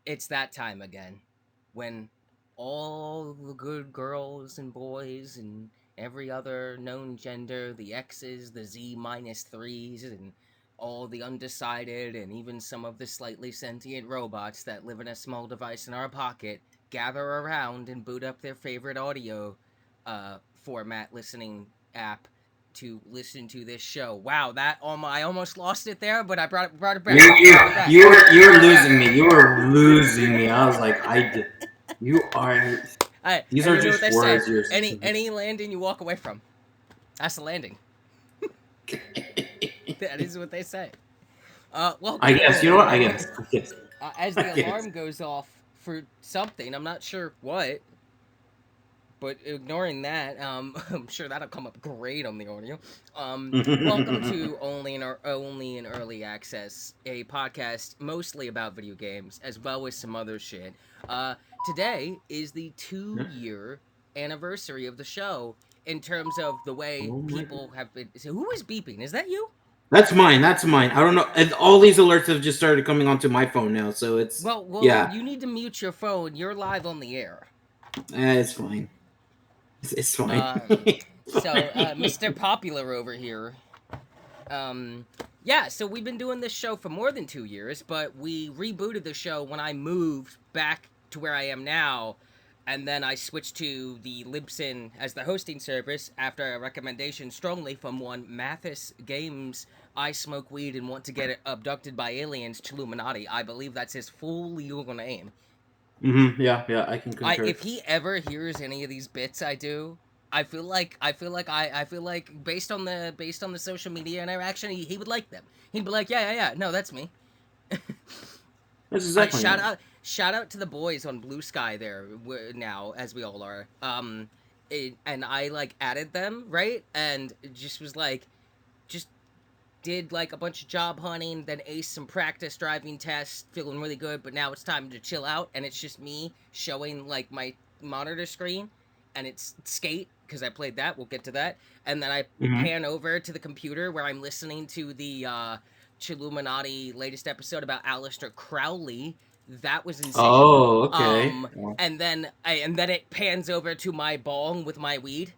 It's that time again when all the good girls and boys and every other known gender, the X's, the Z minus threes, and all the undecided, and even some of the slightly sentient robots that live in a small device in our pocket, gather around and boot up their favorite audio format listening app to listen to this show. Wow, I almost lost it there, but I brought it You back. you Brought it back. you're losing me. You were losing me. I was like, I did. You are. These And are you know what just they say? words. You're. Any landing you walk away from, that's a landing. That is what they say. I Welcome guess. You know everyone. what? I guess. I guess. As the I guess. alarm goes off for something, I'm not sure what, but ignoring that, I'm sure that'll come up great on the audio. Welcome to Only in Early Access, a podcast mostly about video games as well as some other shit. Uh, Today is the 2 year anniversary of the show in terms of the way Oh my. people have been. So who is beeping? Is that you? That's mine. That's mine. I don't know. And all these alerts have just started coming onto my phone now. So it's Well, yeah. you need to mute your phone. You're live on the air. It's fine. It's fine. Um, It's Mr. fine. Popular over here. Um, yeah, so we've been doing this show for more than 2 years, but we rebooted the show when I moved back to where I am now, and then I switched to the Libsyn as the hosting service after a recommendation strongly from one Mathis Games. I smoke weed and want to get abducted by aliens, Chilluminati. I believe that's his full legal name. Yeah. Yeah. I can I concur. If he ever hears any of these bits I do, I feel like based on the social media interaction, he would like them. He'd be like, yeah, no, that's me. That's exactly Shout right. out to the boys on Blue Sky there now, as we all are. And I like added them right, and it just was like just did like a bunch of job hunting, then aced some practice driving tests, feeling really good. But now it's time to chill out, and it's just me showing like my monitor screen, and it's Skate because I played that. We'll get to that, and then I Hmm. pan over to the computer where I'm listening to the Chilluminati latest episode about Aleister Crowley. That was insane. Oh, okay. Um, Well, and then it pans over to my bong with my weed,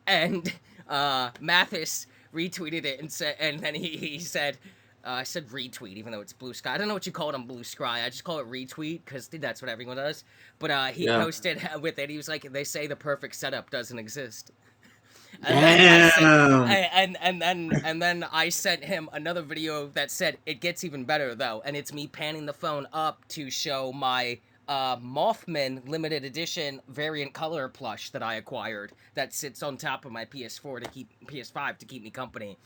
and Mathis retweeted it and said, and then he said, I said retweet, even though it's Blue Sky. I don't know what you call it on Blue Sky. I just call it retweet because that's what everyone does. But he yeah. posted with it. He was like, "They say the perfect setup doesn't exist." And then I sent, Damn. and then I sent him another video that said it gets even better though, and it's me panning the phone up to show my Mothman limited edition variant color plush that I acquired that sits on top of my PS4 to keep PS5 to keep me company.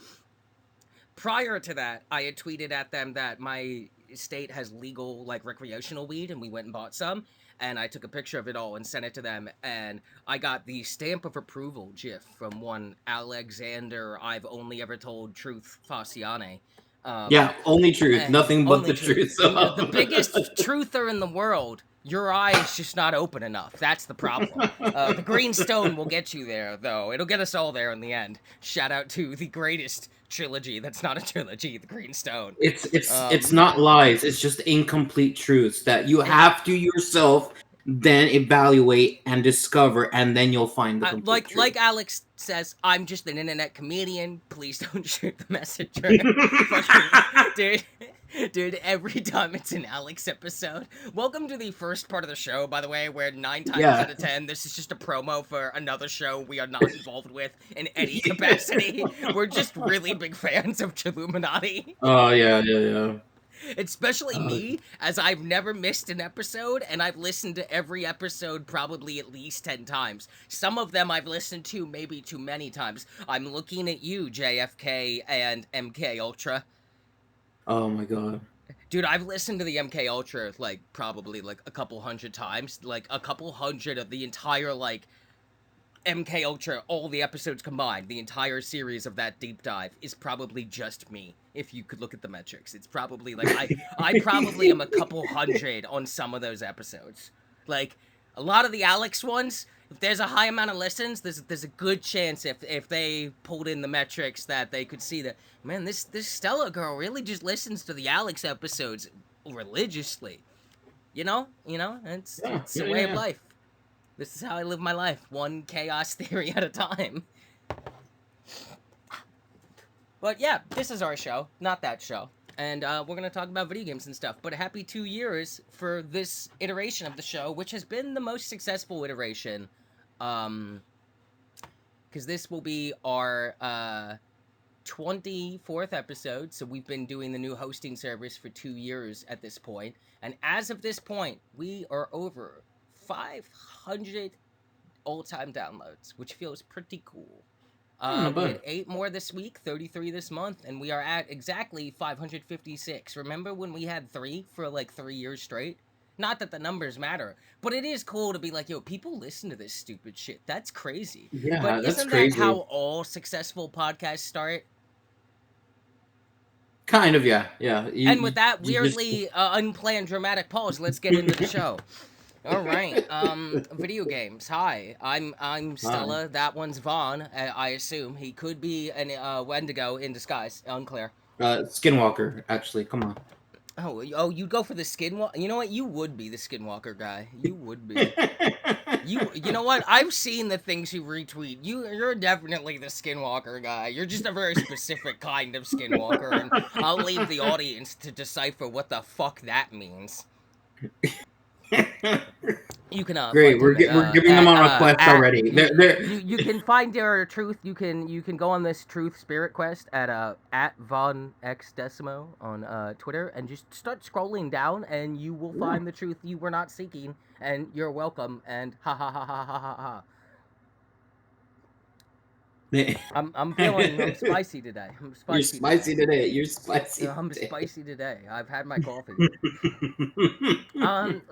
Prior to that, I had tweeted at them that my state has legal like recreational weed, and we went and bought some. And I took a picture of it all and sent it to them, and I got the stamp of approval GIF from one Alexander. I've only ever told truth Fasciane. Um, Yeah, only truth, nothing but Only the truth. truth. The biggest truther in the world. Your eye's just not open enough. That's the problem. The green stone will get you there, though. It'll get us all there in the end. Shout out to the greatest trilogy that's not a trilogy, the Green Stone. It's Um, not lies. It's just incomplete truths that you it, have to yourself then evaluate and discover, and then you'll find the complete like truth. Alex says, I'm just an internet comedian. Please don't shoot the messenger. Fucking dude. Dude, every time it's an Alex episode. Welcome to the first part of the show, by the way, where 9 times Yeah. out of 10, this is just a promo for another show we are not involved with in any capacity. We're just really big fans of Chilluminati. Oh yeah, yeah, yeah. Especially Uh, me, as I've never missed an episode, and I've listened to every episode probably at least 10 times. Some of them I've listened to maybe too many times. I'm looking at you, JFK and MK Ultra. oh my god. Dude, I've listened to the MK Ultra like probably like a couple hundred times, like a couple hundred of the entire like MK Ultra, all the episodes combined, the entire series of that deep dive is probably just me. If you could look at the metrics, it's probably like I probably am a couple hundred on some of those episodes. Like a lot of the Alex ones, if there's a high amount of listens, there's a good chance if they pulled in the metrics that they could see that this Stella girl really just listens to the Alex episodes religiously. It's a way of Yeah. life. This is how I live my life, one chaos theory at a time. But yeah, this is our show, not that show. And we're going to talk about video games and stuff. But happy 2 years for this iteration of the show, which has been the most successful iteration. Because this will be our 24th episode. So we've been doing the new hosting service for 2 years at this point. And as of this point, we are over 500 all-time downloads, which feels pretty cool. Not We had bad. 8 more this week, 33 this month, and we are at exactly 556. Remember when we had 3 for like 3 years straight? Not that the numbers matter, but it is cool to be like, yo, people listen to this stupid shit. That's crazy. But Yeah, that's isn't that how crazy. all successful podcasts start? Kind of, yeah, yeah. And with that You just weirdly unplanned dramatic pause, let's get into the show. All right. Video games. Hi, I'm Hi. Stella. That one's Vaughn. I assume he could be an Wendigo in disguise. Unclear. Skinwalker. Actually, come on. Oh, you'd go for the skinwalker. You know what? You would be the skinwalker guy. You would be. You know what? I've seen the things you retweet. You're definitely the skinwalker guy. You're just a very specific kind of skinwalker, and I'll leave the audience to decipher what the fuck that means. You can Great. find him We're giving them on request at already. They're you can find your truth. You can go on this truth spirit quest at Von X Decimo on Twitter and just start scrolling down and you will yeah. find the truth you were not seeking and you're welcome and ha ha ha ha ha ha ha. I'm spicy today. I'm You're spicy today. spicy today. You're spicy I'm today. spicy today. I've had my coffee. Hey, I've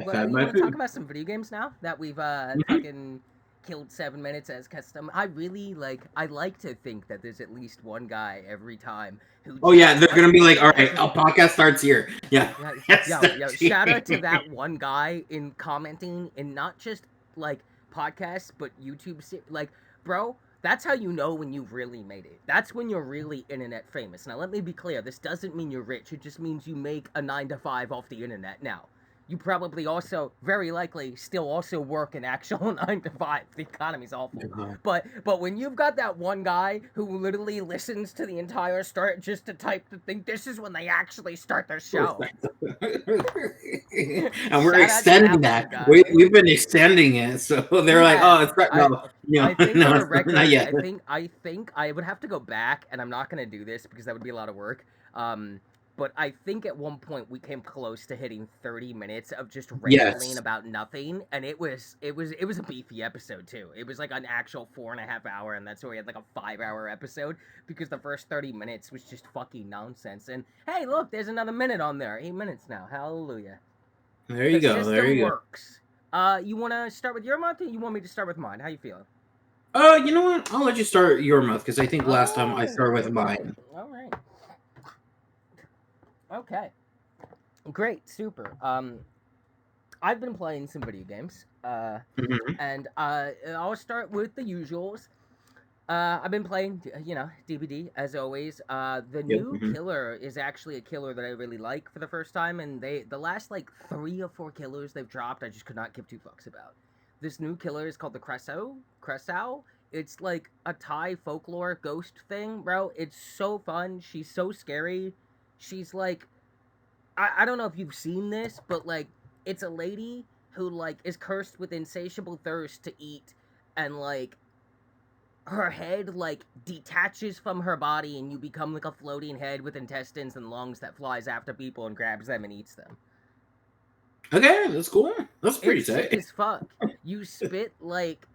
well, had you my want to talk food. about some video games now that we've Mhm. fucking killed 7 minutes as custom? I really like. I like to think that there's at least one guy every time who Oh just yeah, they're gonna be like, all right, a podcast starts here. Yeah, yeah, yes, yo, starts shout out to here. that one guy in commenting in not just like podcasts but YouTube. Like, bro, that's how you know when you've really made it. That's when you're really internet famous. Now, let me be clear. This doesn't mean you're rich. It just means you make a 9 to 5 off the internet. Now, you probably also, very likely, still also work an actual 9 to 5. The economy's awful. But when you've got that one guy who literally listens to the entire start just to type the thing, this is when they actually start their show. And we're Shout out to extending that one that. guy. We've been extending it, so they're like, Yeah, "Oh, it's right." I No, I no, think no, for the it's not record, yet. I think I would have to go back, and I'm not gonna do this because that would be a lot of work. But I think at one point we came close to hitting 30 minutes of just rambling Yes. about nothing, and it was a beefy episode too. It was like an actual 4.5 hour, and that's why we had like a 5 hour episode because the first 30 minutes was just fucking nonsense. And hey, look, there's another minute on there. 8 minutes now. Hallelujah. There The you go. There system you go. works. You want to start with your month, or you want me to start with mine? How you feeling? You know what? I'll let you start your month because I think last time I Oh, started with okay. mine. All right. Okay. Great. Super. I've been playing some video games. Mhm. And I'll start with the usuals. I've been playing, DBD as always. The Yep. new killer is actually a killer that I really like for the first time, and the last like 3 or 4 killers they've dropped, I just could not give two fucks about. This new killer is called the Cressau. It's like a Thai folklore ghost thing, bro. It's so fun. She's so scary. She's like, I don't know if you've seen this, but like, it's a lady who like is cursed with insatiable thirst to eat, and like her head like detaches from her body and you become like a floating head with intestines and lungs that flies after people and grabs them and eats them. Okay, that's cool. That's pretty It's sick tight. as fuck. You spit like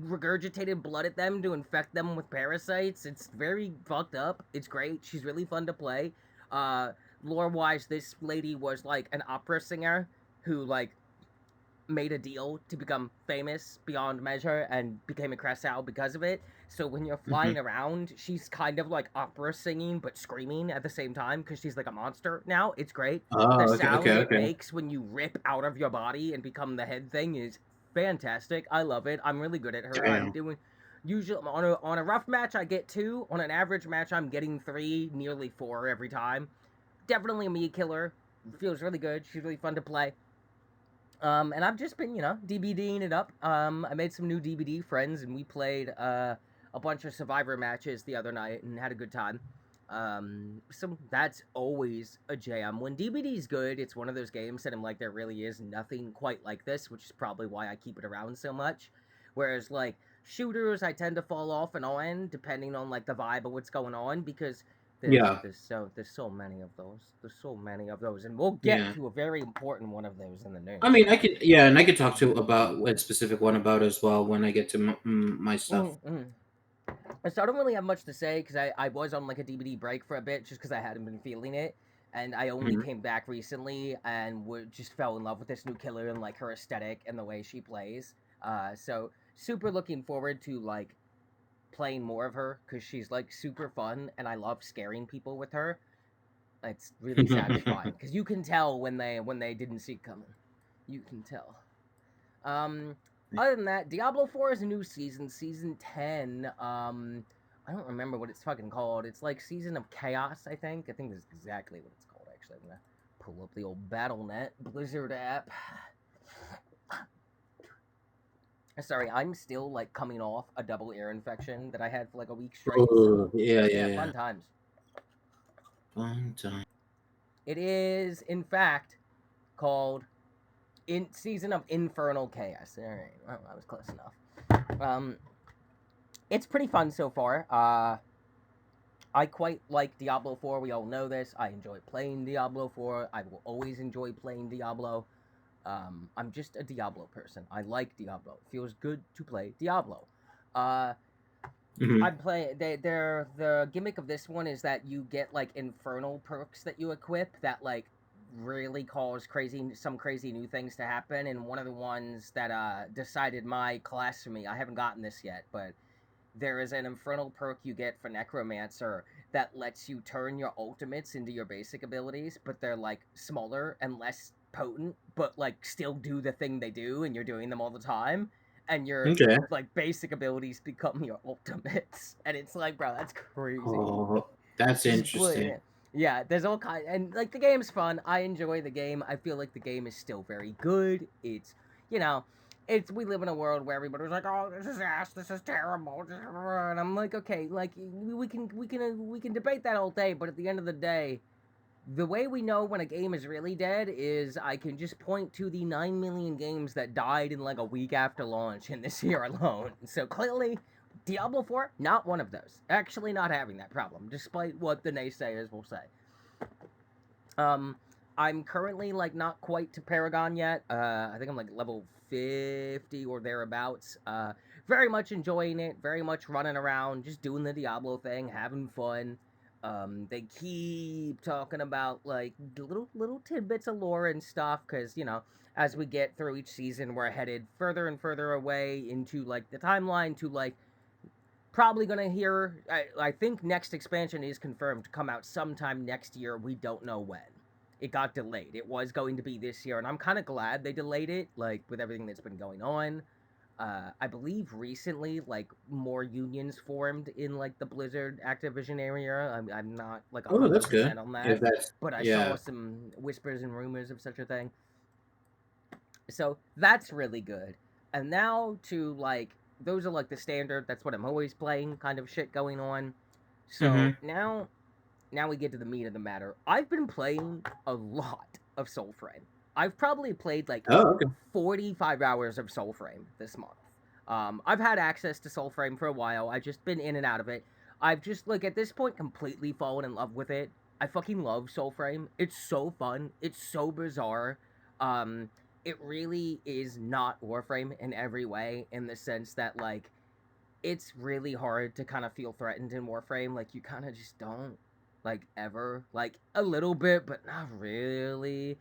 regurgitated blood at them to infect them with parasites. It's very fucked up. It's great. She's really fun to play. Uh Lore wise, this lady was like an opera singer who like made a deal to become famous beyond measure and became a Cressau because of it. So when you're Mhm. flying around, she's kind of like opera singing but screaming at the same time because she's like a monster now. It's great. The Oh, okay, sound okay, it okay. makes when you rip out of your body and become the head thing is fantastic. I love it. I'm really good at her. I'm Damn. doing usually on a rough match I get 2. On an average match I'm getting 3, nearly 4 every time. Definitely a me killer. feels really good. She's really fun to play. And I've just been, DBDing it up. I made some new DBD friends, and we played a bunch of Survivor matches the other night and had a good time. So that's always a jam. When DBD's good, it's one of those games that I'm like, there really is nothing quite like this, which is probably why I keep it around so much. Whereas, like, shooters, I tend to fall off and on, depending on, like, the vibe of what's going on, because there's Yeah, there's so there's so many of those. There's so many of those, and we'll get yeah. to a very important one of those in the I news. mean, I could, yeah, and I could talk to about a specific one about as well when I get to my stuff. Mm-hmm. So I don't really have much to say because I was on like a DVD break for a bit just because I hadn't been feeling it, and I only Mhm. came back recently and just fell in love with this new killer and like her aesthetic and the way she plays. So super looking forward to like playing more of her because she's like super fun and I love scaring people with her. It's really satisfying because you can tell when they didn't see it coming. You can tell. Um, Other than that, Diablo 4 is a new season, season 10. I don't remember what it's fucking called. It's like Season of Chaos, I think. I think that's exactly what it's called, actually. I'm gonna pull up the old BattleNet Blizzard app. Sorry, I'm still like coming off a double ear infection that I had for like a week straight, Oh, so yeah, yeah, yeah, fun yeah. times. Fun time. It is, in fact, called in Season of Infernal Chaos. Alright, well, I was close enough. It's pretty fun so far. I quite like Diablo 4. We all know this. I enjoy playing Diablo 4. I will always enjoy playing Diablo. I'm just a Diablo person. I like Diablo. It feels good to play Diablo. Uh, Hmm. I'm playing. They're the gimmick of this one is that you get like infernal perks that you equip that like really cause some crazy new things to happen. And one of the ones that decided my class for me. I haven't gotten this yet, but there is an infernal perk you get for Necromancer that lets you turn your ultimates into your basic abilities, but they're like smaller and less potent, but like still do the thing they do, and you're doing them all the time. And your Okay. like basic abilities become your ultimates, and it's like, bro, that's crazy. Oh, that's Just playing interesting. it. Yeah, there's all kind, and like the game's fun. I enjoy the game. I feel like the game is still very good. It's you know, it's we live in a world where everybody's like, "Oh, this is ass. This is terrible," and I'm like, okay, like we can debate that all day, but at the end of the day, the way we know when a game is really dead is I can just point to the 9 million games that died in like a week after launch in this year alone. So clearly, Diablo 4, not one of those. Actually, not having that problem, despite what the naysayers will say. Um, I'm currently like not quite to Paragon yet. I think I'm like level 50 or thereabouts. Very much enjoying it. Very much running around, just doing the Diablo thing, having fun. They keep talking about like little tidbits of lore and stuff because as we get through each season, we're headed further and further away into like the timeline to like probably gonna hear. I think next expansion is confirmed to come out sometime next year. We don't know when. It got delayed. It was going to be this year, and I'm kind of glad they delayed it. Like with everything that's been going on, I believe recently, like more unions formed in like the Blizzard Activision area. I'm not like Oh, that's good. 100% on If that, that's but I saw yeah. some whispers and rumors of such a thing. So that's really good. And now to like those are like the standard, that's what I'm always playing kind of shit going on. So Hmm. now we get to the meat of the matter. I've been playing a lot of Soulframe. I've probably played like Oh, okay. 45 hours of Soulframe this month. I've had access to Soulframe for a while. I've just been in and out of it. I've just like at this point completely fallen in love with it. I fucking love Soulframe. It's so fun. It's so bizarre. Um, it really is not Warframe in every way, in the sense that like it's really hard to kind of feel threatened in Warframe. Like you kind of just don't, like ever, like a little bit, but not really.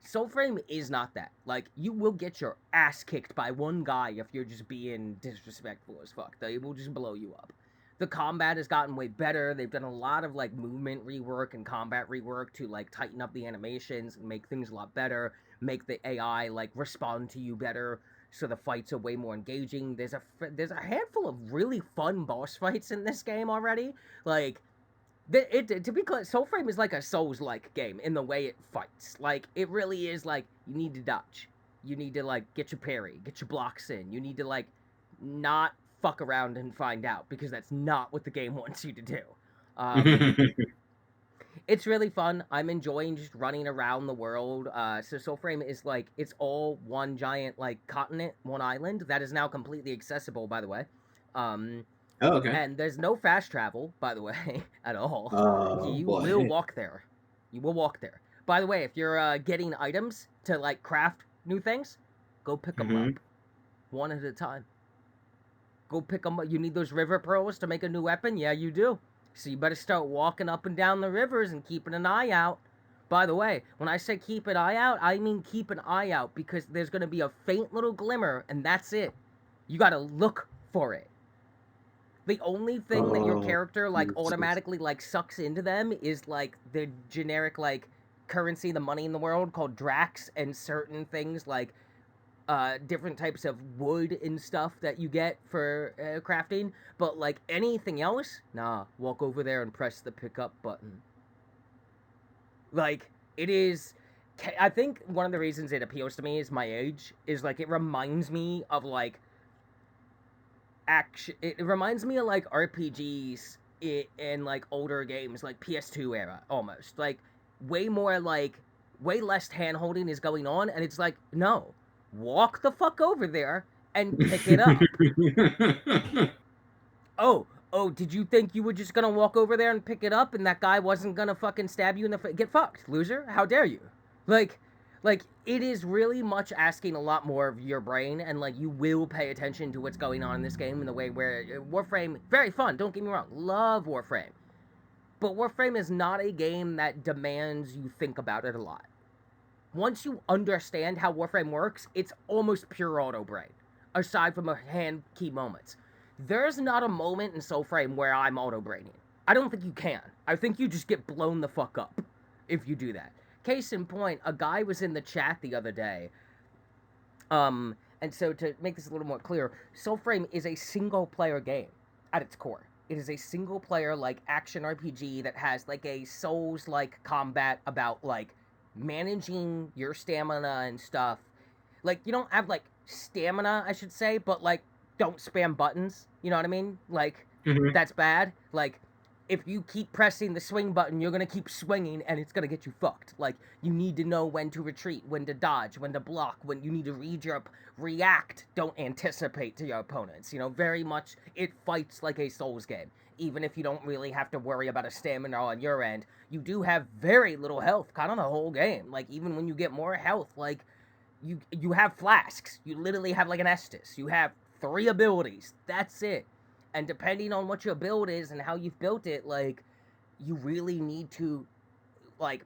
Soulframe is not that. Like you will get your ass kicked by one guy if you're just being disrespectful as fuck. They will just blow you up. The combat has gotten way better. They've done a lot of like movement rework and combat rework to like tighten up the animations and make things a lot better, make the AI like respond to you better, so the fights are way more engaging. There's a handful of really fun boss fights in this game already. Like To be clear, Soul Frame is like a Souls-like game in the way it fights. Like, it really is like, you need to dodge. You need to, like, get your parry, get your blocks in. You need to, like, not fuck around and find out, because that's not what the game wants you to do. Um, it's really fun. I'm enjoying just running around the world. So Soulframe is like, it's all one giant like continent, one island that is now completely accessible, by the way. Um, Oh, okay. and there's no fast travel, by the way, at all. Oh You will boy. walk there. You will walk there. By the way, if you're getting items to like craft new things, go pick them Hmm. up one at a time. Go pick them up. You need those river pearls to make a new weapon? Yeah, you do. So you better start walking up and down the rivers and keeping an eye out. By the way, when I say keep an eye out, I mean keep an eye out, because there's going to be a faint little glimmer, and that's it. You got to look for it. The only thing that your Oh, character like Jesus. automatically like sucks into them is like the generic like currency, the money in the world called Drax, and certain things like different types of wood and stuff that you get for crafting. But like anything else, nah, walk over there and press the pick up button. Like, it is. I think one of the reasons it appeals to me is my age. Is like, it reminds me of like action. It reminds me of like RPGs in like older games, like PS2 era almost. Like, way more like, way less hand holding is going on, and it's like, no, walk the fuck over there and pick it up. Oh, did you think you were just gonna walk over there and pick it up, and that guy wasn't gonna fucking stab you in the face? Get fucked, loser! How dare you? Like, like, it is really much asking a lot more of your brain, and like, you will pay attention to what's going on in this game in the way where Warframe, very fun. Don't get me wrong, love Warframe, but Warframe is not a game that demands you think about it a lot. Once you understand how Warframe works, it's almost pure auto brain, aside from a hand key moments. There's not a moment in Soulframe where I'm auto braining. I don't think you can. I think you just get blown the fuck up if you do that. Case in point, a guy was in the chat the other day. And so to make this a little more clear, Soulframe is a single player game at its core. It is a single player like action RPG that has like a Souls like combat about like managing your stamina and stuff. Like, you don't have like stamina, I should say, but like, don't spam buttons. You know what I mean? Like, Hmm. that's bad. Like, if you keep pressing the swing button, you're gonna keep swinging, and it's gonna get you fucked. Like, you need to know when to retreat, when to dodge, when to block, when you need to read your react. Don't anticipate to your opponents. You know, very much it fights like a Souls game. Even if you don't really have to worry about a stamina on your end, you do have very little health, kind of the whole game. Like, even when you get more health, like, you have flasks. You literally have like an Estus. You have 3 abilities. That's it. And depending on what your build is and how you've built it, like, you really need to like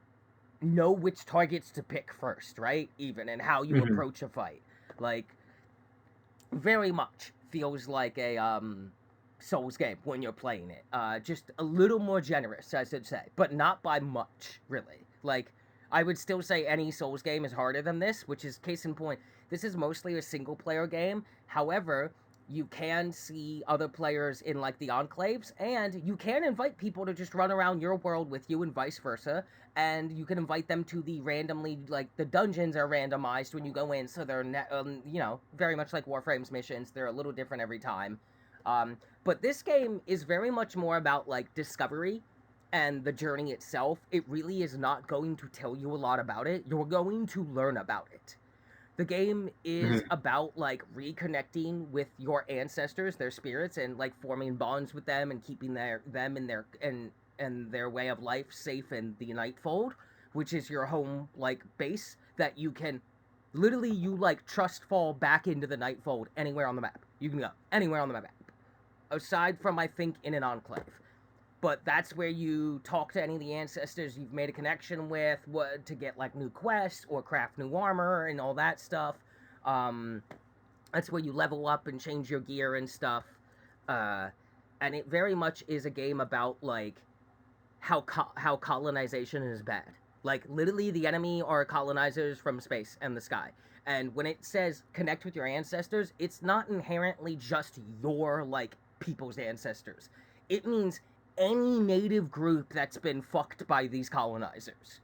know which targets to pick first, right? Even, and how you Hmm. approach a fight. Like, very much feels like a Souls game when you're playing it. Just a little more generous, I should say, but not by much, really. Like, I would still say any Souls game is harder than this, which is case in point. This is mostly a single player game. However, you can see other players in like the enclaves, and you can invite people to just run around your world with you, and vice versa. And you can invite them to the randomly, like, the dungeons are randomized when you go in, so they're you know, very much like Warframe's missions. They're a little different every time. But this game is very much more about like discovery and the journey itself. It really is not going to tell you a lot about it. You're going to learn about it. The game is Hmm. about like reconnecting with your ancestors, their spirits, and like forming bonds with them and keeping them in their and their way of life safe in the Nightfold, which is your home like base that you can literally, you like trust fall back into the Nightfold anywhere on the map. You can go anywhere on the map, aside from I think in an enclave. But that's where you talk to any of the ancestors you've made a connection with, what to get like new quests or craft new armor and all that stuff. Um, that's where you level up and change your gear and stuff. Uh, and it very much is a game about like how colonization is bad. Like, literally, the enemy are colonizers from space and the sky. And when it says connect with your ancestors, it's not inherently just your like people's ancestors. It means any native group that's been fucked by these colonizers.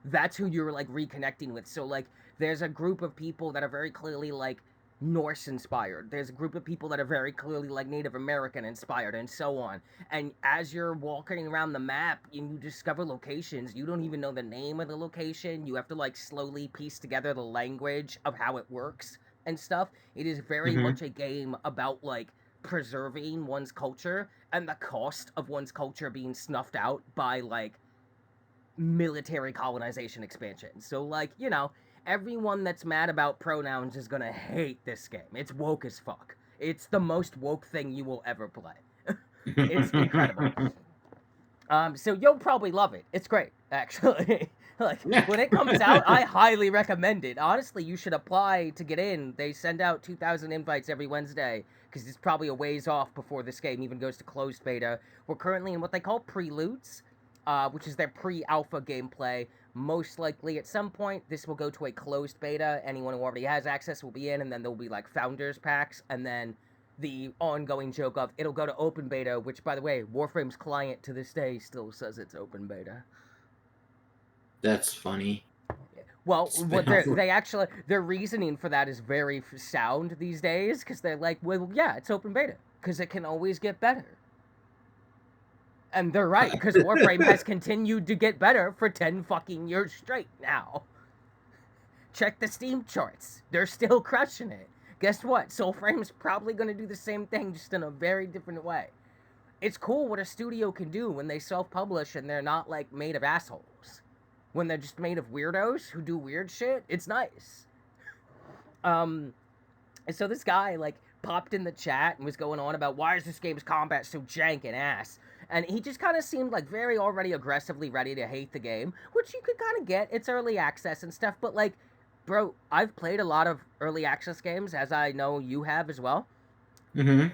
That's who you're like reconnecting with. So like there's a group of people that are very clearly like Norse inspired. There's a group of people that are very clearly like Native American inspired and so on. And as you're walking around the map and you discover locations, you don't even know the name of the location. You have to like slowly piece together the language of how it works and stuff. It is very Mm-hmm. much a game about like preserving one's culture and the cost of one's culture being snuffed out by like military colonization expansion. So, like, you know, everyone that's mad about pronouns is gonna hate this game. It's woke as fuck. It's the most woke thing you will ever play. It's incredible. So you'll probably love it. It's great, actually. Like, Yeah. when it comes out, I highly recommend it. Honestly, you should apply to get in. They send out 2,000 invites every Wednesday, because it's probably a ways off before this game even goes to closed beta. We're currently in what they call preludes, which is their pre-alpha gameplay. Most likely, at some point, this will go to a closed beta. Anyone who already has access will be in, and then there'll be, like, founders packs, and then the ongoing joke of it'll go to open beta, which, by the way, Warframe's client to this day still says it's open beta. That's funny. Well, what Spin-off. they actually their reasoning for that is very sound these days, because they're like, well, yeah, it's open beta because it can always get better. And they're right, because Warframe has continued to get better for 10 fucking years straight now. Check the Steam charts. They're still crushing it. Guess what? Soulframe's probably going to do the same thing, just in a very different way. It's cool what a studio can do when they self-publish and they're not, like, made of assholes. When they're just made of weirdos who do weird shit, it's nice. And so this guy, like, popped in the chat and was going on about why is this game's combat so jank and ass. And he just kind of seemed like very already aggressively ready to hate the game, which you could kind of get. It's early access and stuff, but like, bro, I've played a lot of early access games, as I know you have as well. Mm-hmm.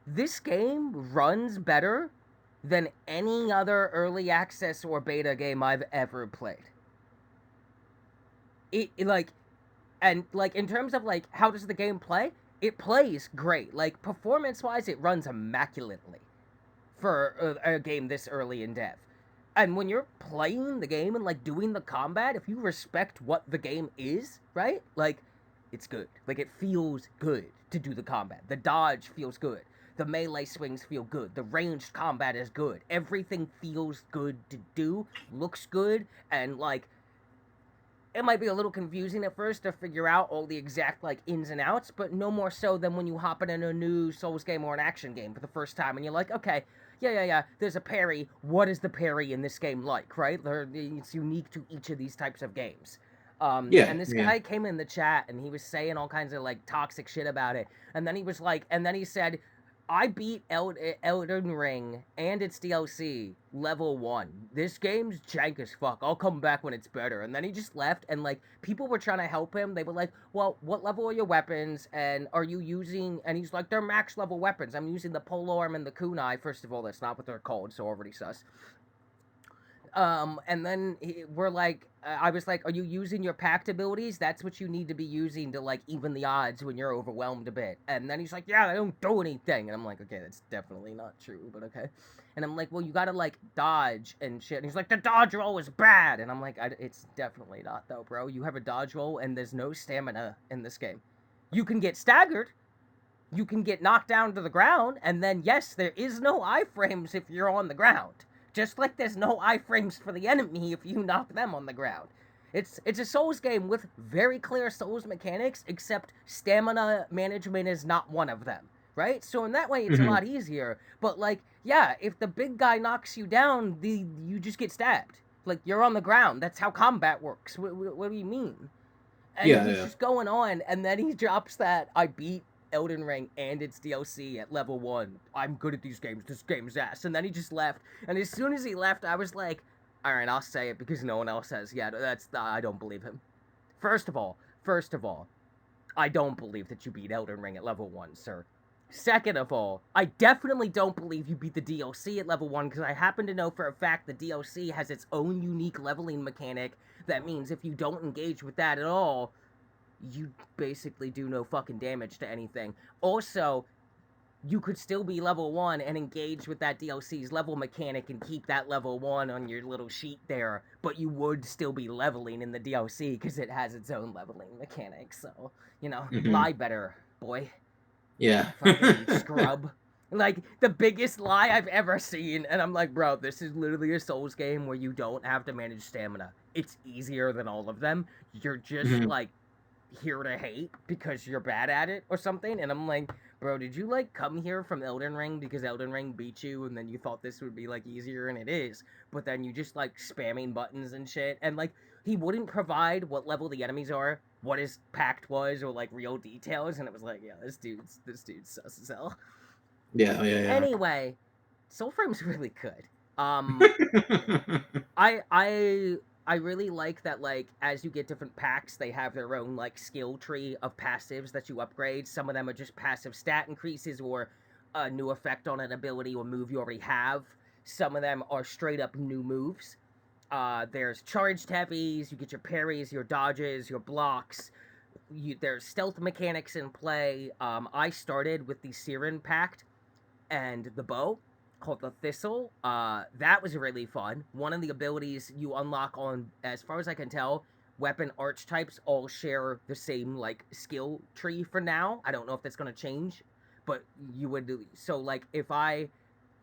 This game runs better than any other early access or beta game I've ever played. It like, and like in terms of like how does the game play? It plays great. Like performance wise, it runs immaculately for a game this early in dev. And when you're playing the game and like doing the combat, if you respect what the game is, right? Like it's good. Like it feels good to do the combat. The dodge feels good. The melee swings feel good. The ranged combat is good. Everything feels good to do, looks good, and like it might be a little confusing at first to figure out all the exact like ins and outs, but no more so than when you hop in a new Souls game or an action game for the first time and you're like, okay, yeah, there's a parry. What is the parry in this game like, right? It's unique to each of these types of games. Yeah, And this yeah. guy came in the chat and he was saying all kinds of like toxic shit about it. And then he was like, and then he said, I beat Elden Ring and its DLC level 1. This game's jank as fuck. I'll come back when it's better. And then he just left, and like people were trying to help him. They were like, well, what level are your weapons? And are you using, and he's like, they're max level weapons. I'm using the polearm and the kunai. First of all, that's not what they're called, so already sus. And then we're like, I was like, are you using your packed abilities? That's what you need to be using to like even the odds when you're overwhelmed a bit. And then he's like, yeah, I don't do anything. And I'm like, okay, that's definitely not true, but okay. And I'm like, well, you gotta like dodge and shit. And he's like, the dodge roll is bad. And I'm like, it's definitely not though, bro. You have a dodge roll and there's no stamina in this game. You can get staggered. You can get knocked down to the ground. And then, yes, there is no iframes if you're on the ground. Just like there's no iframes for the enemy if you knock them on the ground. It's a Souls game with very clear Souls mechanics, except stamina management is not one of them, right? So in that way, it's a lot easier. But like, yeah, if the big guy knocks you down, you just get stabbed. Like you're on the ground. That's how combat works. What do you mean? And Yeah, he's yeah. just going on, and then he drops that I beat Elden Ring and its DLC at level 1. I'm good at these games. This game's ass. And then he just left. And as soon as he left, I was like, all right, I'll say it because no one else has. Yeah, I don't believe him. First of all, I don't believe that you beat Elden Ring at level 1, sir. Second of all, I definitely don't believe you beat the DLC at level 1 because I happen to know for a fact the DLC has its own unique leveling mechanic that means if you don't engage with that at all, you basically do no fucking damage to anything. Also, you could still be level 1 and engage with that DLC's level mechanic and keep that level 1 on your little sheet there, but you would still be leveling in the DLC because it has its own leveling mechanic. So, Hmm. lie better, boy. Yeah. Fucking scrub. Like, the biggest lie I've ever seen, and I'm like, bro, this is literally a Souls game where you don't have to manage stamina. It's easier than all of them. You're just, Hmm. like, here to hate because you're bad at it or something. And I'm like, bro, did you like come here from Elden Ring because Elden Ring beat you and then you thought this would be like easier, and it is, but then you just like spamming buttons and shit, and like he wouldn't provide what level the enemies are, what his pact was, or like real details, and it was like, yeah, this dude's sus as hell. Yeah, yeah, Anyway, Soulframe's really good. Um, yeah. I really like that, like, as you get different packs, they have their own like skill tree of passives that you upgrade. Some of them are just passive stat increases or a new effect on an ability or move you already have. Some of them are straight up new moves. There's charged heavies, you get your parries, your dodges, your blocks. There's stealth mechanics in play. I started with the Siren Pact and the bow called the Thistle. That was really fun. One of the abilities you unlock on, as far as I can tell, weapon archetypes all share the same like skill tree for now. I don't know if that's gonna change, but you would do so. Like if I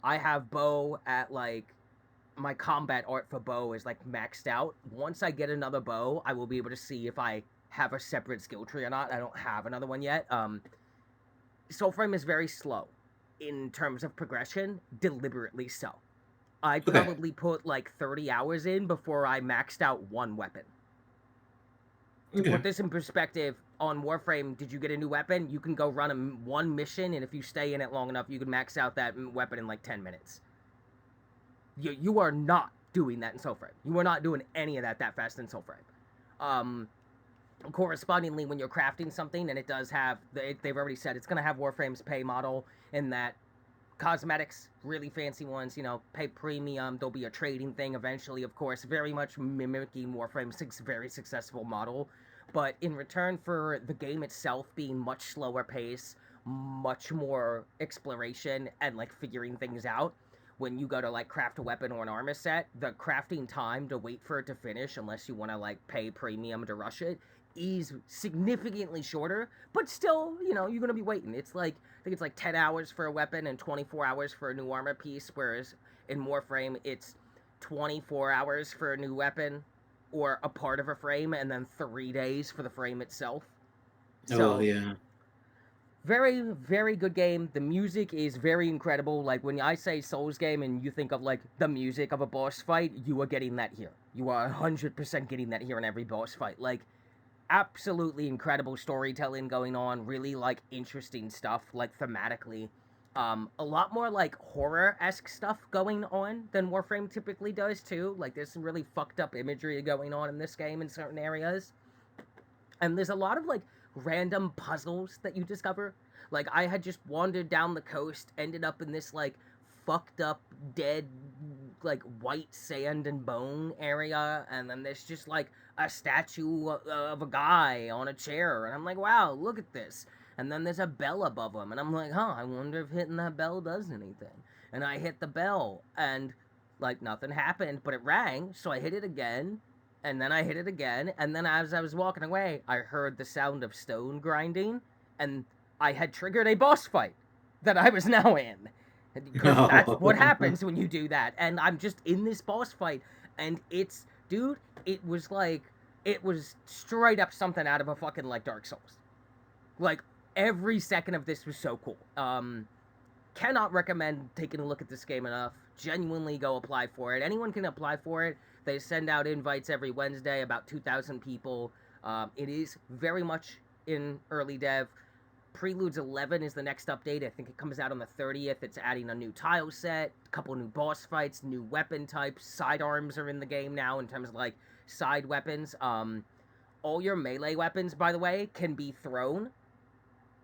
have bow at like my combat art for bow is like maxed out. Once I get another bow, I will be able to see if I have a separate skill tree or not. I don't have another one yet. Soulframe is very slow in terms of progression, deliberately so. I Okay. probably put like 30 hours in before I maxed out one weapon. To put Okay. this in perspective, on Warframe, did you get a new weapon? You can go run one mission, and if you stay in it long enough, you can max out that weapon in like 10 minutes. You are not doing that in Soulframe. You are not doing any of that fast in Soulframe. Um, Correspondingly, when you're crafting something, and it does have, they've already said it's going to have Warframe's pay model in that cosmetics, really fancy ones, pay premium. There'll be a trading thing eventually, of course, very much mimicking Warframe's very successful model. But in return for the game itself being much slower pace, much more exploration and like figuring things out, when you go to like craft a weapon or an armor set, the crafting time to wait for it to finish, unless you want to like pay premium to rush it, is significantly shorter, but still, you're gonna be waiting. It's like, I think it's like 10 hours for a weapon and 24 hours for a new armor piece, whereas in Warframe it's 24 hours for a new weapon or a part of a frame, and then 3 days for the frame itself. Oh So yeah. very, very good game. The music is very incredible. Like when I say Souls game and you think of like the music of a boss fight, you are getting that here. You are 100% getting that here in every boss fight. Like absolutely incredible storytelling going on, really like interesting stuff, like thematically. A lot more like horror-esque stuff going on than Warframe typically does too. Like there's some really fucked up imagery going on in this game in certain areas. And there's a lot of like random puzzles that you discover. Like I had just wandered down the coast, ended up in this like fucked up dead like white sand and bone area, and then there's just like a statue of a guy on a chair, and I'm like, wow, look at this. And then there's a bell above him, and I'm like, huh, I wonder if hitting that bell does anything. And I hit the bell, and like nothing happened, but it rang, so I hit it again, and then I hit it again, and then as I was walking away, I heard the sound of stone grinding, and I had triggered a boss fight that I was now in. Because that's what Oh. happens when you do that. And I'm just in this boss fight, and it's, dude, it was straight up something out of a fucking, like, Dark Souls. Like, every second of this was so cool. Cannot recommend taking a look at this game enough. Genuinely go apply for it. Anyone can apply for it. They send out invites every Wednesday, about 2,000 people. It is very much in early dev. Preludes 11 is the next update. I think it comes out on the 30th. It's adding a new tile set, a couple new boss fights, new weapon types. Sidearms are in the game now in terms of like side weapons. All your melee weapons, by the way, can be thrown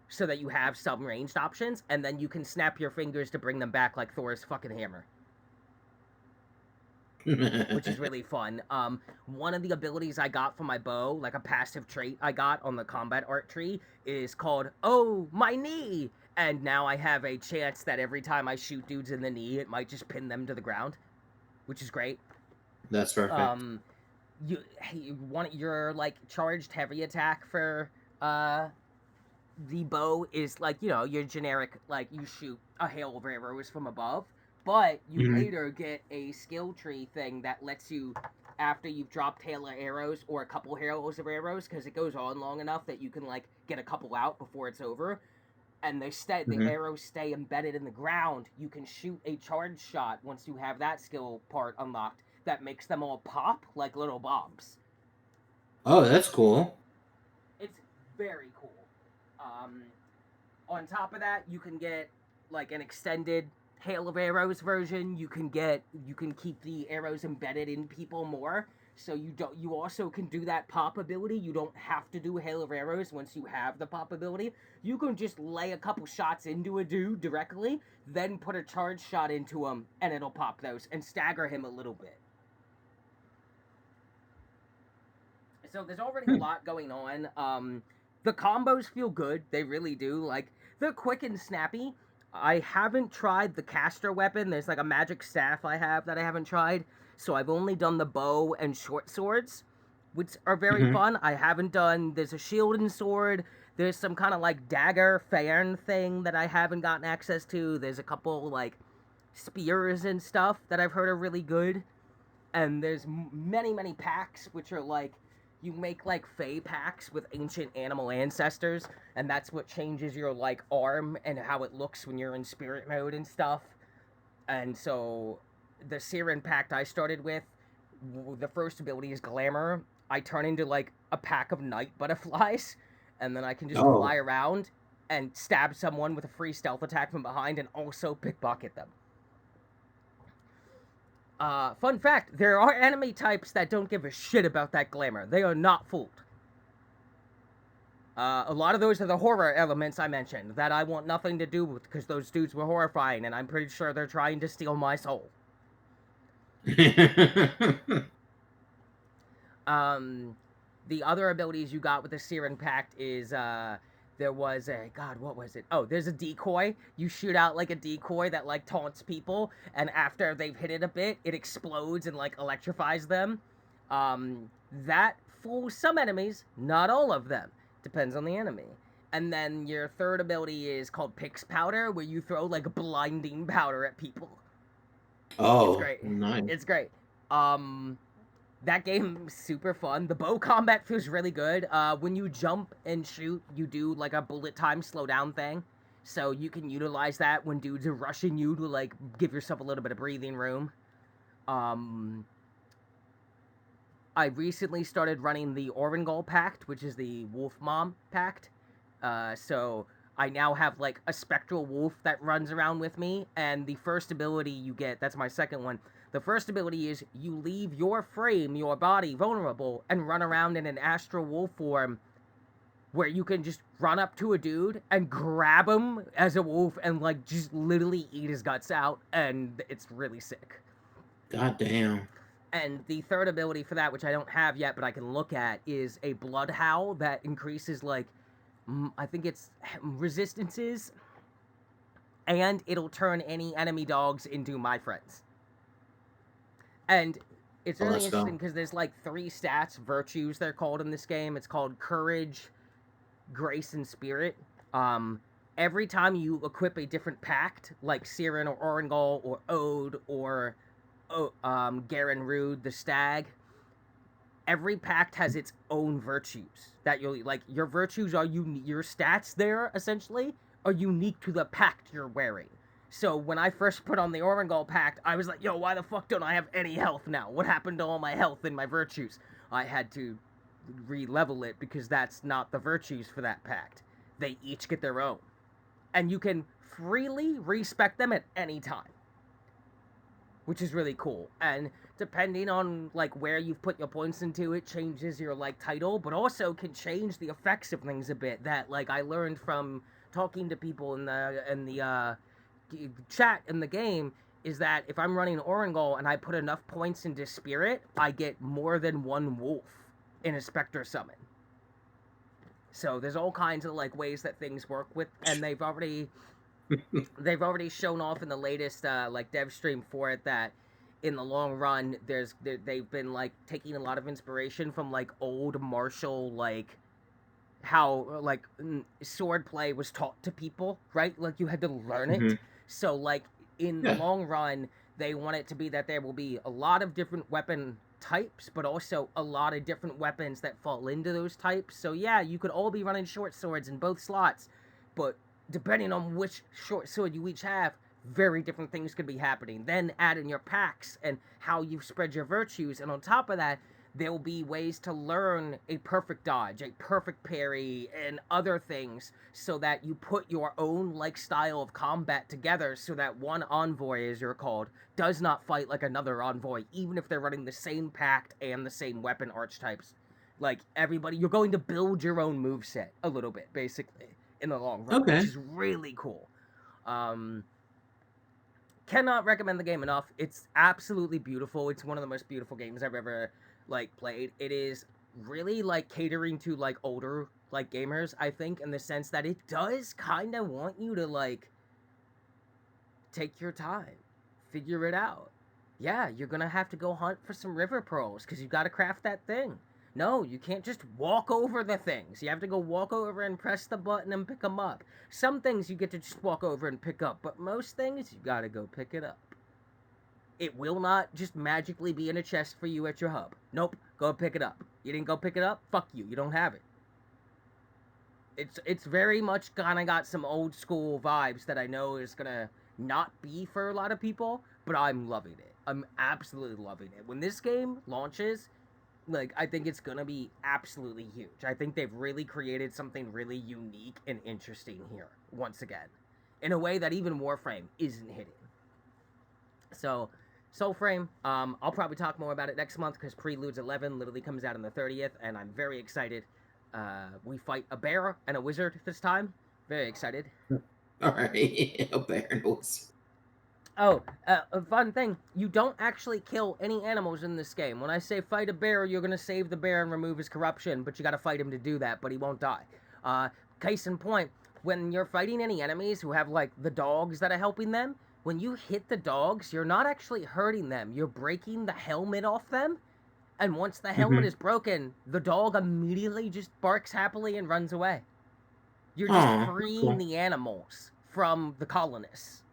so that you have some ranged options, and then you can snap your fingers to bring them back like Thor's fucking hammer, which is really fun. One of the abilities I got from my bow, like a passive trait I got on the combat art tree, is called "Oh My Knee," And now I have a chance that every time I shoot dudes in the knee, it might just pin them to the ground, which is great. That's perfect. Um, you want your like charged heavy attack for uh the bow is like, you know, your generic, like you shoot a hail of arrows from above, but you Hmm. later get a skill tree thing that lets you, after you've dropped hail of arrows or a couple hails of arrows, because it goes on long enough that you can like get a couple out before it's over, and the Hmm. arrows stay embedded in the ground. You can shoot a charge shot once you have that skill part unlocked that makes them all pop like little bombs. Oh, that's cool. It's very cool. Um, on top of that, you can get like an extended hail of arrows version. You can keep the arrows embedded in people more. So you also can do that pop ability. You don't have to do hail of arrows once you have the pop ability. You can just lay a couple shots into a dude directly, then put a charge shot into him and it'll pop those and stagger him a little bit. So there's already a Hmm. lot going on. The combos feel good; they really do. Like they're quick and snappy. I haven't tried the caster weapon. There's like a magic staff I have that I haven't tried. So I've only done the bow and short swords, which are very Hmm. fun. I haven't done. There's a shield and sword. There's some kind of like dagger fan thing that I haven't gotten access to. There's a couple like spears and stuff that I've heard are really good, and there's many packs which are like you make like fey packs with ancient animal ancestors, and that's what changes your like arm and how it looks when you're in spirit mode and stuff. And so the Siren pact I started with, the first ability is glamour. I turn into like a pack of night butterflies, and then I can just fly Oh, around and stab someone with a free stealth attack from behind and also pickpocket them. Fun fact, there are enemy types that don't give a shit about that glamour. They are not fooled. A lot of those are the horror elements I mentioned that I want nothing to do with because those dudes were horrifying and I'm pretty sure they're trying to steal my soul. Um, the other abilities you got with the Siren Pact is there was a god, what was it? Oh, there's a decoy. You shoot out like a decoy that like taunts people, and after they've hit it a bit, it explodes and like electrifies them. That fools some enemies, not all of them. Depends on the enemy. And then your third ability is called Pix Powder, where you throw like blinding powder at people. It's oh, great. nice. It's great. Um, that game is super fun. The bow combat feels really good. When you jump and shoot, you do like a bullet time slowdown thing. So you can utilize that when dudes are rushing you to like give yourself a little bit of breathing room. Um, I recently started running the Orangol Pact, which is the Wolf Mom Pact. So I now have like a spectral wolf that runs around with me, and the first ability you get, that's my second one. The first ability is you leave your frame, your body, vulnerable, and run around in an astral wolf form where you can just run up to a dude and grab him as a wolf and like just literally eat his guts out, and it's really sick. God damn. And the third ability for that, which I don't have yet, but I can look at, is a blood howl that increases like I think it's resistances, and it'll turn any enemy dogs into my friends. And it's Oh, really let's interesting go. because there's like three stats, virtues they're called in this game. It's called courage, grace, and spirit. Um, every time you equip a different pact, like Siren or Orangol or Ode or Garen Rude the Stag, every pact has its own virtues that you'll like. Your virtues are unique. Your stats there essentially are unique to the pact you're wearing. So when I first put on the Orangol pact, I was like, "Yo, why the fuck don't I have any health now? What happened to all my health and my virtues?" I had to re-level it because that's not the virtues for that pact. They each get their own, and you can freely respec them at any time, which is really cool. And depending on like where you've put your points into, it changes your like title, but also can change the effects of things a bit. That like I learned from talking to people in the chat in the game is that if I'm running Orangol and I put enough points into Spirit, I get more than one wolf in a Spectre summon. So there's all kinds of like ways that things work with, and they've already shown off in the latest like dev stream for it that in the long run they've been like taking a lot of inspiration from like old martial like how like sword play was taught to people, right? Like you had to learn Hmm. it. So like in the Yeah. long run, they want it to be that there will be a lot of different weapon types, but also a lot of different weapons that fall into those types. So yeah, you could all be running short swords in both slots, but depending on which short sword you each have, very different things could be happening. Then add in your packs and how you spread your virtues, and on top of that, there'll be ways to learn a perfect dodge, a perfect parry, and other things so that you put your own like style of combat together so that one envoy, as you're called, does not fight like another envoy, even if they're running the same pact and the same weapon archetypes. Like everybody, you're going to build your own moveset a little bit, basically, in the long run, which Okay. is really cool. Um, cannot recommend the game enough. It's absolutely beautiful. It's one of the most beautiful games I've ever like played. It is really like catering to like older like gamers, I think, in the sense that it does kind of want you to like take your time, figure it out. Yeah, you're gonna have to go hunt for some river pearls because you got to craft that thing. No, you can't just walk over the things. You have to go walk over and press the button and pick them up. Some things you get to just walk over and pick up, but most things you gotta go pick it up. It will not just magically be in a chest for you at your hub. Nope, go pick it up. You didn't go pick it up? Fuck you. You don't have it. It's very much kind of got some old school vibes that I know is gonna not be for a lot of people, but I'm loving it. I'm absolutely loving it. When this game launches, like I think it's gonna be absolutely huge. I think they've really created something really unique and interesting here once again, in a way that even Warframe isn't hitting. So, Soulframe, I'll probably talk more about it next month because Preludes 11 literally comes out on the 30th, and I'm very excited. We fight a bear and a wizard this time. Very excited. All right. A bear knows. Oh, a fun thing. You don't actually kill any animals in this game. When I say fight a bear, you're going to save the bear and remove his corruption, but you got to fight him to do that, but he won't die. Case in point, when you're fighting any enemies who have, like, the dogs that are helping them, when you hit the dogs, you're not actually hurting them. You're breaking the helmet off them, and once the helmet Hmm. is broken, the dog immediately just barks happily and runs away. You're just Oh, freeing cool. the animals from the colonists.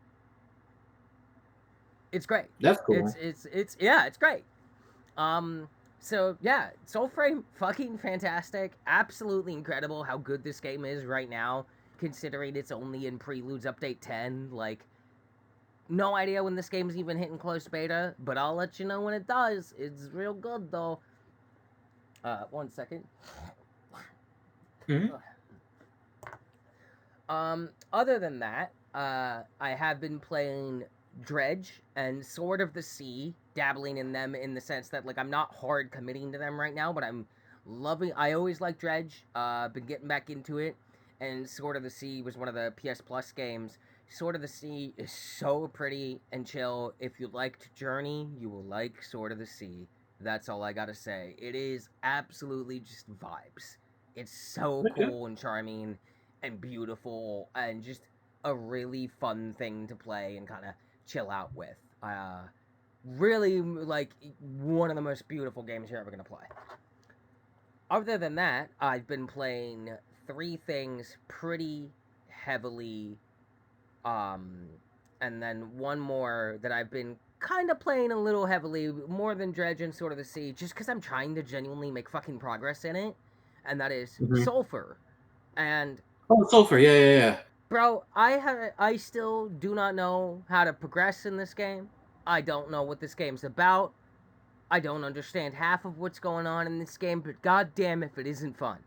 It's great. That's It's cool. it's it's yeah, it's great. Um so yeah, Soulframe fucking fantastic. Absolutely incredible how good this game is right now, considering it's only in Preludes Update 10. Like no idea when this game's even hitting close beta, but I'll let you know when it does. It's real good though. One second. Hmm. Other than that, I have been playing Dredge and Sword of the Sea, dabbling in them in the sense that like I'm not hard committing to them right now, but I'm loving. I always like Dredge. Been getting back into it, and Sword of the Sea was one of the PS Plus games. Sword of the Sea is so pretty and chill. If you liked Journey, you will like Sword of the Sea. That's all I gotta say. It is absolutely just vibes. It's so Okay. cool and charming and beautiful and just a really fun thing to play and kind of chill out with. Really like one of the most beautiful games you're ever gonna play. Other than that, I've been playing three things pretty heavily, um, and then one more that I've been kind of playing a little heavily, more than Dredge and Sword of the Sea, just because I'm trying to genuinely make fucking progress in it, and that is Hmm. Sulfur. And Oh, sulfur. Yeah, yeah, yeah. bro, I still do not know how to progress in this game. I don't know what this game's about. I don't understand half of what's going on in this game, but goddamn if it isn't fun.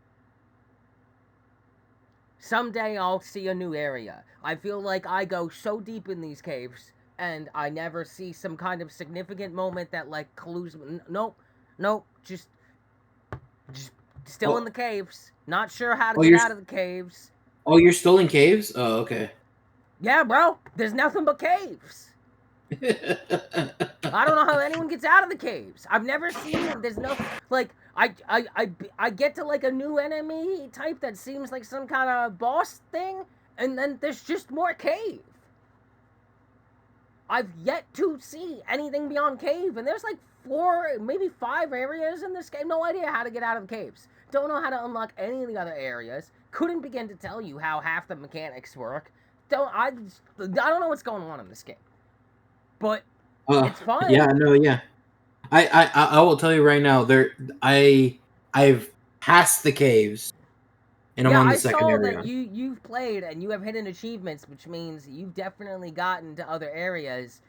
Someday I'll see a new area. I feel like I go so deep in these caves and I never see some kind of significant moment that like clues. Nope, nope. Just still in the Oh, caves. Not sure how to oh, get you're out of the caves. oh, you're still in caves. Oh, okay. Yeah, bro. There's nothing but caves. I don't know how anyone gets out of the caves. I've never seen. There's no like. I get to like a new enemy type that seems like some kind of boss thing, and then there's just more cave. I've yet to see anything beyond cave, and there's like 4, maybe 5 areas in this game. No idea how to get out of the caves. Don't know how to unlock any of the other areas. Couldn't begin to tell you how half the mechanics work. I don't know what's going on in this game, but Uh, it's fun. yeah, no, yeah. I will tell you right now. I've passed the caves, and I'm Yeah, on the I second saw that area. you've played and you have hidden achievements, which means you've definitely gotten to other areas.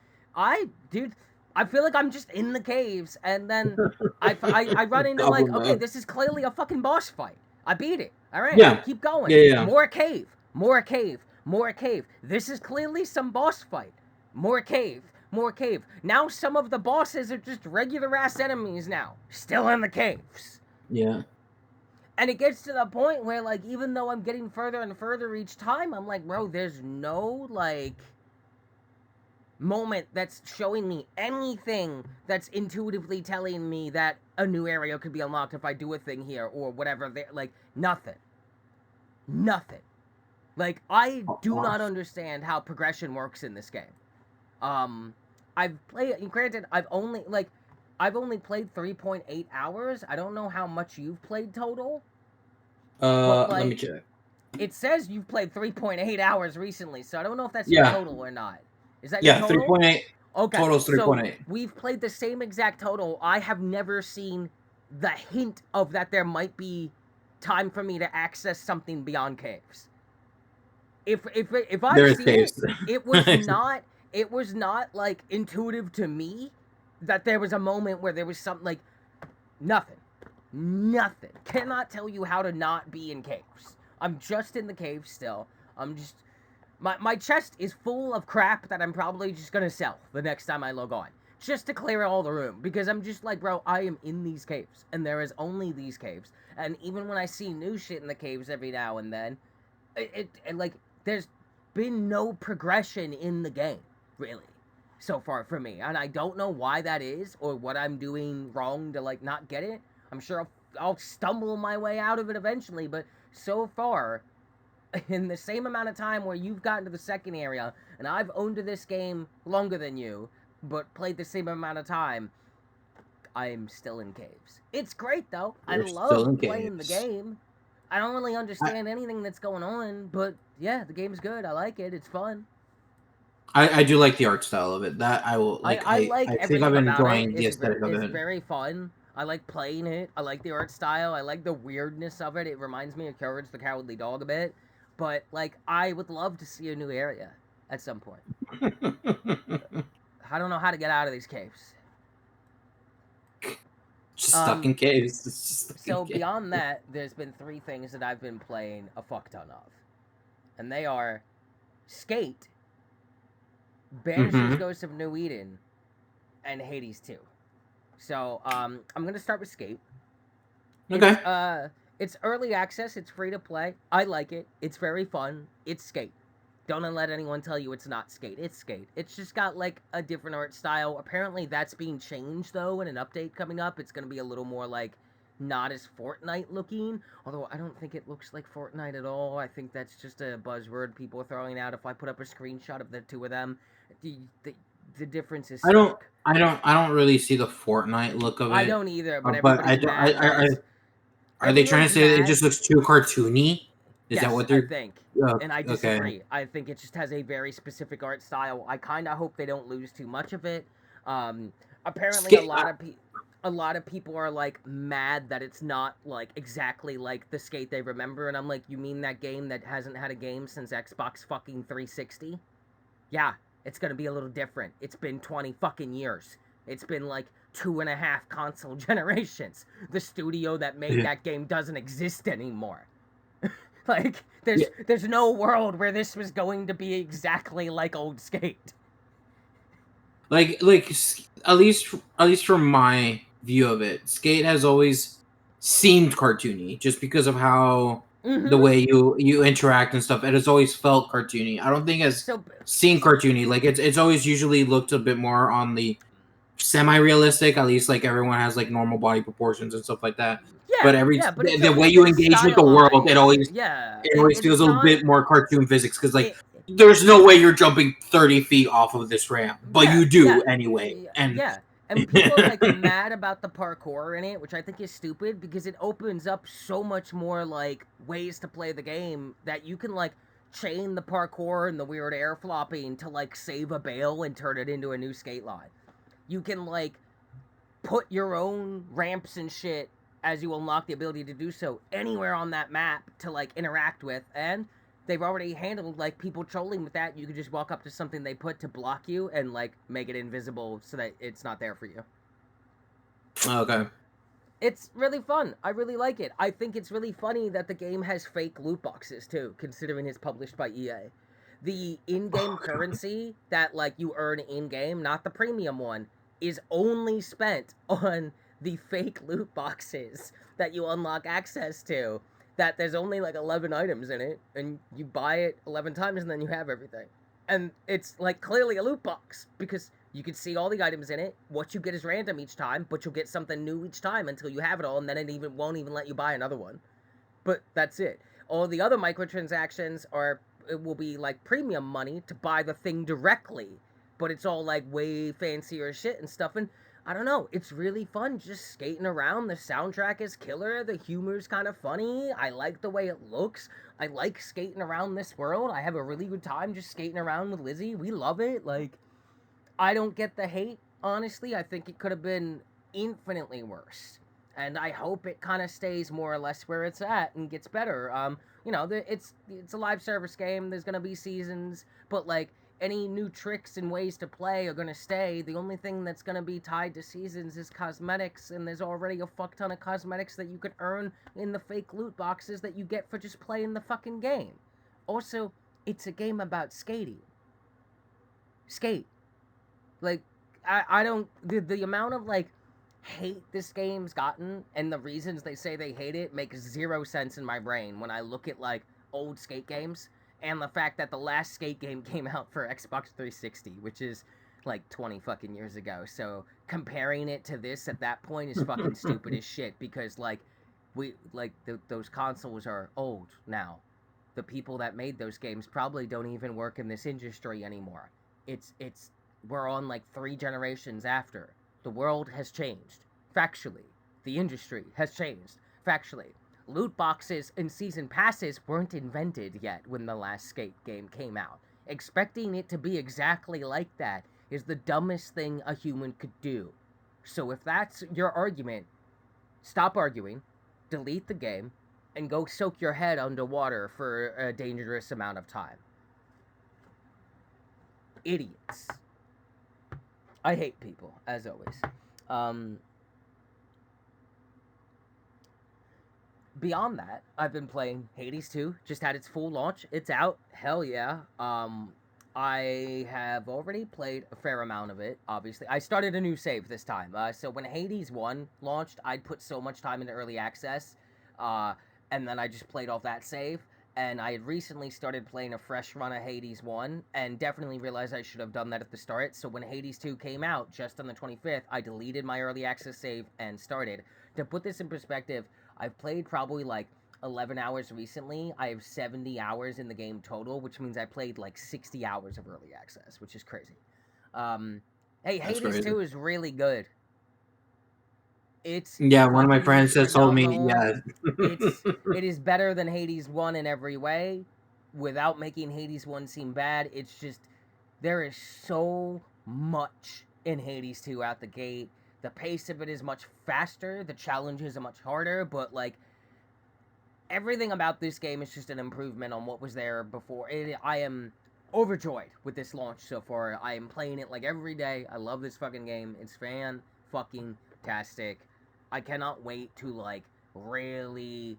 Dude, I feel like I'm just in the caves, and then I run into like, Gobble okay, mug. this is clearly a fucking boss fight. I beat it. All right, Yeah, keep going. yeah, yeah. More cave, more cave, more cave. This is clearly some boss fight. More cave, more cave. Now some of the bosses are just regular ass enemies now, still in the caves. Yeah. And it gets to the point where, like, even though I'm getting further and further each time, I'm like, bro, there's no, like, moment that's showing me anything that's intuitively telling me that a new area could be unlocked if I do a thing here or whatever. Like, nothing. Nothing. Like, I do not understand how progression works in this game. Um, I've played, granted, I've only played 3.8 hours. I don't know how much you've played total, but, Let me like, check. it says you've played 3.8 hours recently, so I don't know if that's your Yeah, total or not. Is that your yeah. Three total? point eight. Okay, Total's so 3.8. we've played the same exact total. I have never seen the hint of that there might be time for me to access something beyond caves. If There I've is seen it, caves. it was not like intuitive to me that there was a moment where there was something like nothing. Nothing. Cannot tell you how to not be in caves. I'm just in the cave still. I'm just my chest is full of crap that I'm probably just gonna sell the next time I log on. Just to clear all the room. Because I'm just like, bro, I am in these caves. And there is only these caves. And even when I see new shit in the caves every now and then, like, there's been no progression in the game, really, so far for me. And I don't know why that is or what I'm doing wrong to, like, not get it. I'm sure I'll stumble my way out of it eventually, but so far, in the same amount of time where you've gotten to the second area, and I've owned this game longer than you, but played the same amount of time, I'm still in caves. It's great though. I You're still love in playing the caves. game. I don't really I, understand anything that's going on, but yeah, the game's good. I like it. It's fun. I do like the art style of it. That I will like. I like I think I've everything been about it. enjoying the aesthetic of It's it. very fun. I like playing it. I like the art style. I like the weirdness of it. It reminds me of Courage the Cowardly Dog a bit. But like, I would love to see a new area at some point. I don't know how to get out of these caves. Just stuck Um, in caves. It's just stuck in so caves. beyond that, there's been 3 things that I've been playing a fuck ton of, and they are Skate, Banishes Mm-hmm. Ghost of New Eden, and Hades 2. So I'm gonna start with Skate. It's Okay. uh it's early access, it's free to play. I like it. It's very fun. It's Skate. Don't let anyone tell you it's not Skate. It's Skate. It's just got like a different art style. Apparently that's being changed though in an update coming up. It's gonna be a little more like not as Fortnite looking. Although I don't think it looks like Fortnite at all. I think that's just a buzzword people are throwing out. If I put up a screenshot of the two of them, the the, the difference is I don't. stark. I don't really see the Fortnite look of I it. don't either, but But everybody's mad that it's are they trying to everyone's say that it mad. just looks too cartoony? Is that Yes, what I they're? think. And I Okay. disagree. I think it just has a very specific art style. I kind of hope they don't lose too much of it. Apparently, Skate. a lot of people are like mad that it's not like exactly like the Skate they remember, and I'm like, you mean that game that hasn't had a game since Xbox fucking 360? Yeah, it's gonna be a little different. It's been 20 fucking years. It's been like 2.5 console generations. The studio that made Yeah. that game doesn't exist anymore. Like, Yeah. there's no world where this was going to be exactly like old Skate. At least from my view of it, Skate has always seemed cartoony, just because of how the Mm-hmm. way you interact and stuff. It has always felt cartoony. I don't think it's So, seen cartoony. Like it's always usually looked a bit more on the semi-realistic. At least like everyone has like normal body proportions and stuff like that. But but the way you it's engage with the world, stylized. Yeah, it always it's feels a little not bit more cartoon physics because like it. there's no way you're jumping 30 feet off of this ramp, but Yeah, you do anyway. And yeah. And people are like mad about the parkour in it, which I think is stupid because it opens up so much more like ways to play the game that you can like chain the parkour and the weird air flopping to like save a bale and turn it into a new skate line. You can like put your own ramps and shit as you unlock the ability to do so anywhere on that map to like interact with, and they've already handled like people trolling with that. You could just walk up to something they put to block you and like make it invisible so that it's not there for you. okay. It's really fun. I really like it. I think it's really funny that the game has fake loot boxes too, considering it's published by EA. The in-game currency that like you earn in-game, not the premium one, is only spent on the fake loot boxes that you unlock access to. That there's only like 11 items in it, and you buy it 11 times and then you have everything. And it's like clearly a loot box because you can see all the items in it. What you get is random each time, but you'll get something new each time until you have it all, and then it even won't even let you buy another one. But that's it. All the other microtransactions are it will be like premium money to buy the thing directly, but it's all like way fancier shit and stuff. And I don't know, it's really fun just skating around. The soundtrack is killer. The humor's kind of funny. I like the way it looks. I like skating around this world. I have a really good time just skating around with Lizzie. We love it. Like, I don't get the hate, honestly. I think it could have been infinitely worse. And I hope it kind of stays more or less where it's at and gets better. It's a live service game. There's gonna be seasons, but like any new tricks and ways to play are gonna stay. The only thing that's gonna be tied to seasons is cosmetics, and there's already a fuck ton of cosmetics that you could earn in the fake loot boxes that you get for just playing the fucking game. Also, it's a game about skating. Skate. Like, I don't the amount of like hate this game's gotten and the reasons they say they hate it makes zero sense in my brain when I look at like old skate games and the fact that the last skate game came out for Xbox 360, which is like 20 fucking years ago. So comparing it to this at that point is fucking stupid as shit because like those consoles are old now. The people that made those games probably don't even work in this industry anymore. It's we're on like 3 generations after. The world has changed. Factually. The industry has changed. Factually. Loot boxes and season passes weren't invented yet when the last skate game came out. Expecting it to be exactly like that is the dumbest thing a human could do. So if that's your argument, stop arguing, delete the game, and go soak your head underwater for a dangerous amount of time. Idiots. I hate people, as always. Um, Beyond that, I've been playing Hades 2. Just had its full launch. It's out. Hell yeah. I have already played a fair amount of it, obviously. I started a new save this time. So when Hades 1 launched, I'd put so much time into early access. Uh, and then I just played off that save. And I had recently started playing a fresh run of Hades 1 and definitely realized I should have done that at the start. So when Hades 2 came out, just on the 25th, I deleted my early access save and started. To put this in perspective, I've played probably like 11 hours recently. I have 70 hours in the game total, which means I played like 60 hours of early access, which is crazy. Um, hey, That's Hades crazy. 2 is really good. It's Yeah, one of my fucking friends just told me, phenomenal. yeah. It is better than Hades 1 in every way without making Hades 1 seem bad. It's just there is so much in Hades 2 out the gate. The pace of it is much faster, the challenges are much harder, but like everything about this game is just an improvement on what was there before. I am overjoyed with this launch so far. I am playing it like every day. I love this fucking game. It's fan fucking tastic. I cannot wait to like really.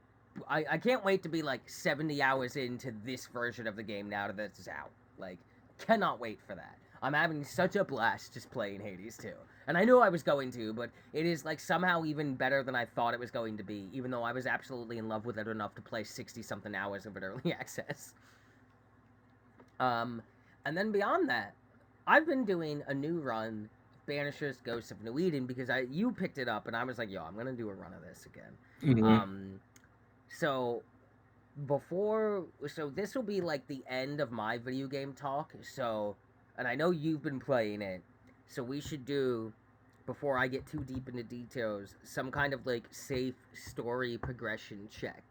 I can't wait to be like 70 hours into this version of the game now that it's out. Like, cannot wait for that. I'm having such a blast just playing Hades 2. And I knew I was going to, but it is like somehow even better than I thought it was going to be, even though I was absolutely in love with it enough to play 60 something hours of it early access. Um, and then beyond that, I've been doing a new run, Banishers Ghosts of New Eden, because you picked it up and I was like, yo, I'm gonna do a run of this again. Mm-hmm. So this will be like the end of my video game talk. So, and I know you've been playing it, so we should do, before I get too deep into details, some kind of like safe story progression check.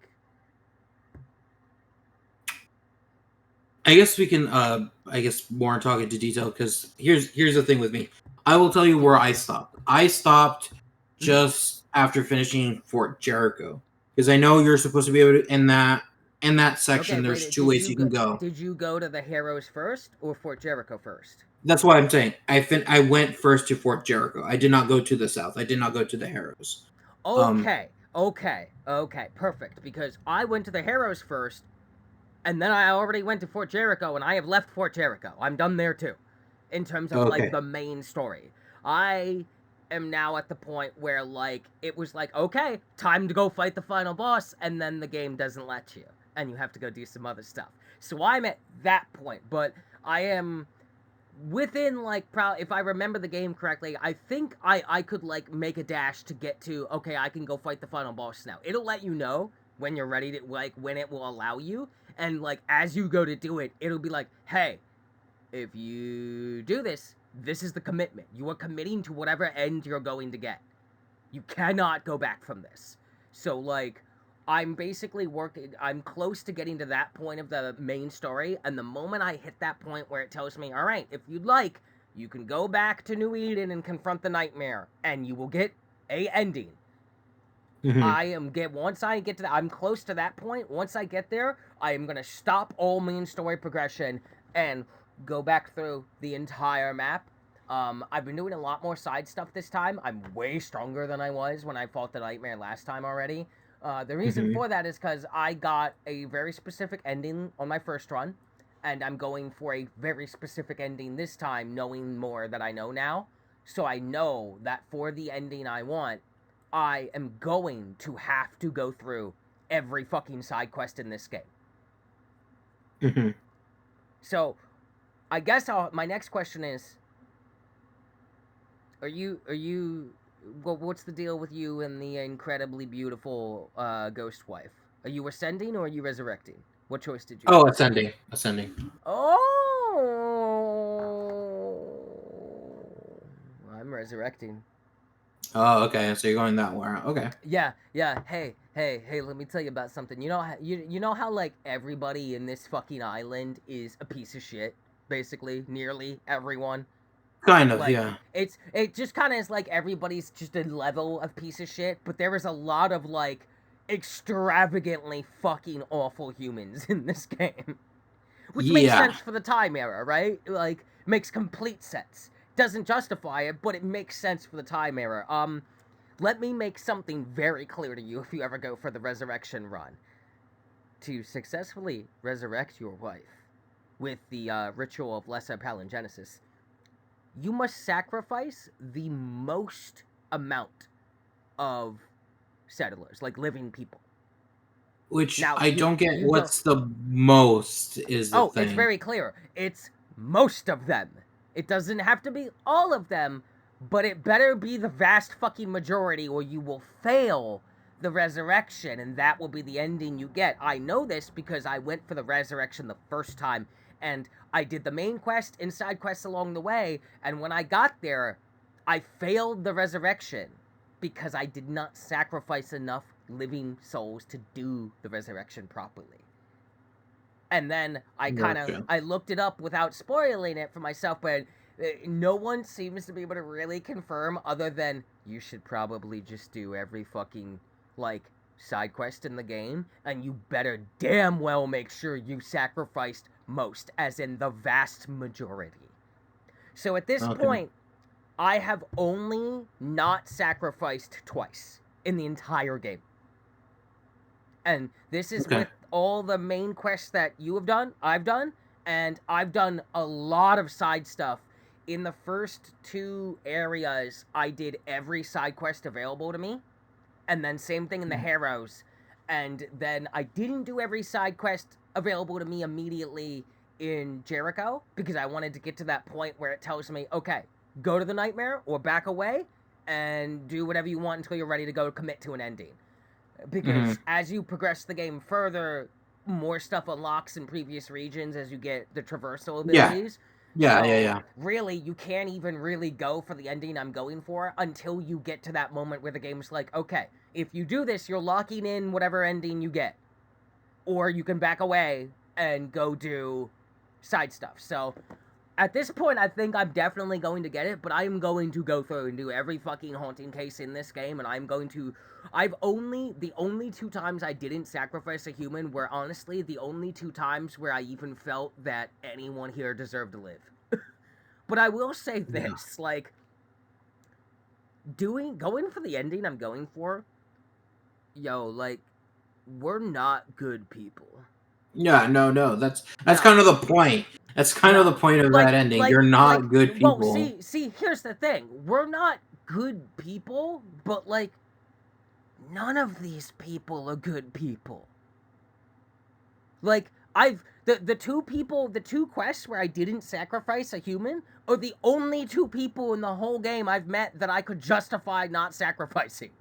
I guess we can I guess more talk into detail because here's the thing with me. I will tell you where I stopped. I stopped just after finishing Fort Jericho. Because I know you're supposed to be able to in that Okay, section there's wait. two ways you can go. Did you go to the Harrows first or Fort Jericho first? That's what I'm saying. I went first to Fort Jericho. I did not go to the south. I did not go to the Harrows. Um Okay, perfect. Because I went to the Harrows first, and then I already went to Fort Jericho, and I have left Fort Jericho. I'm done there too, in terms of like okay. the main story. I am now at the point where like it was like, okay, time to go fight the final boss, and then the game doesn't let you, and you have to go do some other stuff. So I'm at that point, but I am within like if I remember the game correctly, I think I could like make a dash to get to, okay, I can go fight the final boss now. It'll let you know when you're ready to, like, when it will allow you, and like as you go to do it, it'll be like, hey, if you do this, this is the commitment. You are committing to whatever end you're going to get. You cannot go back from this. So like I'm basically working, I'm close to getting to that point of the main story, and the moment I hit that point where it tells me, all right, if you'd like, you can go back to New Eden and confront the nightmare and you will get a ending. Hmm. Once I get to that, I'm close to that point. Once I get there, I am going to stop all main story progression and go back through the entire map. I've been doing a lot more side stuff this time. I'm way stronger than I was when I fought the nightmare last time already. The reason Hmm. for that is because I got a very specific ending on my first run, and I'm going for a very specific ending this time, knowing more that I know now. So I know that for the ending I want, I am going to have to go through every fucking side quest in this game. Hmm. So I guess my next question is: are you what's the deal with you and the incredibly beautiful ghost wife? Are you ascending or are you resurrecting? What choice did you Oh, make? ascending. Oh, I'm resurrecting. Oh, okay. So you're going that way. Okay. Yeah. Hey. Let me tell you about something. You know how like everybody in this fucking island is a piece of shit. Basically, nearly everyone. Kind of, Like yeah. it just kind of is like everybody's just a level of piece of shit. But there is a lot of like extravagantly fucking awful humans in this game, which makes Yeah. sense for the time era, right? Like makes complete sense. Doesn't justify it, but it makes sense for the time era. Let me make something very clear to you if you ever go for the resurrection run. To successfully resurrect your wife with the ritual of Lesser Palingenesis, you must sacrifice the most amount of settlers, like living people. Which Now, I don't get. you don't. What's the most is the Oh, it's thing. very clear. It's most of them. It doesn't have to be all of them, but it better be the vast fucking majority or you will fail the resurrection and that will be the ending you get. I know this because I went for the resurrection the first time and I did the main quest and side quests along the way, and when I got there, I failed the resurrection because I did not sacrifice enough living souls to do the resurrection properly. And then Gotcha. I looked it up without spoiling it for myself, but no one seems to be able to really confirm other than you should probably just do every fucking like side quest in the game, and you better damn well make sure you sacrificed most, as in the vast majority. So at this Okay. point, I have only not sacrificed twice in the entire game. And this is Okay. with all the main quests that you have done, I've done, and I've done a lot of side stuff in the first 2 areas, I did every side quest available to me, and then same thing in the Harrows, and then I didn't do every side quest available to me immediately in Jericho because I wanted to get to that point where it tells me, okay, go to the Nightmare or back away and do whatever you want until you're ready to go commit to an ending. Because as you progress the game further, more stuff unlocks in previous regions as you get the traversal Yeah. abilities. So Yeah. really, you can't even really go for the ending I'm going for until you get to that moment where the game's like, okay, if you do this, you're locking in whatever ending you get, or you can back away and go do side stuff. So at this point, I think I'm definitely going to get it, but I'm going to go through and do every fucking haunting case in this game, and I'm going to... the only 2 times I didn't sacrifice a human were honestly the only 2 times where I even felt that anyone here deserved to live. But I will say this, like, going for the ending I'm going for, yo, like, we're not good people. Yeah, no, that's No. kind of the point. That's kind of No, the point of that ending. You're not good well, people. here's the thing. We're not good people, but, like, none of these people are good people. Like, the 2 quests where I didn't sacrifice a human are the only 2 people in the whole game I've met that I could justify not sacrificing.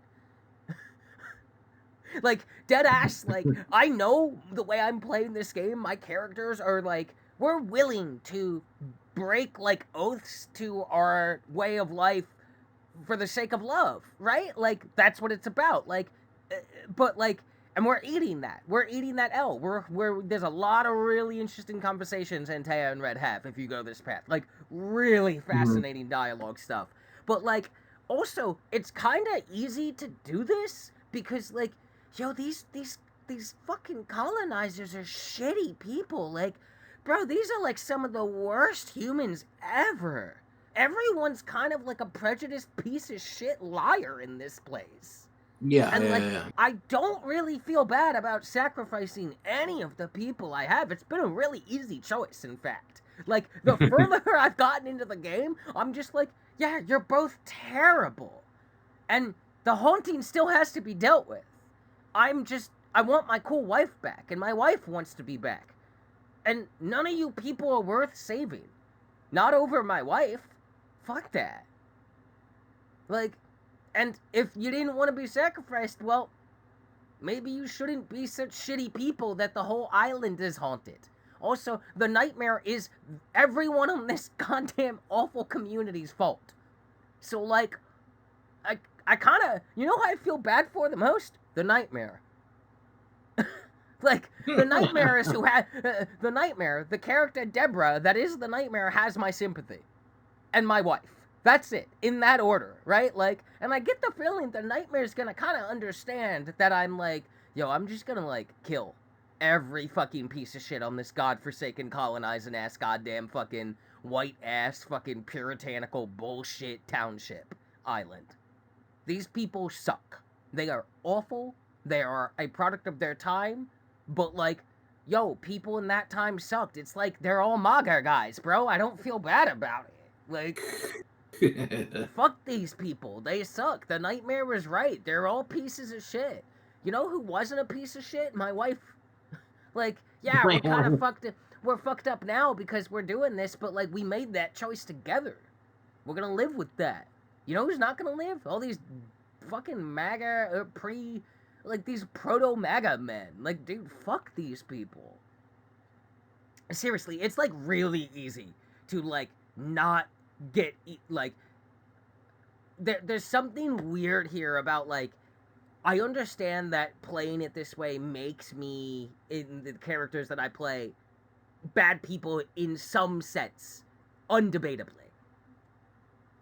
Like, dead ass, like, I know the way I'm playing this game, my characters are, like, we're willing to break, like, oaths to our way of life for the sake of love, right? Like, that's what it's about. Like, but, like, and we're eating that. We're eating that L. There's a lot of really interesting conversations Antea and Red have if you go this path. Like, really fascinating dialogue stuff. But, like, also, it's kind of easy to do this because, like, yo, these fucking colonizers are shitty people. Like, bro, these are like some of the worst humans ever. Everyone's kind of like a prejudiced piece of shit liar in this place. And like, Yeah. I don't really feel bad about sacrificing any of the people I have. It's been a really easy choice, in fact. Like, the further I've gotten into the game, I'm just like, yeah, you're both terrible. And the haunting still has to be dealt with. I want my cool wife back, and my wife wants to be back. And none of you people are worth saving. Not over my wife. Fuck that. Like, and if you didn't want to be sacrificed, well, maybe you shouldn't be such shitty people that the whole island is haunted. Also, the Nightmare is everyone on this goddamn awful community's fault. So, like, I kind of, you know who I feel bad for the most? The Nightmare. Like, the Nightmare is who had, the Nightmare, the character Deborah, that is the Nightmare, has my sympathy. And my wife. That's it. In that order, right? Like, and I get the feeling the Nightmare's gonna kind of understand that I'm like, yo, I'm just gonna, like, kill every fucking piece of shit on this godforsaken colonizing ass goddamn fucking white ass fucking puritanical bullshit township island. These people suck. They are awful. They are a product of their time. But, like, yo, people in that time sucked. It's like they're all MAGA guys, bro. I don't feel bad about it. Like, fuck these people. They suck. The Nightmare was right. They're all pieces of shit. You know who wasn't a piece of shit? My wife. Like, yeah, we're kind of fucked. We're fucked up now because we're doing this, but, like, we made that choice together. We're gonna live with that. You know who's not gonna live? All these fucking MAGA like, these proto-MAGA men. Like, dude, fuck these people. Seriously, it's, like, really easy to, like, not get, like, there's something weird here about, like, I understand that playing it this way makes me, in the characters that I play, bad people in some sense, undebatably.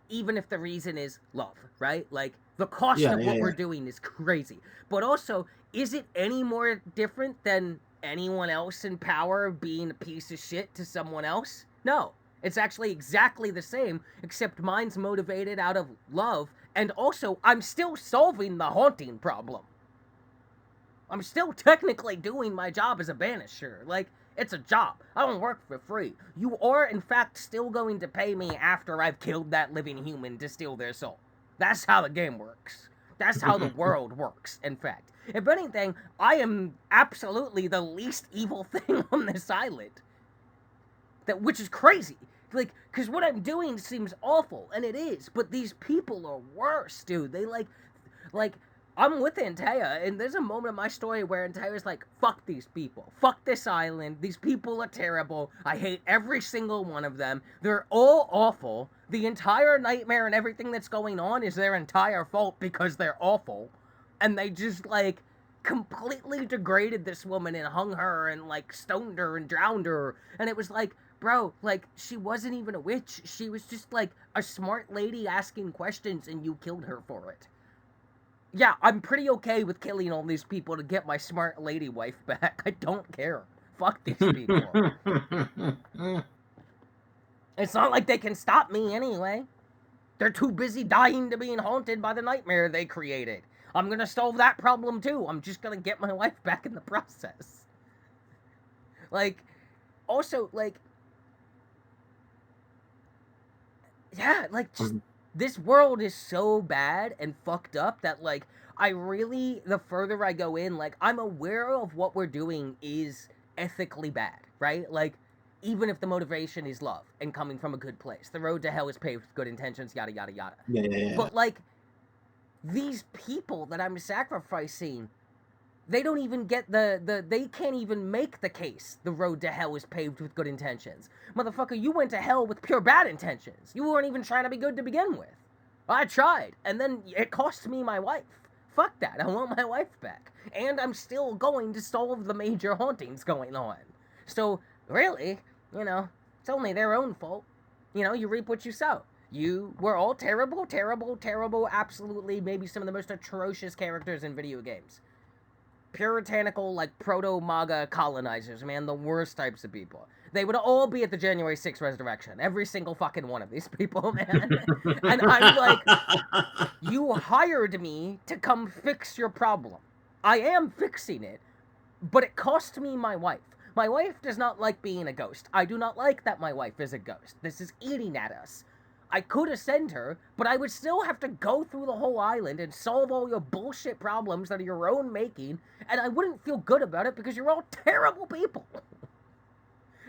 Even if the reason is love, right? Like, the cost of what we're doing is crazy. But also, is it any more different than anyone else in power being a piece of shit to someone else? No. It's actually exactly the same, except mine's motivated out of love, and also, I'm still solving the haunting problem. I'm still technically doing my job as a banisher. Like, It's a job. I don't work for free. You are, in fact, still going to pay me after I've killed that living human to steal their soul. That's how the game works. That's how the world works, in fact. If anything, I am absolutely the least evil thing on this island. Which is crazy. Like, because what I'm doing seems awful, and it is, but these people are worse, dude. They, like, I'm with Antea, and there's a moment in my story where Antea's like, fuck these people. Fuck this island. These people are terrible. I hate every single one of them. They're all awful. The entire nightmare and everything that's going on is their entire fault because they're awful. And they just, like, completely degraded this woman and hung her and, like, stoned her and drowned her. And it was like, bro, like, she wasn't even a witch. She was just, like, a smart lady asking questions, and you killed her for it. Yeah, I'm pretty okay with killing all these people to get my smart lady wife back. I don't care. Fuck these people. It's not like they can stop me anyway. They're too busy dying to being haunted by the nightmare they created. I'm gonna solve that problem too. I'm just gonna get my wife back in the process. Like, also, like, yeah, like, just, this world is so bad and fucked up that, like, I really, the further I go in, like, I'm aware of what we're doing is ethically bad, right? Like, even if the motivation is love and coming from a good place. The road to hell is paved with good intentions, yada, yada, yada. Yeah. But, like, these people that I'm sacrificing, they don't even get they can't even make the case the road to hell is paved with good intentions. Motherfucker, you went to hell with pure bad intentions. You weren't even trying to be good to begin with. I tried, and then it cost me my wife. Fuck that, I want my wife back. And I'm still going to solve the major hauntings going on. So, really, you know, it's only their own fault. You know, you reap what you sow. You were all terrible, terrible, terrible, absolutely maybe some of the most atrocious characters in video games. Puritanical, like, proto-MAGA colonizers, man, the worst types of people. They would all be at the January 6th resurrection. Every single fucking one of these people, man. And I'm like, you hired me to come fix your problem. I am fixing it, but it cost me my wife. My wife does not like being a ghost. I do not like that my wife is a ghost. This is eating at us. I could ascend her, but I would still have to go through the whole island and solve all your bullshit problems that are your own making, and I wouldn't feel good about it because you're all terrible people.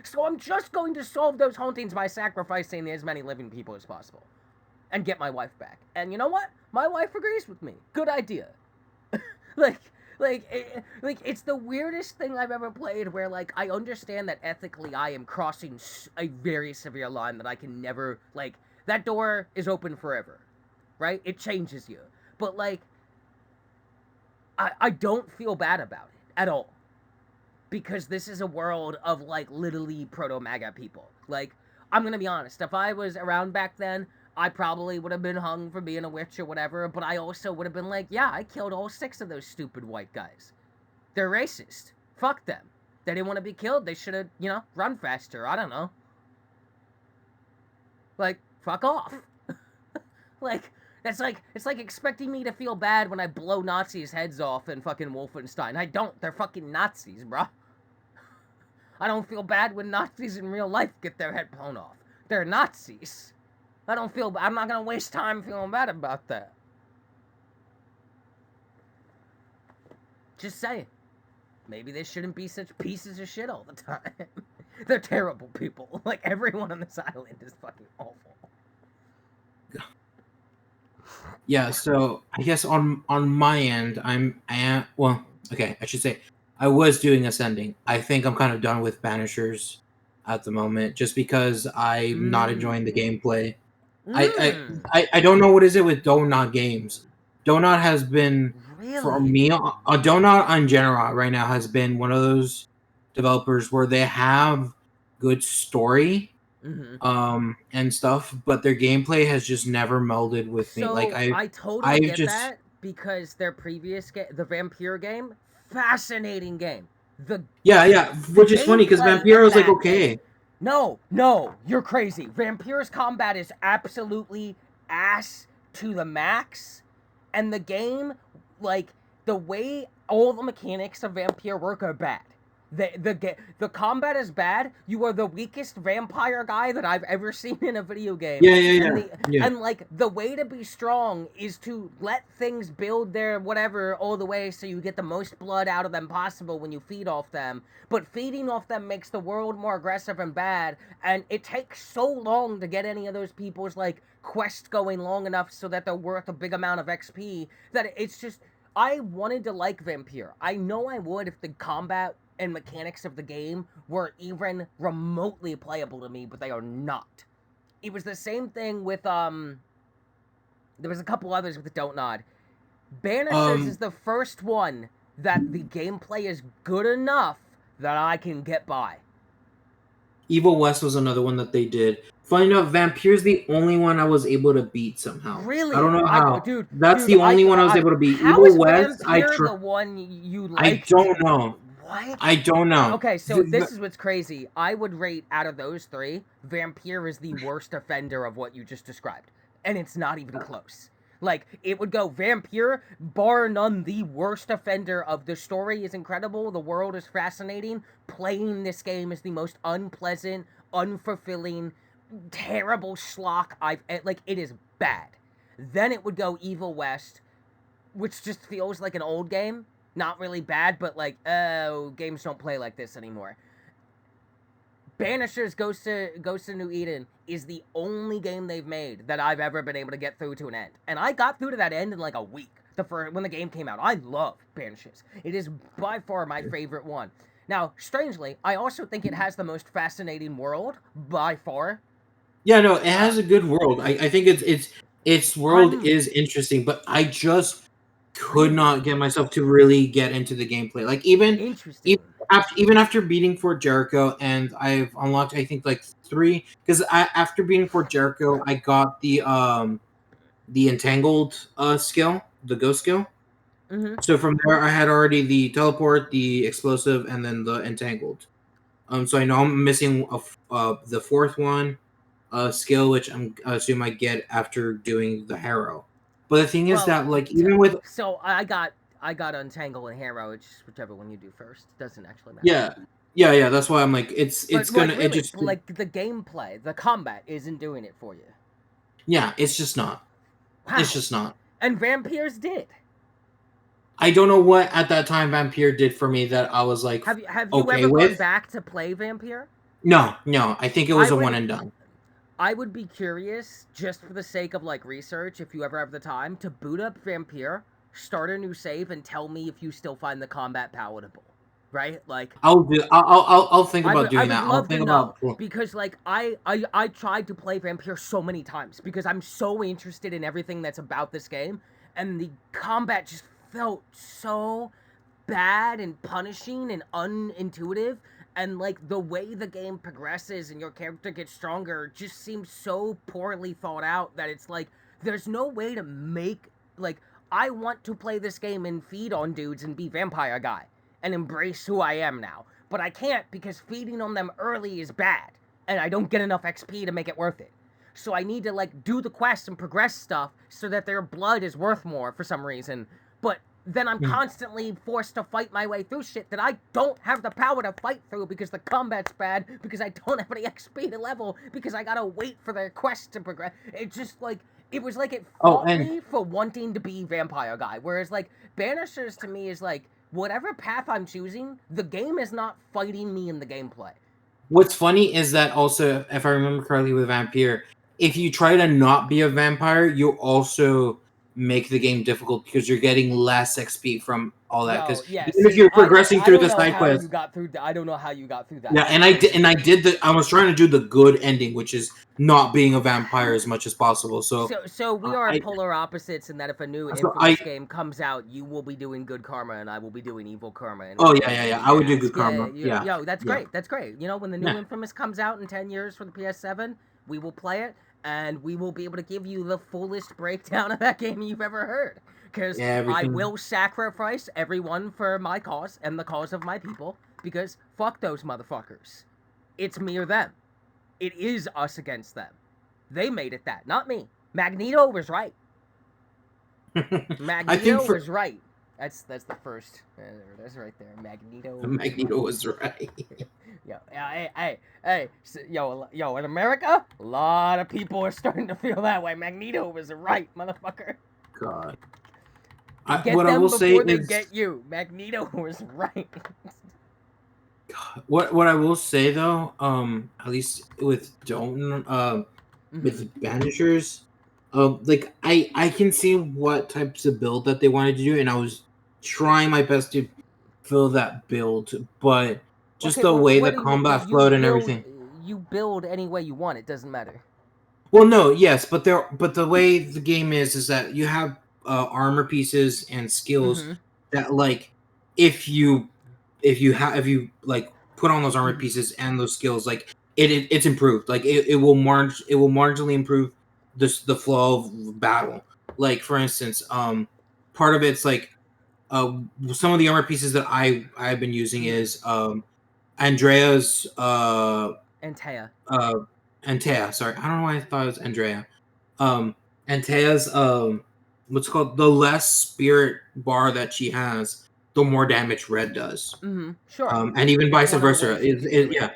So I'm just going to solve those hauntings by sacrificing as many living people as possible. And get my wife back. And you know what? My wife agrees with me. Good idea. Like, it's the weirdest thing I've ever played where, like, I understand that ethically I am crossing a very severe line that I can never, like, that door is open forever, right? It changes you. But, like, I don't feel bad about it at all. Because this is a world of, like, literally proto-MAGA people. Like, I'm gonna be honest, if I was around back then, I probably would have been hung for being a witch or whatever, but I also would have been like, yeah, I killed all 6 of those stupid white guys. They're racist. Fuck them. They didn't want to be killed. They should have, you know, run faster. I don't know. Like, fuck off. Like, it's like expecting me to feel bad when I blow Nazis' heads off in fucking Wolfenstein. I don't. They're fucking Nazis, bruh. I don't feel bad when Nazis in real life get their head blown off. They're Nazis. I don't feel bad. I'm not gonna waste time feeling bad about that. Just saying. Maybe they shouldn't be such pieces of shit all the time. They're terrible people. Like, everyone on this island is fucking awful. Yeah, so I guess on my end, I should say I was doing ascending. I think I'm kind of done with banishers at the moment, just because I'm not enjoying the gameplay. I don't know what is it with Donut Games. Donut has been for Really? me. Donut in general right now has been one of those developers where they have good story, and stuff, but their gameplay has just never melded with me. Like So, I totally I've get just that, because their previous game, the Vampire game, fascinating game. yeah, The which is funny because gameplay Vampiro in is like that game. okay. No, you're crazy. Vampire's combat is absolutely ass to the max, and the game, like, the way all the mechanics of Vampire work are bad. The combat is bad. You are the weakest vampire guy that I've ever seen in a video game. Yeah, yeah, And yeah, yeah. like the way to be strong is to let things build their whatever all the way so you get the most blood out of them possible when you feed off them. But feeding off them makes the world more aggressive and bad, and it takes so long to get any of those people's like quests going long enough so that they're worth a big amount of XP that it's just I wanted to like Vampire. I know I would if the combat and mechanics of the game were even remotely playable to me, but they are not. It was the same thing with there was a couple others with the Don't Nod. Banishers is Um, the first one that the gameplay is good enough that I can get by. Evil West was another one that they did. Funny enough, Vampire's the only one I was able to beat somehow. I don't Really? know I how. dude, That's dude, the only one I was able to beat. how Evil is West, Vampire the one you I liked? don't know. What? I don't know. Okay, so this is what's crazy. I would rate out of those three, Vampire is the worst offender of what you just described. And it's not even close. Like, it would go Vampire, bar none, the worst offender of the story is incredible, the world is fascinating, playing this game is the most unpleasant, unfulfilling, terrible schlock like, it is bad. Then it would go Evil West, which just feels like an old game. Not really bad, but like, oh, games don't play like this anymore. Banishers Ghost of New Eden is the only game they've made that I've ever been able to get through to an end. And I got through to that end in like a week. When the game came out. I love Banishers. It is by far my favorite one. Now, strangely, I also think it has the most fascinating world by far. Yeah, no, it has a good world. I think its world I'm is interesting, but I just could really not get myself to really get into the gameplay. Like even interesting. even after beating Fort Jericho, and I've unlocked I think like three because after beating Fort Jericho, I got the entangled skill, the ghost skill. Mm-hmm. So from there, I had already the teleport, the explosive, and then the entangled. So I know I'm missing the fourth one, skill, which I assume I get after doing the harrow. But the thing is Well, that like even with so I got Untangle and Harrow. It's whichever one you do first. Doesn't actually matter. yeah, yeah, that's why I'm like But it's like gonna it really, just like the gameplay, the combat isn't doing it for you. yeah, it's just not. It's Wow. just not. And Vampires did. I don't know what at that time Vampire did for me that I was like Have you okay ever gone with. back to play Vampire? No, no, I think it I was a one would and done. I would be curious, just for the sake of like research, if you ever have the time, to boot up Vampire, start a new save, and tell me if you still find the combat palatable. Right? Like I'll think about I doing would that. I'll love to think know about because like I tried to play Vampire so many times because I'm so interested in everything that's about this game, and the combat just felt so bad and punishing and unintuitive, and like the way the game progresses and your character gets stronger just seems so poorly thought out that it's like there's no way to make like I want to play this game and feed on dudes and be vampire guy and embrace who I am now, but I can't because feeding on them early is bad and I don't get enough XP to make it worth it. So I need to like do the quests and progress stuff so that their blood is worth more for some reason. But then I'm it. constantly forced to fight my way through shit that I don't have the power to fight through because the combat's bad, because I don't have any XP to level, because I gotta wait for their quest to progress. It's just like it was like it Oh, fought and me for wanting to be vampire guy. Whereas like Banishers to me is like whatever path I'm choosing, the game is not fighting me in the gameplay. what's funny is that also, if I remember correctly, with Vampire, if you try to not be a vampire, you also make the game difficult because you're getting less XP from all that. Because Yo, yeah, even if see, you're progressing I through don't the know side how you quest, got through I don't know how you got through that. yeah, That's crazy to and I me. did I was trying to do the good ending, which is not being a vampire as much as possible. So, So we are I polar opposites in that if a new so I Infamous game comes out, you will be doing good karma and I will be doing evil karma, and oh we're yeah, gonna yeah, kick yeah, I your would do ass. good Yeah, karma. Yeah, yo, that's yeah, great. That's great. You know, when the new yeah, Infamous comes out in 10 years for the PS7, we will play it and we will be able to give you the fullest breakdown of that game you've ever heard. Because yeah, I everything. will sacrifice everyone for my cause and the cause of my people. Because fuck those motherfuckers. It's me or them. It is us against them. They made it that, not me. Magneto was right. I think Magneto for was right. That's the first. That's right there. Magneto was Magneto right. was right. Yo, yeah, hey, yo, in America, a lot of people are starting to feel that way. Magneto was right, motherfucker. God. Get What I will them say before they is, get you. Magneto was right. what I will say though, at least with don't Mm-hmm. with banishers, like I can see what types of build that they wanted to do, and I was trying my best to fill that build, but just Okay, the well, way what the do you but combat flowed and everything. you build any way you want. It doesn't matter. Well, no, yes, but the way the game is that you have armor pieces and skills Mm-hmm. that like if you if you like put on those armor Mm-hmm. pieces and those skills, like it's improved. Like it will marginally improve the flow of battle. Like for instance, part of it's like some of the armor pieces that I've been using Mm-hmm. is Andrea's Antea. uh Antea, sorry. I don't know why I thought it was Andrea. Antea's what's called the less spirit bar that she has, the more damage red does. Mm-hmm. Sure. And even It's vice one of the versa. ways you can do it. Yeah,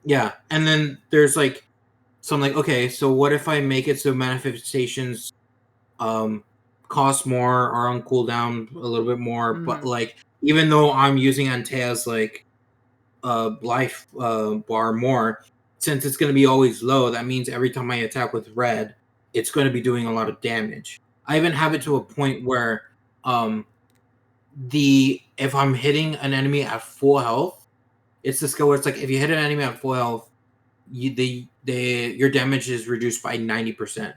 yeah. And then there's like so I'm like, okay, so what if I make it so manifestations um cost more or on cooldown a little bit more, but Mm-hmm. like even though I'm using Antea's like life bar more, since it's going to be always low, that means every time I attack with red, it's going to be doing a lot of damage. I even have it to a Mm-hmm. point where um the if I'm hitting an enemy at full health, it's the skill where it's like if you hit an enemy at full health, your damage is reduced by 90%.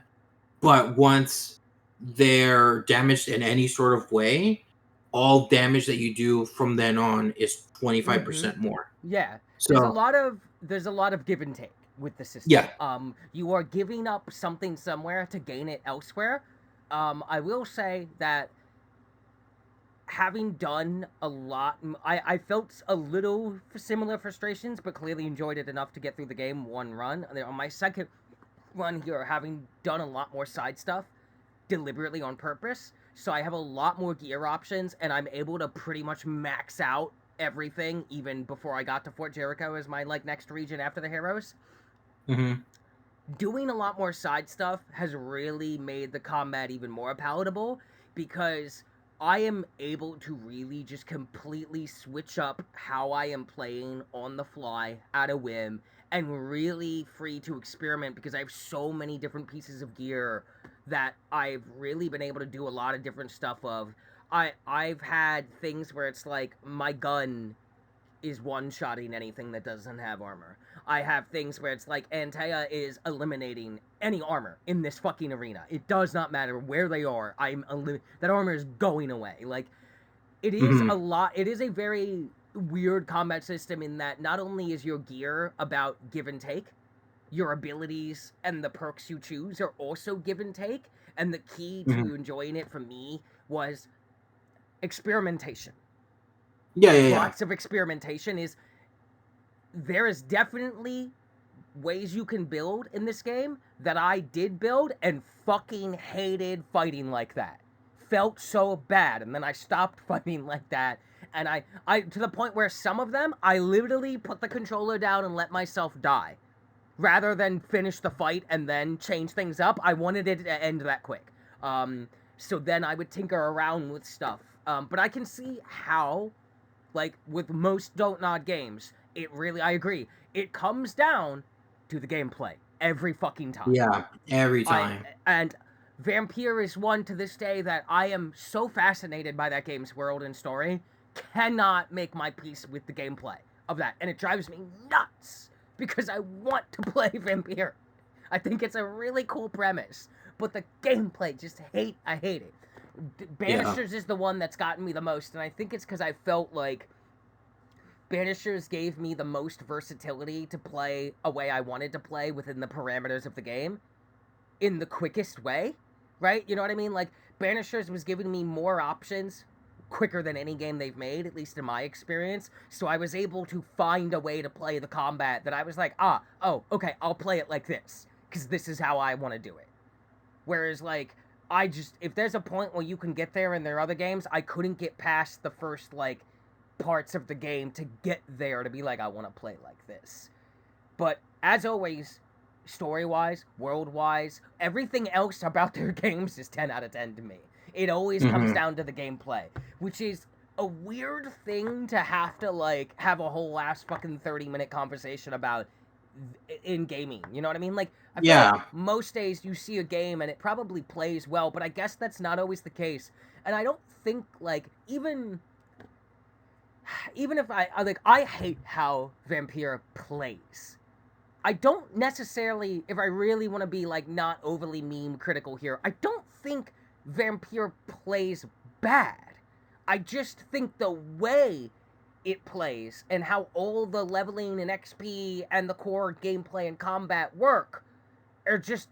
But once they're damaged in any sort of way, all damage that you do from then on is Mm-hmm. 25% more. Yeah, So there's a lot of give and take with the system. yeah. You are giving up something somewhere to gain it elsewhere. I will say that having done a lot, I felt a little similar frustrations, but clearly enjoyed it enough to get through the game one run. And then on my second run here, having done a lot more side stuff deliberately on purpose, so I have a lot more gear options, and I'm able to pretty much max out everything even before I got to Fort Jericho as my like next region after the heroes. Hmm. Doing a lot more side stuff has really made the combat even more palatable because I am able to really just completely switch up how I am playing on the fly at a whim and really free to experiment because I have so many different pieces of gear that I've really been able to do a lot of different stuff of. I've had things where it's like my gun is one-shotting anything that doesn't have armor. I have things where it's like Antea is eliminating any armor in this fucking arena. It does not matter where they are. That armor is going away. Like it is a Hmm. lot. It is a very weird combat system in that not only is your gear about give and take, your abilities and the perks you choose are also give and take. And the key Hmm. to enjoying it for me was experimentation. Yeah, yeah, yeah. Lots of experimentation is there is definitely ways you can build in this game that I did build and fucking hated fighting like that. Felt so bad, and then I stopped fighting like that. And I to the point where some of them I literally put the controller down and let myself die, rather than finish the fight and then change things up. I wanted it to end that quick. So then I would tinker around with stuff. But I can see how like with most Don't Nod games, it really I agree. It comes down to the gameplay every fucking time. Yeah, every I time. and Vampire is one to this day that I am so fascinated by that game's world and story. Cannot make my peace with the gameplay of that, and it drives me nuts because I want to play Vampire. I think it's a really cool premise, but the gameplay I hate it. Yeah. Banishers is the one that's gotten me the most, and I think it's because I felt like Banishers gave me the most versatility to play a way I wanted to play within the parameters of the game in the quickest way, right? You know what I mean? Like, Banishers was giving me more options quicker than any game they've made, at least in my experience. So I was able to find a way to play the combat that I was like, okay, I'll play it like this, because this is how I want to do it. Whereas, like, I just, if there's a point where you can get there in their other games, I couldn't get past the first like parts of the game to get there to be like, I want to play like this. But as always, story wise, world wise, everything else about their games is 10 out of 10 to me. It always comes Mm-hmm. down to the gameplay, which is a weird thing to have to like have a whole last fucking 30-minute conversation about in gaming. You know what I mean? Like, I feel like Yeah. most days you see a game and it probably plays well, but I guess that's not always the case. And I don't think like even if I like, I hate how Vampire plays. I don't necessarily, if I really want to be like not overly meme critical here, I don't think Vampire plays bad. I just think the way it plays and how all the leveling and XP and the core gameplay and combat work are just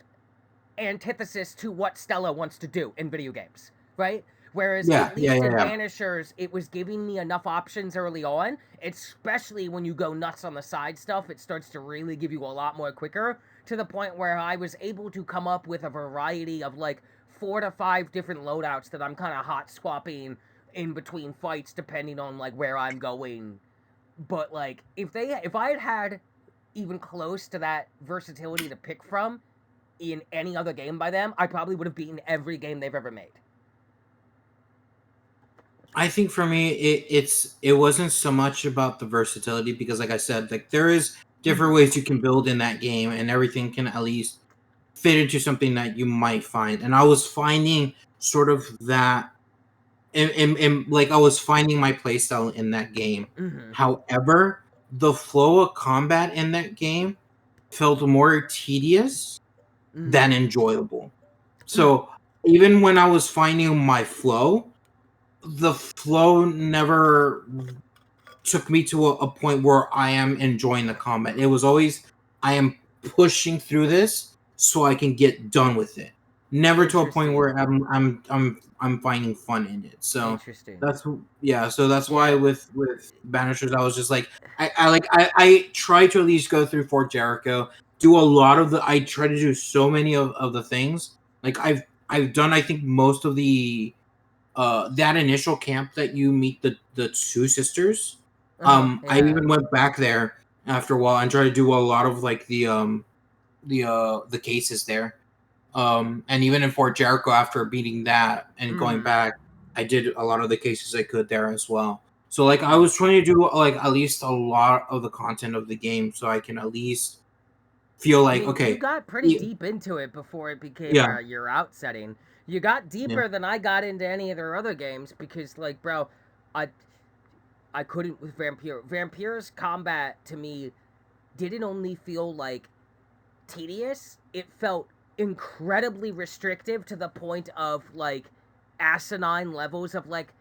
antithesis to what Stella wants to do in video games, right? Whereas Yeah. at Yeah. least Yeah. in Yeah. Banishers, it was giving me enough options early on, especially when you go nuts on the side stuff, it starts to really give you a lot more quicker, to the point where I was able to come up with a variety of like 4 to 5 different loadouts that I'm kind of hot swapping in between fights depending on like where I'm going. But like if I had even close to that versatility to pick from in any other game by them, I probably would have beaten every game they've ever made. I think for me, it wasn't so much about the versatility because, like I said, like there is different ways you can build in that game, and everything can at least fit into something that you might find. And I was finding sort of that, and like I was finding my playstyle in that game. Mm-hmm. However, the flow of combat in that game felt more tedious than Mm. enjoyable. So even when I was finding my flow, the flow never took me to a point where I am enjoying the combat. It was always I am pushing through this so I can get done with it. Never to a point Interesting. where I'm finding fun in it. So Interesting. that's yeah. So that's why Yeah. with Banishers, I was just like I try to at least go through Fort Jericho, do a lot of the. I try to do so many of the things. Like I've done I think most of the that initial camp that you meet the two sisters. Uh-huh. I Yeah. even went back there after a while and tried to do a lot of like the cases there. And even in Fort Jericho after beating that and going Mm-hmm. back, I did a lot of the cases I could there as well. So like I Mm. was trying to do like at least a lot of the content of the game so I can at least feel I like mean, you okay, got pretty e- deep into it before it became yeah, your out setting. You got yeah, deeper than I got into any of their other games because, like, bro, I I couldn't with Vampire. Vampire's combat to me didn't only feel like tedious, it felt incredibly restrictive to the point of like asinine levels of like,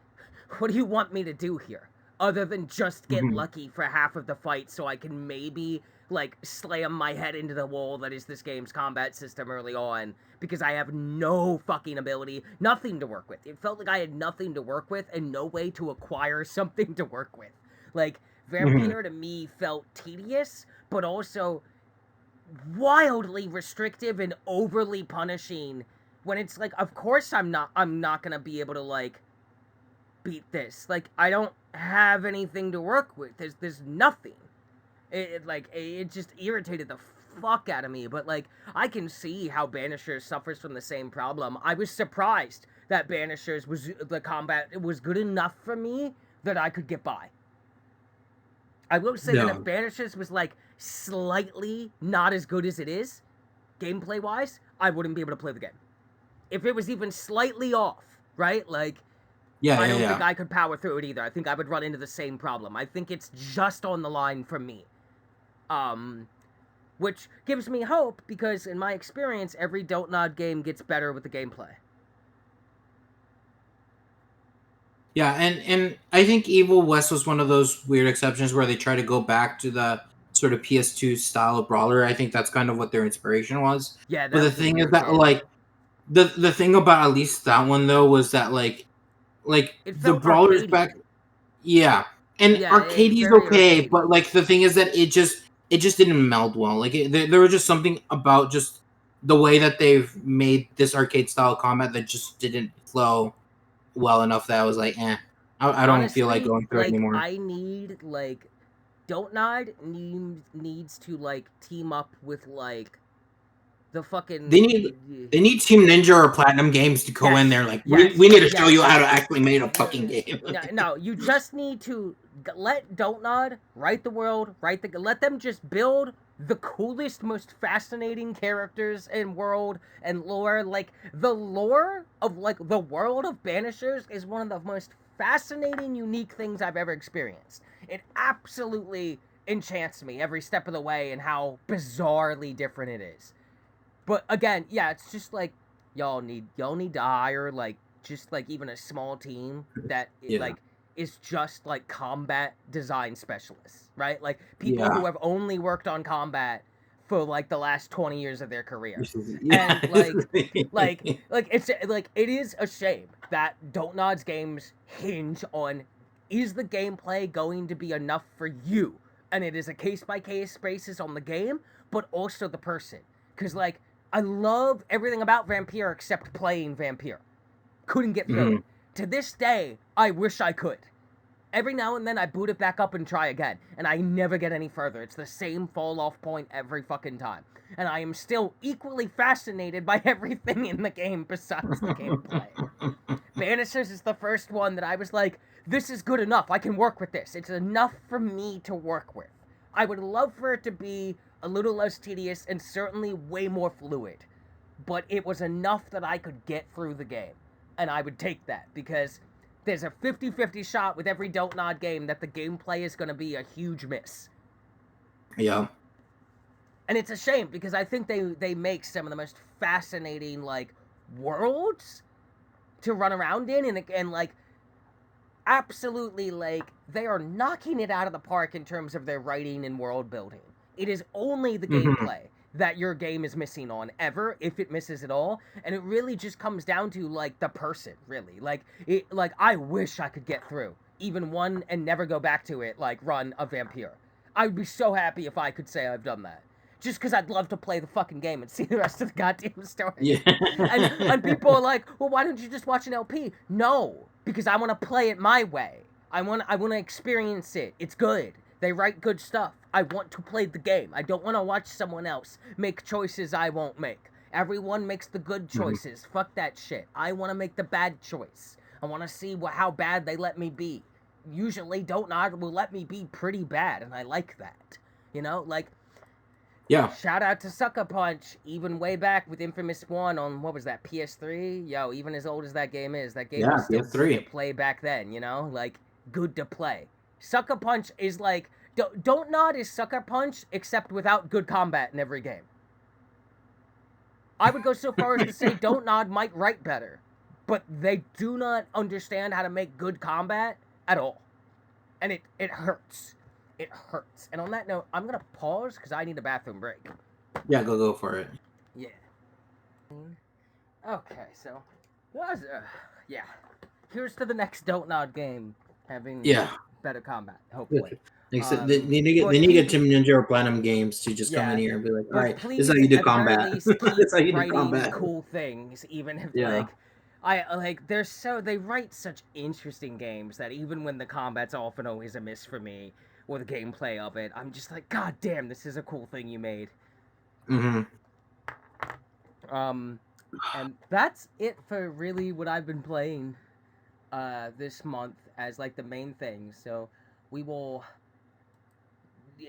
what do you want me to do here? Other than just get mhm, lucky for half of the fight so I can maybe like slam my head into the wall that is this game's combat system early on because I have no fucking ability, nothing to work with. It felt like I had nothing to work with and no way to acquire something to work with. Like, mhm, Vampire to me felt tedious, but also wildly restrictive and overly punishing when it's like, of course I'm not gonna be able to like beat this. Like, I don't have anything to work with. There's nothing. It just irritated the fuck out of me. But like, I can see how Banishers suffers from the same problem. I was surprised that Banishers was the combat it was good enough for me that I could get by. I will say that if no, Banishers was like slightly not as good as it is, gameplay wise, I wouldn't be able to play the game. If it was even slightly off, right? Like, yeah, I yeah, don't think yeah. I could power through it either. I think I would run into the same problem. I think it's just on the line for me. Um, which gives me hope because in my experience, every Don't Nod game gets better with the gameplay. Yeah, and I think Evil West was one of those weird exceptions where they try to go back to the sort of PS2 style of brawler. I think that's kind of what their inspiration was. Yeah, But that the was a thing is weird that game. like the thing about at least that one though was that like It the felt brawlers arcadey. back yeah. And Yeah, Arcadie's very okay, arcadey. but like the thing is that it just didn't meld well. Like there was just something about just the way that they've made this arcade style combat that just didn't flow well enough that I was like, I don't feel like Honestly, going through it like anymore. I need like Don't Nod needs to like team up with like the They need fucking they need Team Ninja or Platinum Games to go in there yes, like we yes, need to show you yes. how to actually make a fucking game. No, no, you just need to let Don't Nod write the world, let them just build the coolest, most fascinating characters in world and lore. Like the lore of like the world of Banishers is one of the most fascinating, unique things I've ever experienced. It absolutely enchants me every step of the way and how bizarrely different it is. But again, yeah, it's just like y'all need to hire like just like even a small team that Yeah. like is just like combat design specialists, right? Like people Yeah. who have only worked on combat for like the last 20 years of their career. Yeah. And like it's like it is a shame that Don't Nod's games hinge on is the gameplay going to be enough for you? And it is a case by case basis on the game, but also the person. Cause like I love everything about Vampire except playing Vampire. Couldn't get through it. Mhm. To this day, I wish I could. Every now and then I boot it back up and try again, and I never get any further. It's the same fall off point every fucking time. And I am still equally fascinated by everything in the game besides the gameplay. Banishers is the first one that I was like, this is good enough. I can work with this. It's enough for me to work with. I would love for it to be a little less tedious and certainly way more fluid. But it was enough that I could get through the game. And I would take that because there's a 50-50 shot with every Don't Nod game that the gameplay is going to be a huge miss. Yeah. And it's a shame because I think they make some of the most fascinating like worlds to run around in and like absolutely like they are knocking it out of the park in terms of their writing and world building. It is only the Mhm. gameplay that your game is missing on ever if it misses at all, and it really just comes down to like the person, really. Like I wish I could get through even one and never go back to it like run a Vampire. I would be so happy if I could say I've done that. Just because I'd love to play the fucking game and see the rest of the goddamn story. Yeah. And people are like, well, why don't you just watch an LP? No, because I want to play it my way. I want to experience it. It's good. They write good stuff. I want to play the game. I don't want to watch someone else make choices I won't make. Everyone makes the good Mhm. choices. Fuck that shit. I want to make the bad choice. I want to see how bad they let me be. Usually, Don't Nod will let me be pretty bad, and I like that. You know, like Yeah. shout out to Sucker Punch, even way back with Infamous 1 on, what was that, PS3? Yo, even as old as that game is, that game was Yeah. still good to PS3. play back then, you know? Like, good to play. Sucker Punch is like, Don't Nod is Sucker Punch, except without good combat in every game. I would go so far as to say Don't Nod might write better, but they do not understand how to make good combat at all. And it hurts. It hurts. And on that note, I'm going to pause because I need a bathroom break. Yeah. Go for it. Yeah. Okay, so yeah. Here's to the next Don't Nod game having Yeah. better combat, Like hopefully. I said, they But need to keep get Tim Ninja or Platinum Games to just come in yeah, here and be like, all but right, this is how please you do at the very combat. least keep This is how you do writing combat. cool things, even if Yeah. they write such interesting games that even when the combat's often always a miss for me or the gameplay of it, I'm just like, God damn, this is a cool thing you made. Hmm. Um, and that's it for really what I've been playing this month as like the main thing. So we will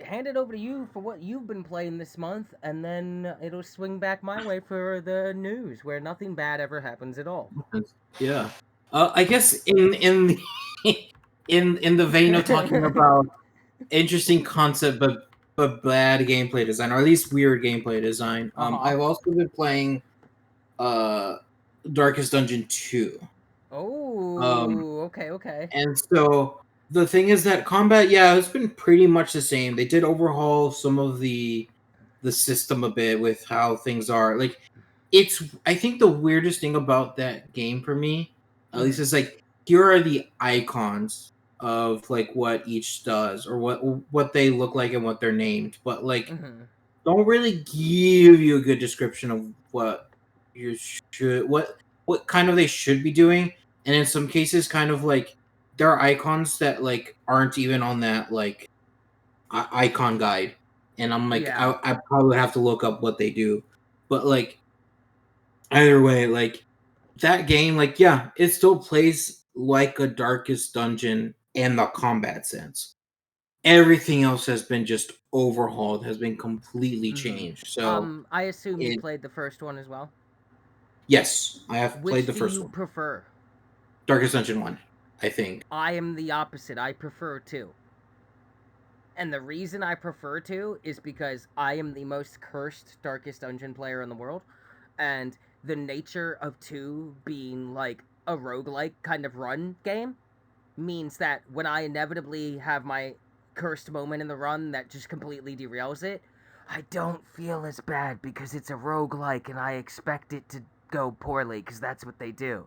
hand it over to you for what you've been playing this month, and then it'll swing back my way for the news, where nothing bad ever happens at all. Yeah. I guess in the vein of talking about interesting concept but bad gameplay design, or at least weird gameplay design, Uh-huh. I've also been playing uh Darkest Dungeon 2. Um Oh, okay, okay. and so the thing is that combat, yeah, it's been pretty much the same. They did overhaul some of the system a bit with how things are. Like it's I think the weirdest thing about that game for me, at least, Mm-hmm. is like here are the icons of like what each does or what they look like and what they're named. But like Mm-hmm. don't really give you a good description of what you should what kind of they should be doing, and in some cases, kind of like there are icons that like aren't even on that like icon guide, and I'm like Yeah. I probably have to look up what they do, but like either way, like that game, like yeah, it still plays like a Darkest Dungeon in the combat sense. Everything else has been just overhauled, has been completely Mm-hmm. changed. So I assume you it played the first one as well. yes, I have played Which the do first you one, prefer? Darkest Dungeon 1, I think. I am the opposite. I prefer two. And the reason I prefer to is because I am the most cursed Darkest Dungeon player in the world. And the nature of 2 being like a roguelike kind of run game means that when I inevitably have my cursed moment in the run that just completely derails it, I don't feel as bad because it's a roguelike and I expect it to go poorly because that's what they do.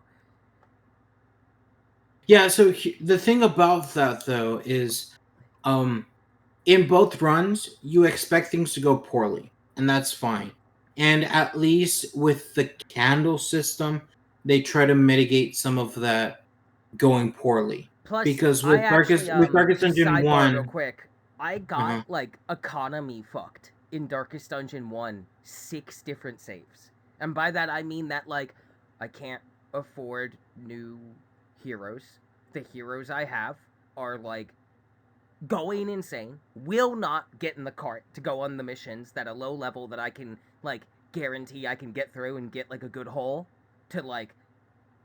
Yeah, so the thing about that though is um in both runs you expect things to go poorly, and that's fine. And at least with the candle system, they try to mitigate some of that going poorly. Plus, Because I actually With Darkest just Dungeon sidebar real 1, quick. I got uh-huh. like economy fucked in Darkest Dungeon 1 6 different saves. And by that I mean that like I can't afford new heroes. The heroes I have are like going insane. Will not get in the cart to go on the missions that a low level that I can like guarantee I can get through and get like a good haul to like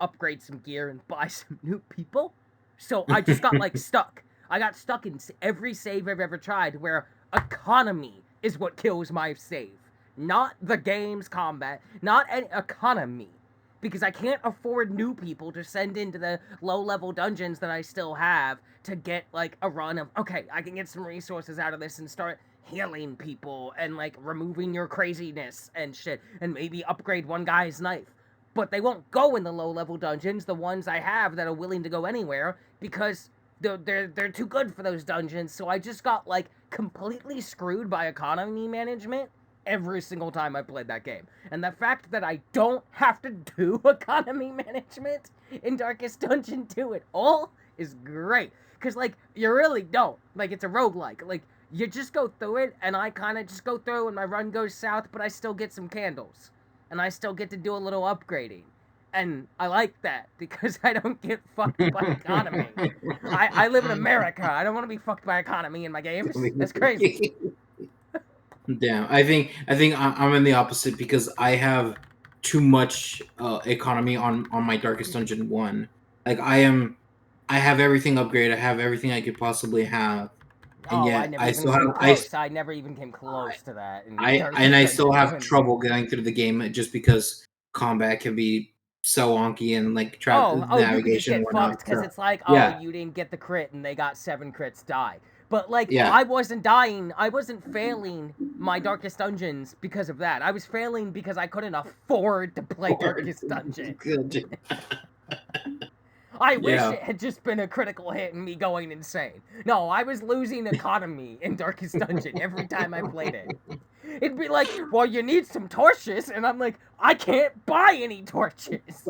upgrade some gear and buy some new people. So I just got like stuck. I got stuck in every save I've ever tried where economy is what kills my save. Not the game's combat, not any economy. Because I can't afford new people to send into the low level dungeons that I still have to get like a run of, okay, I can get some resources out of this and start healing people and like removing your craziness and shit and maybe upgrade one guy's knife, but they won't go in the low level dungeons, the ones I have that are willing to go anywhere, because they're too good for those dungeons. So I just got like completely screwed by economy management every single time I played that game. And the fact that I don't have to do economy management in Darkest Dungeon 2 at all is great. Cause like you really don't. Like it's a roguelike. Like you just go through it and I kinda just go through and my run goes south, but I still get some candles and I still get to do a little upgrading. And I like that because I don't get fucked by economy. I live in America. I don't want to be fucked by economy in my games. That's crazy. Damn, I think I'm in the opposite because I have too much economy on my Darkest Dungeon 1. Like I have everything upgraded. I have everything I could possibly have, and Oh, I yet never I even still have came close. I never even came close to that in I Darkest still Dungeon have 1. trouble getting through the game just because combat can be so wonky and like Oh, you could just navigation and get fucked whatnot. because So it's like, oh, yeah, you didn't get the crit and they got 7 crits, die. But like, yeah. I wasn't dying. I wasn't failing my Darkest Dungeons because of that. I was failing because I couldn't afford to play Darkest Dungeon. Good. I wish Yeah. it had just been a critical hit and me going insane. No, I was losing economy in Darkest Dungeon every time I played it. It'd be like, well, you need some torches, and I'm like, I can't buy any torches.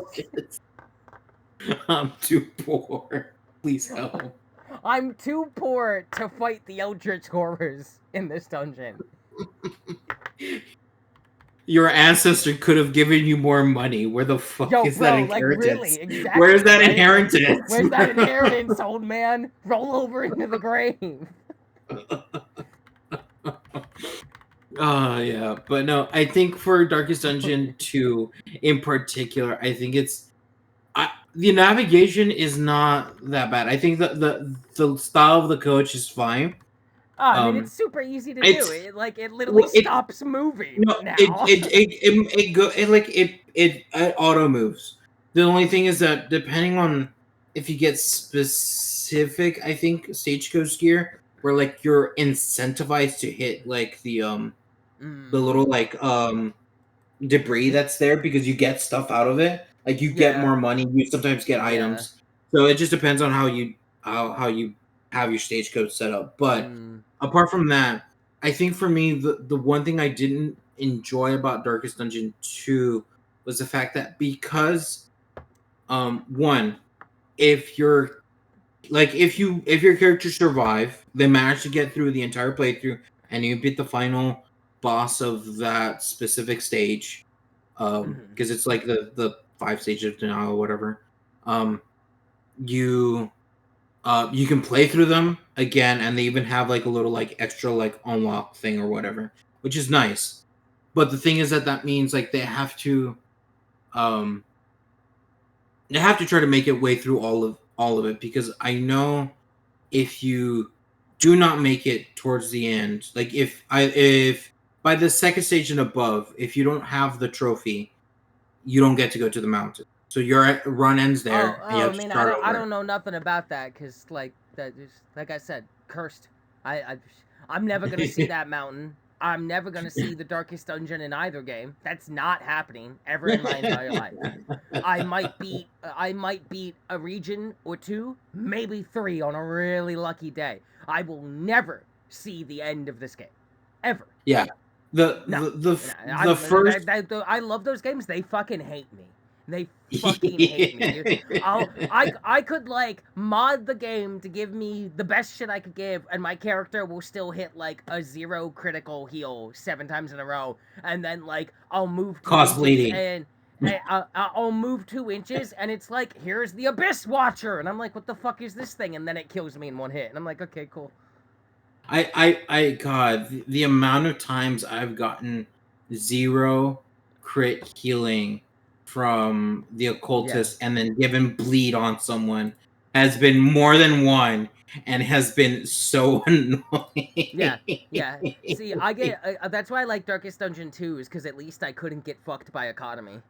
I'm too poor. Please help. I'm too poor to fight the Eldritch horrors in this dungeon. Your ancestor could have given you more money. Where the fuck Yo, is that bro, like inheritance? really, Where is exactly, that right? Like, inheritance? where's that inheritance, old man? Roll over into the grave. Yeah, but no, I think for Darkest Dungeon 2 in particular, I think the navigation is not that bad. I think the style of the coach is fine. I mean, it's Um, super easy to do. it's It literally well, it stops moving no, now. it auto moves. The only thing is that depending on if you get specific, I think stagecoach gear where like you're incentivized to hit like the Mm, little like debris that's there because you get stuff out of it. Like you get yeah, more money, you sometimes get yeah. items. So it just depends on how you have your stagecoach set up. But Mm, apart from that, I think for me, the one thing I didn't enjoy about Darkest Dungeon 2 was the fact that because one, if you're like if your character survive, they manage to get through the entire playthrough and you beat the final boss of that specific stage, Hmm. because it's like the 5 stages of denial or whatever. Um, you you can play through them again, and they even have like a little like extra like unlock thing or whatever, which is nice. But the thing is that that means like um they have to try to make it way through all of it, because I know if you do not make it towards the end, like if by the second stage and above, if you don't have the trophy, you don't get to go to the mountain. So your run ends Oh, there, and you oh, I have to mean, start I over. don't know nothing about that because, like, like I said, cursed. I'm never gonna see that mountain. I'm never gonna see the darkest dungeon in either game. That's not happening ever in my entire life. I might beat a region or two, maybe three on a really lucky day. I will never see the end of this game, ever. Yeah, the No, the the, no, f- the first. I love those games. They fucking hate me. They fucking hate me. I could like mod the game to give me the best shit I could give, and my character will still hit like a 0 critical heal 7 times in a row, and then like I'll move two Cost inches bleeding. and. I'll move 2 inches, and it's like, here's the Abyss Watcher, and I'm like, what the fuck is this thing? And then it kills me in one hit, and I'm like, okay, cool. God, the amount of times I've gotten 0 crit healing from the Yeah, occultist and then given bleed on someone has been more than one, and has been so yeah, annoying. yeah. See, I get that's why I like Darkest Dungeon 2 is because at least I couldn't get fucked by economy.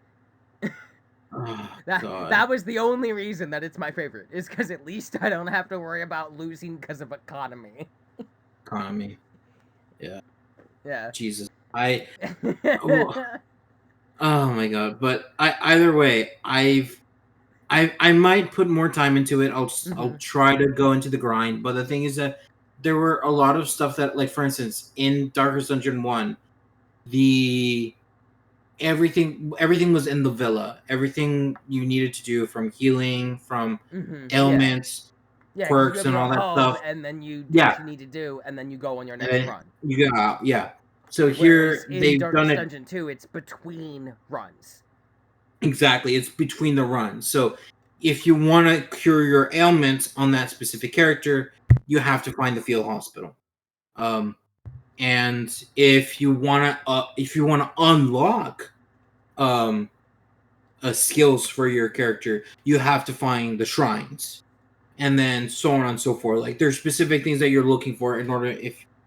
Oh That God, was the only reason that it's my favorite is because at least I don't have to worry about losing because of economy. economy. Yeah, Yeah. Jesus. Oh, oh my God. But either way, I might put more time into it. I'll Hmm. try to go into the grind, but the thing is that there were a lot of stuff that, like, for instance, in Darkest Dungeon 1, the everything was in the villa. Everything you needed to do, from healing, from Hmm. Yeah. ailments, Yeah, because you quirks, have and your all that hub, stuff. and then you do Yeah, what you need to do, and then you go on your and next then run. you go out. Yeah. So Whereas here in they've done Darkest it Dungeon 2, it's between runs. exactly. It's between the runs. So if you want to cure your ailments on that specific character, you have to find the field hospital. Um, and if you want to unlock um skills for your character, you have to find the shrines, and then so on and so forth. Like, there's specific things that you're looking for in order,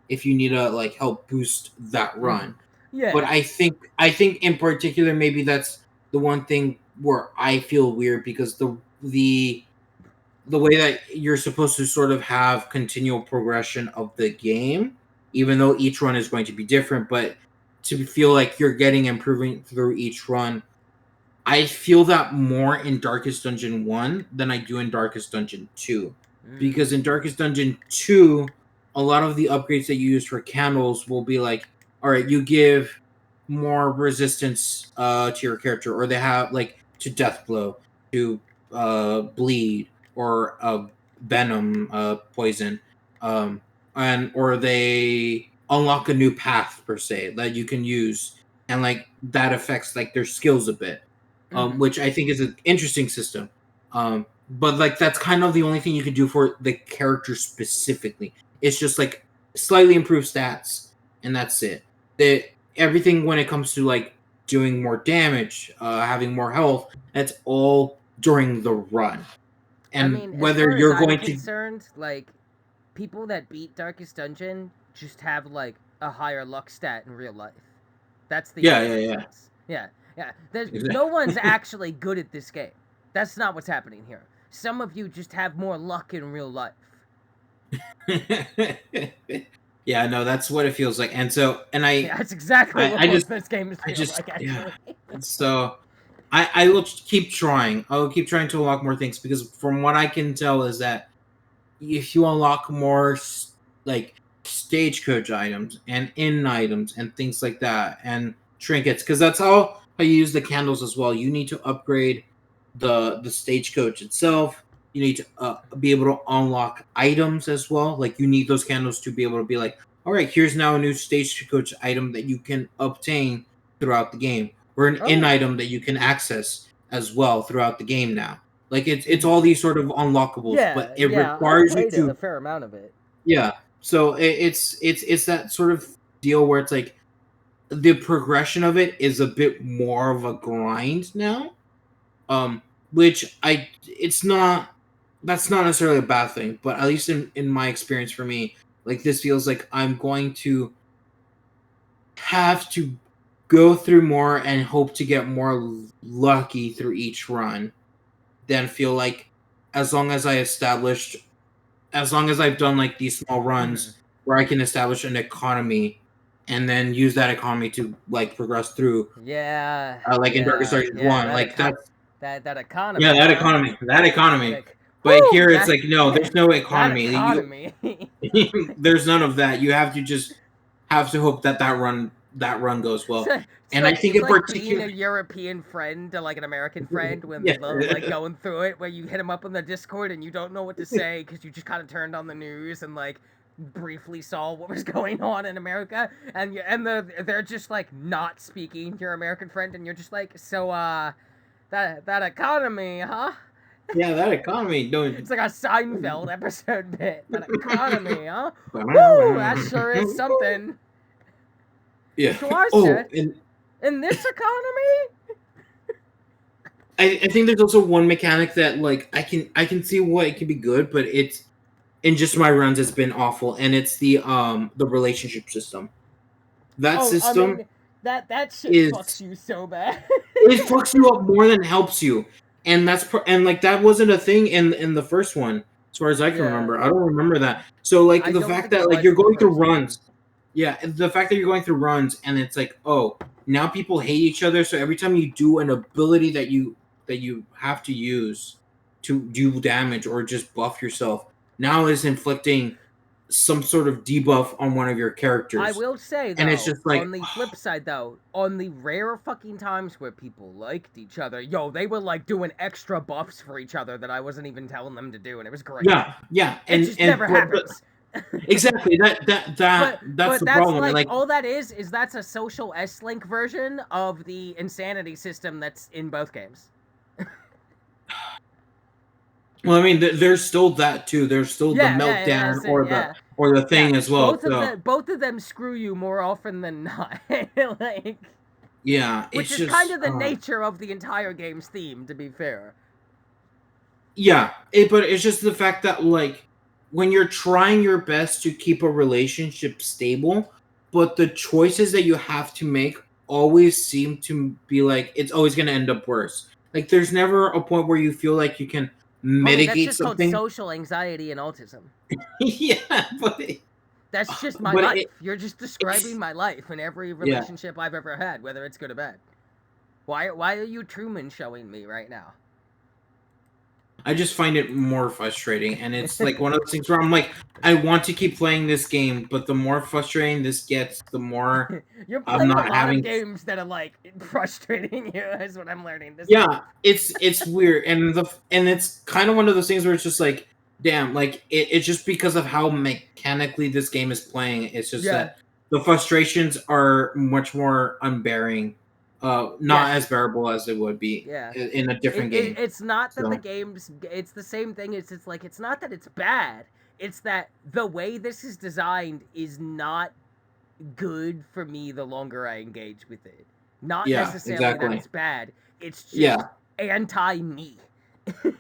if you need to like help boost that Hmm. run. But Yeah. I think in particular, maybe that's the one thing where I feel weird, because the way that you're supposed to sort of have continual progression of the game, even though each run is going to be different, but to feel like you're getting improving through each run, I feel that more in Darkest Dungeon 1 than I do in Darkest Dungeon 2. Because in Mm. Darkest Dungeon 2, a lot of the upgrades that you use for candles will be like, all right, you give more resistance to your character, or they have like to death blow, to bleed, or venom poison, um, and or they unlock a new path per se that you can use, and like that affects like their skills a bit, Hmm. which I think is an interesting system. But like that's kind of the only thing you could do for the character specifically. It's just like slightly improved stats, and that's it. The Everything when it comes to like doing more damage, having more health, that's all during the run. I And mean, as whether far as you're I'm going to, concerned, like people that beat Darkest Dungeon just have like a higher luck stat in real life. That's the yeah, only yeah, yeah, difference. Yeah, yeah. There's no one's exactly. actually good at this game. That's not what's happening here. Some of you just have more luck in real life. Yeah, no, that's what it feels like. And so, and Yeah, that's exactly what I most just, of those games I feel just, like, yeah. actually. So I will keep trying. I will keep trying to unlock more things, because from what I can tell is that if you unlock more, like stagecoach items and inn items and things like that and trinkets, because that's how you use the candles as well. You need to upgrade the stagecoach itself. You need to be able to unlock items as well. Like you need those candles to be able to be like, all right, here's now a new stagecoach item that you can obtain throughout the game, or an inn Oh. item that you can access as well throughout the game now. Like it's Mhm. all these sort of unlockables, but Yeah, it yeah, I've requires you played a to, fair amount of it. yeah. So it's that sort of deal where it's like the progression of it is a bit more of a grind now. Which I it's not that's not necessarily a bad thing, but at least in my experience for me, like this feels like I'm going to have to go through more and hope to get more lucky through each run than feel like as long as I established as long as I've done like these small Mhm. runs where I can establish an economy and then use that economy to like progress through, Yeah, like in Darkest yeah, Dungeon yeah. One, like that's That yeah, economy, that huh? economy, that economy. Like, But whoo, here it's that like no, there's no that economy. economy. There's none of that. You have to just have to hope that that run goes well. And I think It's in like being particular, a European friend to like an American friend when yeah, like going through it, where you hit them up on the Discord and you don't know what to say because you just kind of turned on the news and like briefly saw what was going on in America, and they're just like not speaking your American friend, and you're just like, so that economy, huh? yeah, that economy. Don't. It's like a Seinfeld episode bit. That economy, huh? Woo, that sure is something. Yeah. So I Oh, said, and in this economy, I think there's also one mechanic that like I can see why it can be good, but it's in just my runs it's been awful, and it's the relationship system. That oh, I system mean that shit fucks is you so bad. it fucks you up more than helps you, and and like that wasn't a thing in the first one as far as I can Yeah, remember. I don't remember that. So like I the don't fact think it that like was you're in the going through first one. runs, yeah, the fact that you're going through runs and it's like, oh, now people hate each other. So every time you do an ability that you have to use to do damage or just buff yourself, now is inflicting some sort of debuff on one of your I characters, will say and it's though, just like, on the flip side though, on the rare fucking times where people liked each other, yo, they were like doing extra buffs for each other that I wasn't even telling them to do, and it was great. yeah, yeah, It and just and never but happens. exactly. That's But the that's problem. And like like, all that is that's a social S link version of the insanity system that's in both games. well, I mean, there's still that too. There's still the Yeah, meltdown that's it. Yeah, or the yeah. thing as well. So Both of them screw you more often than not. Like, yeah, which it's is kind just of the nature of the entire game's theme, to be fair. yeah. But it's just the fact that like when you're trying your best to keep a relationship stable, but the choices that you have to make always seem to be like it's always going to end up worse. Like there's never a point where you feel like you can Homie, that's mitigate just called something. social anxiety and autism. Yeah, but That's just my but life. it, You're just describing it's my life in every yeah. relationship I've ever had, whether it's good or bad. Why are you Truman showing me right now? I just find it more frustrating, and it's like one of those things where I'm like, I want to keep playing this game, but the more frustrating this gets, the more You're I'm playing a not lot of having. games that are like frustrating you, is what I'm learning this game. Yeah, it's weird, and it's kind of one of those things where it's just like, damn, like it's just because of how mechanically this game is playing. It's just Yeah. that the frustrations are much more unbearing, not as Yes. bearable as it would be Yeah. in a different game. It's not that the So game's. It's the same thing. It's like it's not that it's bad. It's that the way this is designed is not good for me the longer I engage with it. Not yeah, necessarily that exactly. it's bad. It's just Yeah, anti me.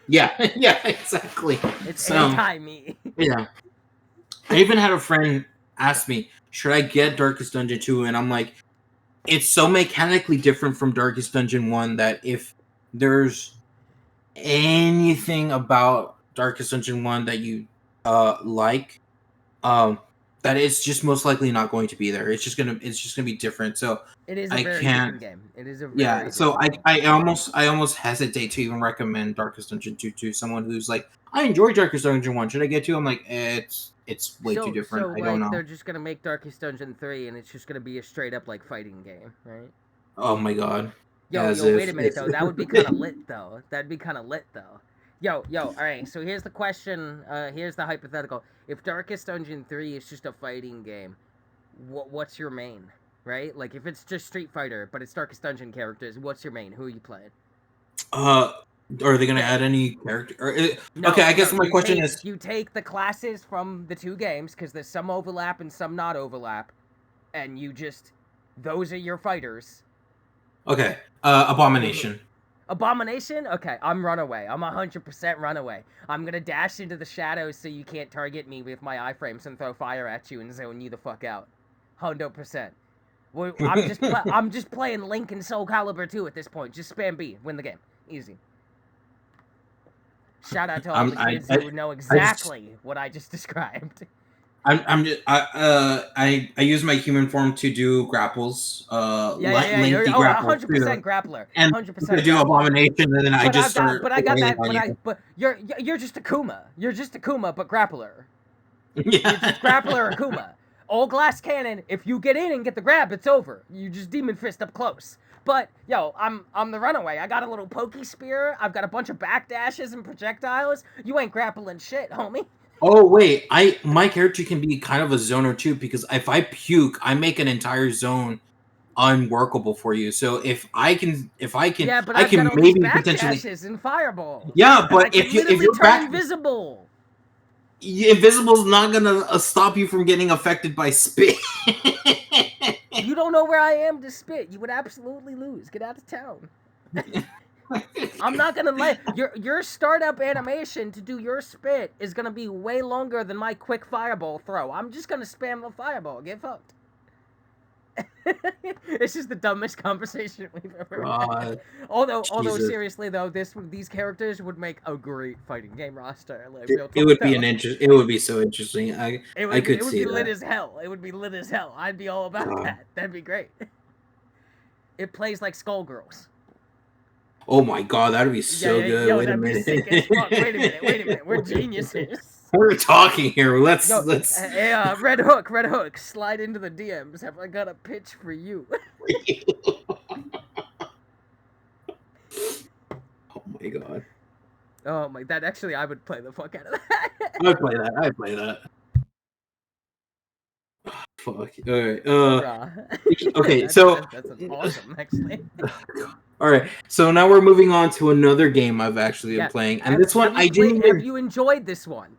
yeah, yeah, exactly. It's So anti me. yeah, I even had a friend ask me, "Should I get Darkest Dungeon 2?" And I'm like, it's so mechanically different from Darkest Dungeon 1 that if there's anything about Darkest Dungeon 1 that you like, um that it's just most likely not going to be there. It's just gonna be different. So It is a I very can't. different game. It is a Yeah, very so different game. I almost hesitate to even recommend Darkest Dungeon 2 to someone who's like, I enjoy Darkest Dungeon 1. Should I get to? I'm like, it's way too different. So I don't like know. they're just gonna make Darkest Dungeon 3 and it's just gonna be a straight up like fighting game, right? Oh my god. As Yo, wait a if minute it's though. That would be kind of lit though. That'd be kind of lit though. Yo. All right. So here's the question. Here's the hypothetical. If Darkest Dungeon 3 is just a fighting game, what's your main? Right? Like if it's just Street Fighter, but it's Darkest Dungeon characters, what's your main? Who are you playing? uh are they gonna That, add any character okay, no, I no. guess my question is You take the classes from the two games because there's some overlap and some not overlap, and you just those are your fighters. okay, Abomination. Abomination? Okay, I'm Runaway. I'm 100% Runaway. I'm gonna dash into the shadows so you can't target me with my iframes and throw fire at you and zone you the fuck out. 100%. I'm just playing Link and Soul Calibur 2 at this point. Just spam B, win the game, easy. Shout out to all the kids who know exactly what I just described. I'm just I use my human form to do grapples, You're lengthy grapples too, 100% grappler, and to 100% do grappler. Abomination, and then I just start wailing on you. But you're just Akuma. You're just Akuma, but grappler. You're just Yeah. grappler Akuma. All glass cannon. If you get in and get the grab, it's over. You just demon fist up close. But yo, I'm the Runaway. I got a little pokey spear. I've got a bunch of backdashes and projectiles. You ain't grappling shit, homie. Oh wait, my character can be kind of a zoner too, because if I puke, I make an entire zone unworkable for you. So Yeah, but I I've got can all these maybe potentially. backdashes and fireballs. Yeah, I but can if literally you're turn back, invisible. Invisible's not gonna stop you from getting affected by spit. You don't know where I am to spit. You would absolutely lose. Get out of town. I'm not gonna let your startup animation to do your spit is gonna be way longer than my quick fireball throw. I'm just gonna spam the fireball. Get fucked. It's just the dumbest conversation we've ever had. Although Jesus. seriously though, these characters would make a great fighting game roster. Like real It talk would be though. It would be so interesting. I It could would see be lit that. as hell. It would be lit as hell. I'd be all about God. that. That'd be great. It plays like Skullgirls. Oh my god, that'd be so good. Yo, Wait a that'd be minute. sick as fuck. Wait a minute. We're geniuses. We're talking here. Yo, Let's. Red Hook, slide into the DMs. Have I got a pitch for you? Oh my god. Oh my, that actually, I would play the fuck out of that. I'd play that. I'd play that. Fuck. All right. Bruh. Okay. So. That's awesome, actually. All right. So now we're moving on to another game I've actually been playing, and this one I didn't even. Have you enjoyed this one?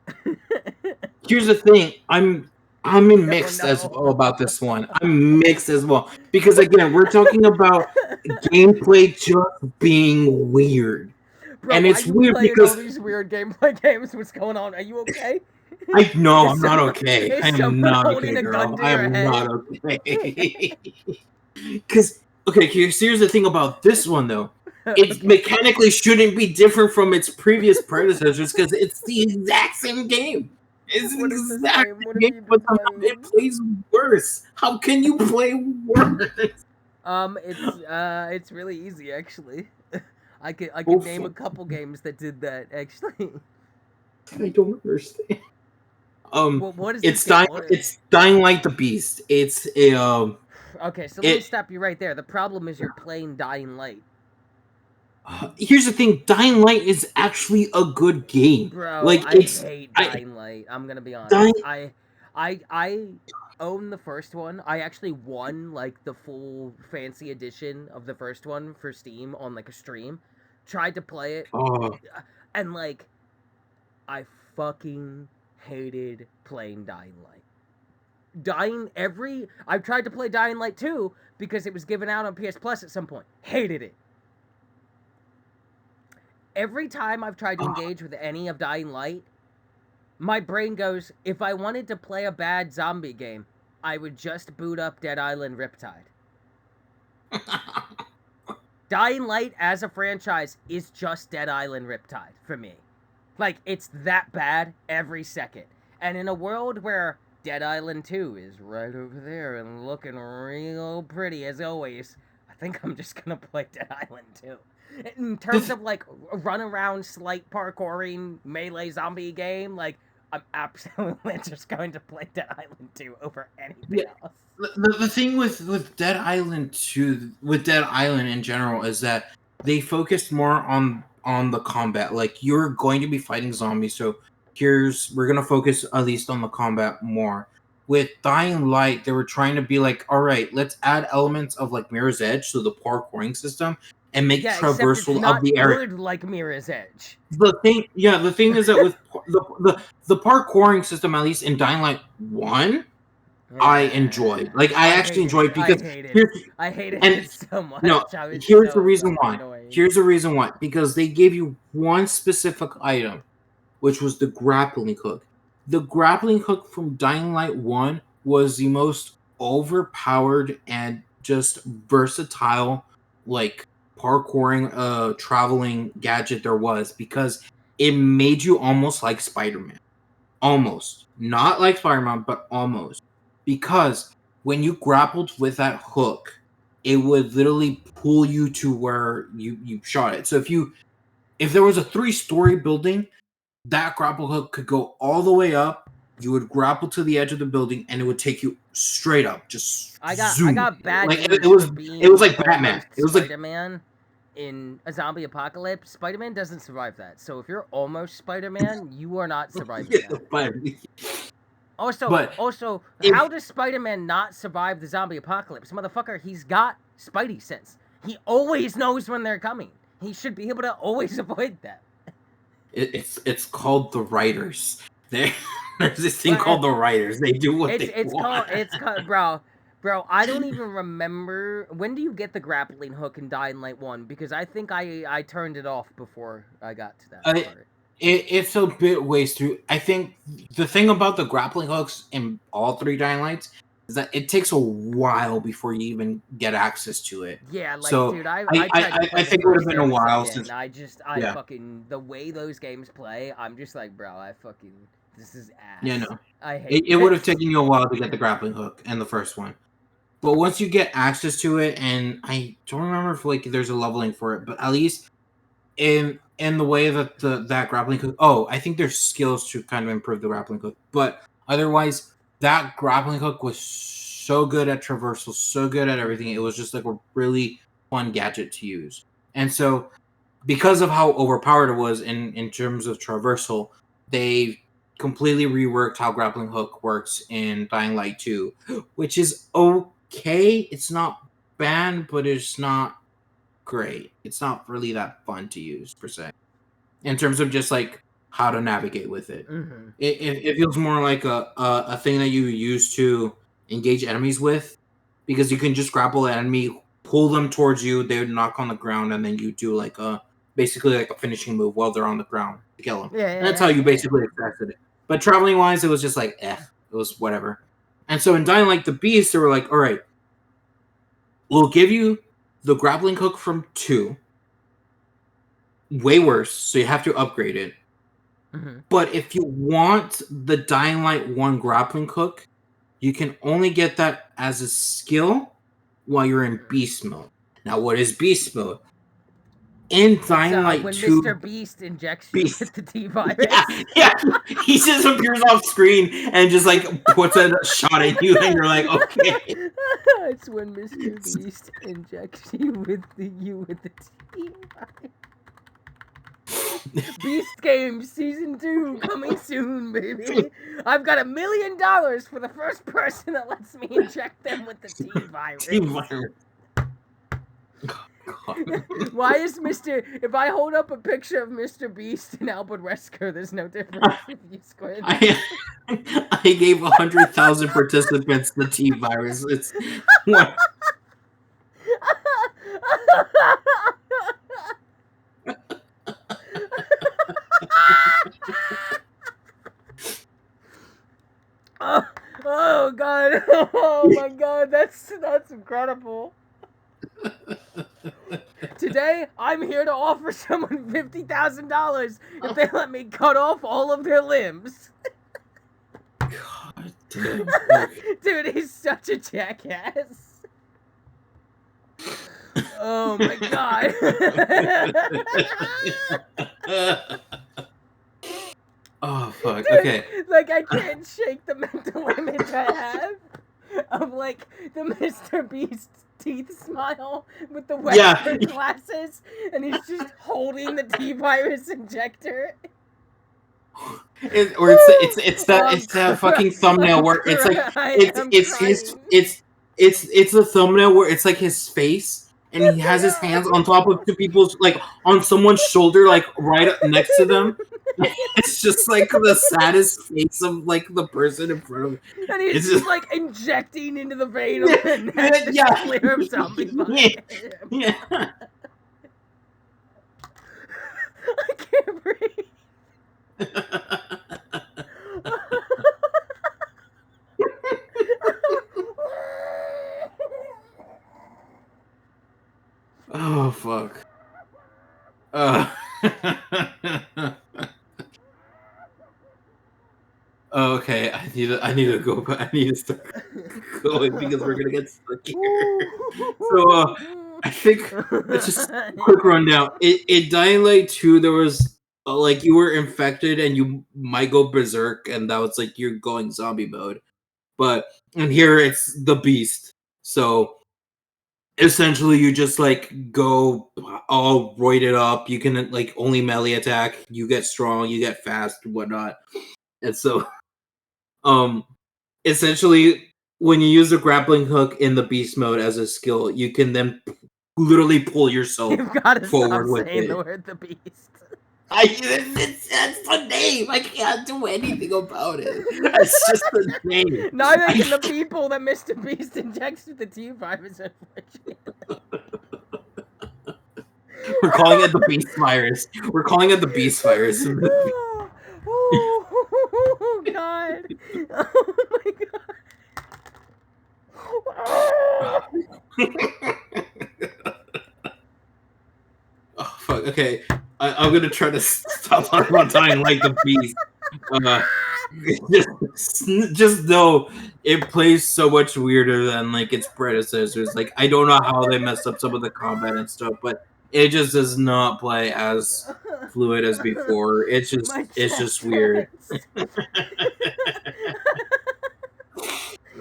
Here's the thing. I'm in mixed as well about this one. I'm mixed as well because again, we're talking about gameplay just being weird. Bro, and it's weird because all these weird gameplay games. What's going on? Are you okay? I'm not okay. I'm not okay, girl. I'm not okay. Because okay, here's the thing about this one though. It mechanically shouldn't be different from its previous predecessors because it's the exact same game. It's the exact same game, but it plays worse. How can you play worse? It's really easy actually. I could name a couple games that did that actually. I don't understand. What is it's Dying Light the Beast. It's a Okay, so let me stop you right there. The problem is you're playing Dying Light. Here's the thing: Dying Light is actually a good game. Bro, like I hate Dying Light. I'm gonna be honest. I own the first one. I actually won like the full fancy edition of the first one for Steam on like a stream. Tried to play it, and like, I fucking hated playing Dying Light. I've tried to play Dying Light 2 because it was given out on PS Plus at some point. Hated it. Every time I've tried to engage with any of Dying Light, my brain goes, if I wanted to play a bad zombie game, I would just boot up Dead Island Riptide. Dying Light as a franchise is just Dead Island Riptide for me. Like, it's that bad every second. And in a world where Dead Island 2 is right over there and looking real pretty as always. I think I'm just gonna play Dead Island 2. In terms of like run around, slight parkouring, melee zombie game, like I'm absolutely just going to play Dead Island 2 over anything Yeah. else. The thing with Dead Island 2, with Dead Island in general, is that they focused more on the combat. Like, you're going to be fighting zombies, so we're gonna focus at least on the combat more. With Dying Light, they were trying to be like, all right, let's add elements of like Mirror's Edge, so the parkouring system, and make Yeah, except it's traversal of not the area. good like Mirror's Edge. The thing is that with the parkouring system, at least in Dying Light 1, I enjoyed. Like, I actually enjoyed because here's I hated and it so much. no, I was here's the so reason fucking why. annoyed. Here's the reason why. Because they gave you one specific item, which was the grappling hook. The grappling hook from Dying Light 1 was the most overpowered and just versatile, like, parkouring traveling gadget there was, because it made you almost like Spider-Man. Almost. Not like Spider-Man, but almost. Because when you grappled with that hook, it would literally pull you to where you shot it. So if there was a 3-story building, that grapple hook could go all the way up. You would grapple to the edge of the building, and it would take you straight up. Just I zoom. got bad Like, news it was for being it was like Batman. almost It was like Spider-Man in a zombie apocalypse. Spider-Man doesn't survive that. So if you're almost Spider-Man, you are not surviving that. But Also, if how does Spider-Man not survive the zombie apocalypse? Motherfucker, he's got Spidey sense. He always knows when they're coming. He should be able to always avoid them. it's called the writers. There's this thing called the writers. They do what they want. It's called bro. I don't even remember when do you get the grappling hook in Dying Light 1, because I think I turned it off before I got to that part. It's a bit ways through. I think the thing about the grappling hooks in all 3 Dying Lights is that it takes a while before you even get access to it. Yeah, like, So dude, I tried to play I the think it would have first been a and the while second. since. I Yeah. fucking the way those games play. I'm just like, bro, this is ass. Yeah, no. I hate It would have this. taken you a while to get the grappling hook in the first one. But once you get access to it, and I don't remember if like there's a leveling for it, but at least in the way that that grappling hook. Oh, I think there's skills to kind of improve the grappling hook, but otherwise, that grappling hook was so good at traversal, so good at everything. It was just like a really fun gadget to use, and so because of how overpowered it was in terms of traversal, they completely reworked how grappling hook works in Dying Light 2, which is okay. It's not bad, but it's not great. It's not really that fun to use per se. In terms of just like how to navigate with it. Mm-hmm. It feels more like a thing that you use to engage enemies with, because you can just grapple an enemy, pull them towards you, they would knock on the ground, and then you do like basically like a finishing move while they're on the ground to kill them. And that's how you basically affected it. But traveling wise, it was just like it was whatever. And so in Dying Light the Beast, they were like, all right, we'll give you the grappling hook from 2. Way worse, so you have to upgrade it. Mm-hmm. But if you want the Dying Light 1 grappling hook, you can only get that as a skill while you're in Beast mode. Now, what is Beast mode? In Dying Light when 2, Mr. Beast injects you with the T virus. Yeah, he just appears off screen and just like puts a shot at you, and you're like, okay. It's when Mr. Beast injects you with the T virus. Beast Games Season 2 coming soon, baby. I've got $1 million for the first person that lets me inject them with the T virus. God. Why is if I hold up a picture of Mr. Beast and Albert Wesker, there's no difference if you squint. I gave 100,000 participants the T virus. It's what? Oh god! Oh my god! That's incredible. Today, I'm here to offer someone $50,000 if they let me cut off all of their limbs. God Damn. Okay. Dude, he's such a jackass. Oh my god. Oh fuck. Dude, Okay. like I can't shake the mental image I have of like the Mr. Beast teeth smile with the Yeah. Western glasses, and he's just holding the T-virus injector. It's that fucking thumbnail where it's like I am crying. it's the thumbnail where it's like his face and he has his hands on top of two people's like on someone's shoulder like right up next to them. It's just like the saddest face of like the person in front of him. And he's It's just like injecting into the vein of the neck yeah, to clear of zombie virus. yeah. I can't breathe. Oh fuck. Okay, I need to go, but I need to start going because we're gonna get stuck here. So, I think it's just a quick rundown. In Dying Light 2, there was like you were infected and you might go berserk, and that was like you're going zombie mode. But and here it's the beast. So essentially, you just like go all roided up. You can like only melee attack. You get strong. You get fast, whatnot. And so essentially when you use the grappling hook in the beast mode as a skill, you can then literally pull yourself You've got to forward stop with saying it. the word the beast. That's the name. I can't do anything about it. It's just the name. Neither can the people that Mr. Beast injects with the T-virus, unfortunately. We're calling it the beast virus. We're calling it the beast virus. Oh, God. Oh, my God. Oh fuck. Okay, I'm gonna try to stop talking about Dying like the beast. Just know it plays so much weirder than like its predecessors. Like I don't know how they messed up some of the combat and stuff, but it just does not play as fluid as before. It's just weird.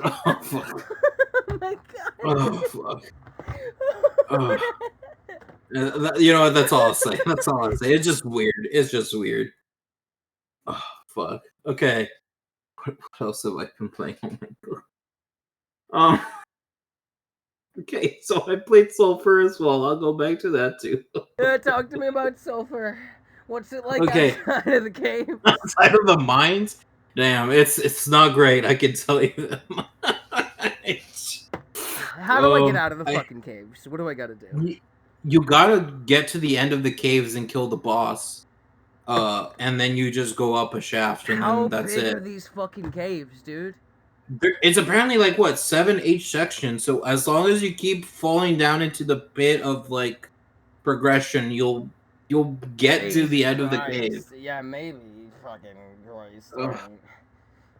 Oh fuck. Oh my God. Oh fuck. Oh. You know what? That's all I'll say. That's all I'll say. It's just weird. It's just weird. Oh fuck. Okay. What else have I been playing? Oh my god. Okay, so I played Sulfur as well. I'll go back to that too. Talk to me about Sulfur. What's it like Okay. outside of the cave? Outside of the mines? Damn, it's not great, I can tell you that much. How do I get out of the fucking caves? What do I gotta do? You gotta get to the end of the caves and kill the boss. And then you just go up a shaft and then that's How big it. are these fucking caves, dude? It's apparently like what 7-8 sections. So as long as you keep falling down into the pit of like progression, you'll get to the end of the cave. Yeah, maybe fucking Christ. Ugh. Right.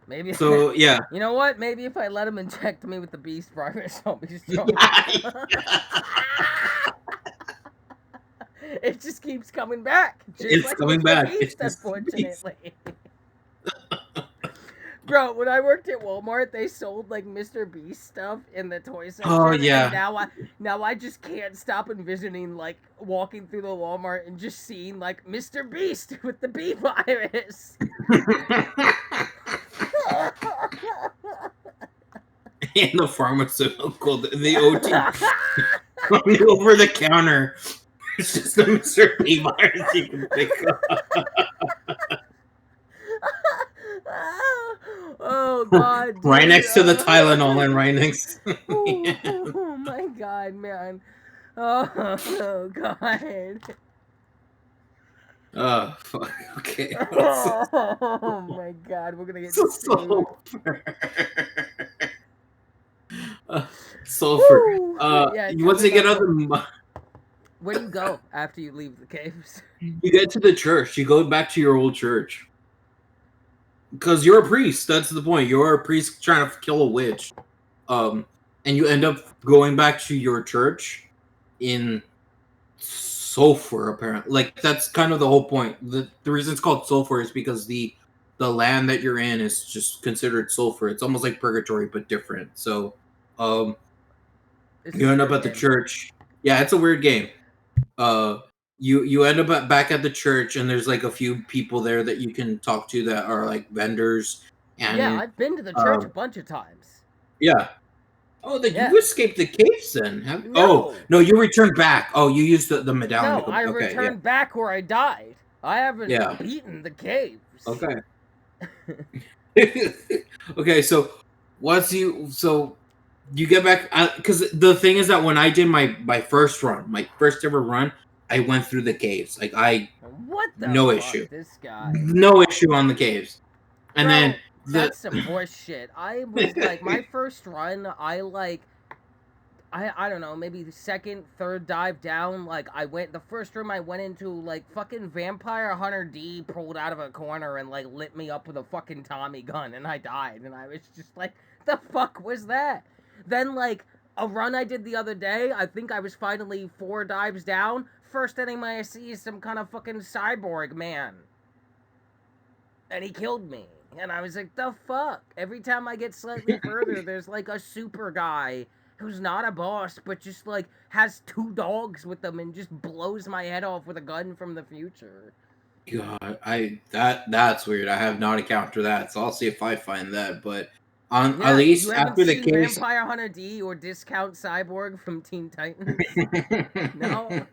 Maybe. So yeah. You know what? Maybe if I let him inject me with the beast virus, I'll be strong. It just keeps coming back. It's like coming back. Beast, unfortunately. Bro, when I worked at Walmart, they sold like Mr. Beast stuff in the toy section. Oh yeah. And now I just can't stop envisioning like walking through the Walmart and just seeing like Mr. Beast with the bee virus. And the pharmaceutical, the OT, over the counter. It's just a Mr. P virus you can pick up. Oh god, dude. Right next to the Tylenol and right next. Oh my god, man. Oh god. Oh fuck. Okay. Oh my god, we're gonna get sued. Sulfur. Yeah, once you get out the where do you go after you leave the caves? you get to the church. You go back to your old church. because you're a priest. That's the point. You're a priest trying to kill a witch. And you end up going back to your church in sulfur. Apparently, like that's kind of the whole point. The reason it's called sulfur is because the land that you're in is just considered sulfur. It's almost like purgatory but different. So, um, This is you a end up weird at the game. church. Yeah, it's a weird game. Uh, you end up back at the church, and there's like a few people there that you can talk to that are like vendors, Yeah, and I've been to the church a um, bunch of times. yeah. Oh, that you Yeah. escaped the caves then? Oh No! no, you returned back. Oh, you used the medallion to No, go. I Okay, yeah, returned back where I died. I haven't yeah. beaten the caves. Okay. Okay, so you get back because the thing is that when I did my first run, my first ever run, I went through the caves. Like I What the no fuck, issue, this guy? no issue on the caves, and then Bro, the that's some horse shit. I was like, my first run, I don't know, maybe the second, third dive down, like I went the first room I went into, like fucking Vampire Hunter D pulled out of a corner and like lit me up with a fucking Tommy gun and I died and I was just like, the fuck was that? Then like a run I did the other day, I think I was finally 4 dives down. First enemy I see is some kind of fucking cyborg man. And he killed me. And I was like, the fuck? Every time I get slightly further, there's like a super guy who's not a boss, but just like has 2 dogs with them and just blows my head off with a gun from the future. God, that's weird. I have not encountered that, so I'll see if I find that. But on at Yeah, you least haven't after the seen caves, Vampire Hunter D or Discount Cyborg from Teen Titans? No?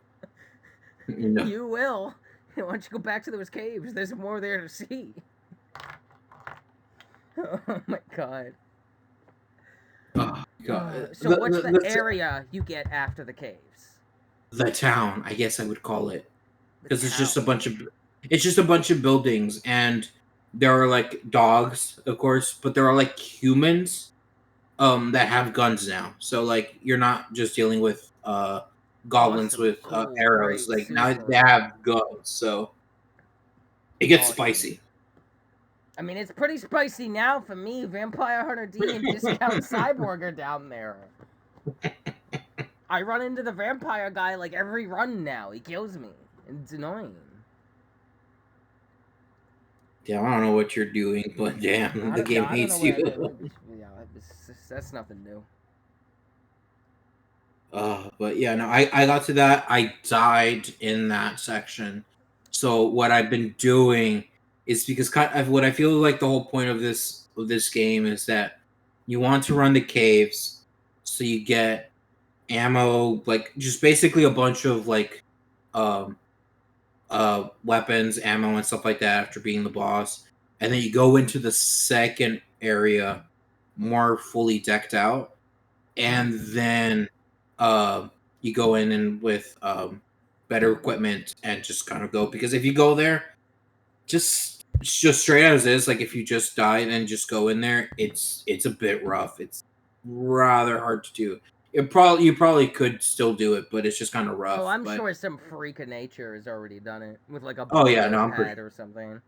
no. You will. Why don't you go back to those caves? There's more there to see. Oh my god. Oh God, So what's the area you get after the caves? the town, I guess I would call it, The because town. it's just a bunch of buildings, and there are like dogs, of course, but there are like humans that have guns now. So like you're not just dealing with goblins Awesome. with Cool. arrows. Great. Like now they Super. have guns, so it gets Awesome. spicy. I mean, it's pretty spicy now for me. Vampire Hunter D and Discount Cyborg are down there. I run into the vampire guy like every run now. He kills me. It's annoying. Yeah, I don't know what you're doing, but damn, the game I don't know hates what you. yeah, that's nothing new. But yeah, no, I got to that. I died in that section. So what I've been doing is because kind of what I feel like the whole point of this game is that you want to run the caves, so you get ammo, like just basically a bunch of like um weapons, ammo, and stuff like that after being the boss, and then you go into the second area more fully decked out, and then uh, you go in and with better equipment and just kind of go, because if you go there just straight as is, like if you just die and just go in there, it's a bit rough. It's rather hard to do. You probably could still do it, but it's just kind of Oh, rough. I'm But sure some freak of nature has already done it with like a oh yeah, no, brio I'm pretty pad or something.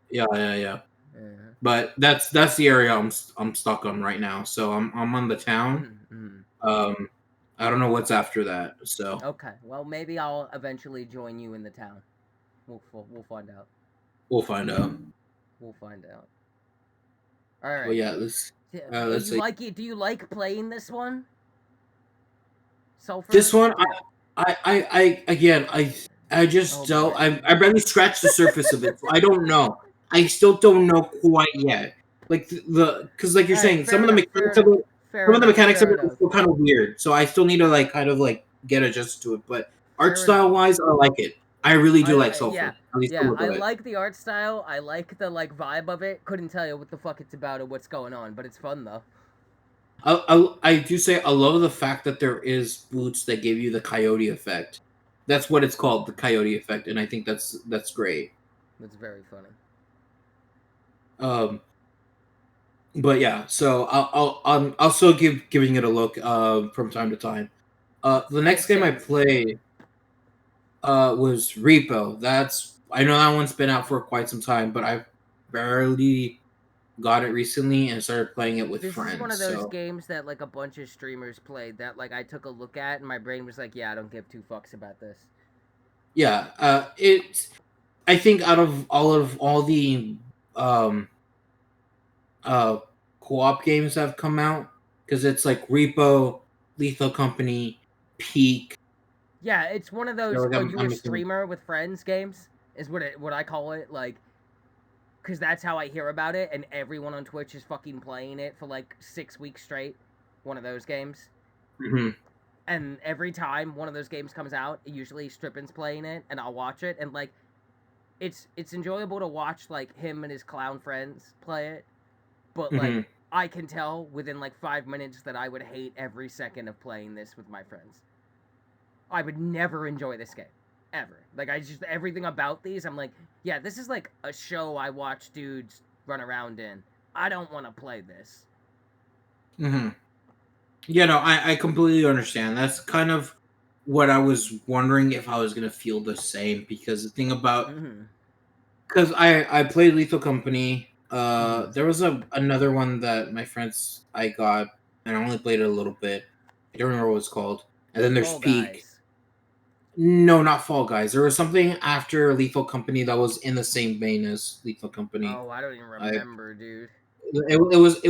yeah. Yeah. But that's the area I'm stuck on right now. So I'm on the town. Mm-hmm. Um, I don't know what's after that. So Okay. Well, maybe I'll eventually join you in the town. We'll find out. we'll find out. We'll find out. All But right. yeah, let's You see. like it? Do you like playing this one? This Sulfur. one, I again, I Oh just don't. boy. I barely scratched the surface of it. So I don't know. I still don't know quite yet. Like the because like you're All right. saying, Fair enough. some of the mechanics of Fair it are enough. still kind of weird. So I still need to like kind of like get adjusted to it. But art Fair style enough. wise, I like it. I really do like Yeah, Sulfur. At least the look I of it. like the art style. I like the like vibe of it. Couldn't tell you what the fuck it's about or what's going on, but it's fun though. I do say I love the fact that there is boots that give you the coyote effect. That's what it's called, the coyote effect, and I think that's great. It's very funny. Um, but yeah, so I'll still giving it a look from time to time. The Yeah, next game I same for sure. played was Repo. That's I know that one's been out for quite some time, but I've barely. got it recently and started playing it with This is one friends. of those So games that like a bunch of streamers played that like I took a look at and my brain was like, yeah, I don't give two fucks about this. yeah, it's I think out of all the um uh co-op games that have come out, because it's like Repo, Lethal Company, Peak. Yeah, it's one of So those like, are you a I'm assuming. streamer with friends games is what I call it, like cuz that's how I hear about it and everyone on Twitch is fucking playing it for like 6 weeks straight. One of those games. Mhm. And every time one of those games comes out, usually Strippin's playing it and I'll watch it and like it's enjoyable to watch like him and his clown friends play it, but like Mhm. I can tell within like 5 minutes that I would hate every second of playing this with my friends. I would never enjoy this game. Ever. Like I just everything about these, I'm like, yeah, this is like a show I watch dudes run around in. I don't want to play this. Mhm. Yeah, no, I completely understand. That's kind of what I was wondering if I was gonna feel the same, because the thing about, Mm-hmm. because I played Lethal Company. Mm-hmm. There was another one that my friends I got, and I only played it a little bit. I don't remember what it's called. And then there's Fall Peak. Guys. No, not Fall Guys. There was something after Lethal Company that was in the same vein as Lethal Company. Oh, I don't even I remember, dude. it was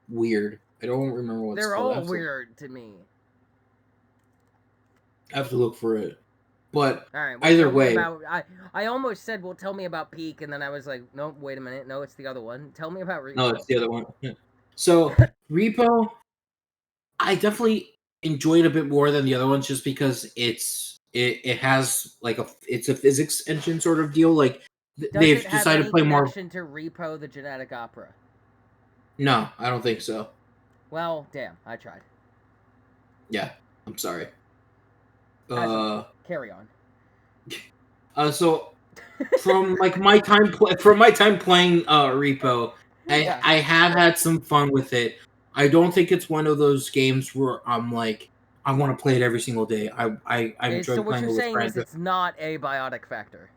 weird. I don't remember what it's They're called. all weird to me. I have to look for it. But All right, well, either tell me way, about. I almost said, well, tell me about Peak, and then I was like, no, wait a minute, no, it's the other one. Tell me about no, Repo. it's the other one. Yeah. So Repo, I definitely enjoyed a bit more than the other ones, just because it has like it's a physics engine sort of deal. Like Does it they've have decided to any play more. connection to Repo the Genetic Opera? No, I don't think so. Well, damn, I tried. Yeah, I'm sorry. As am I. Uh, Carry on. so from my time playing Repo, Yeah. I have had some fun with it. I don't think it's one of those games where I'm like, I want to play it every single day. I So enjoy what playing you're it with saying friends. is it's not a biotic factor.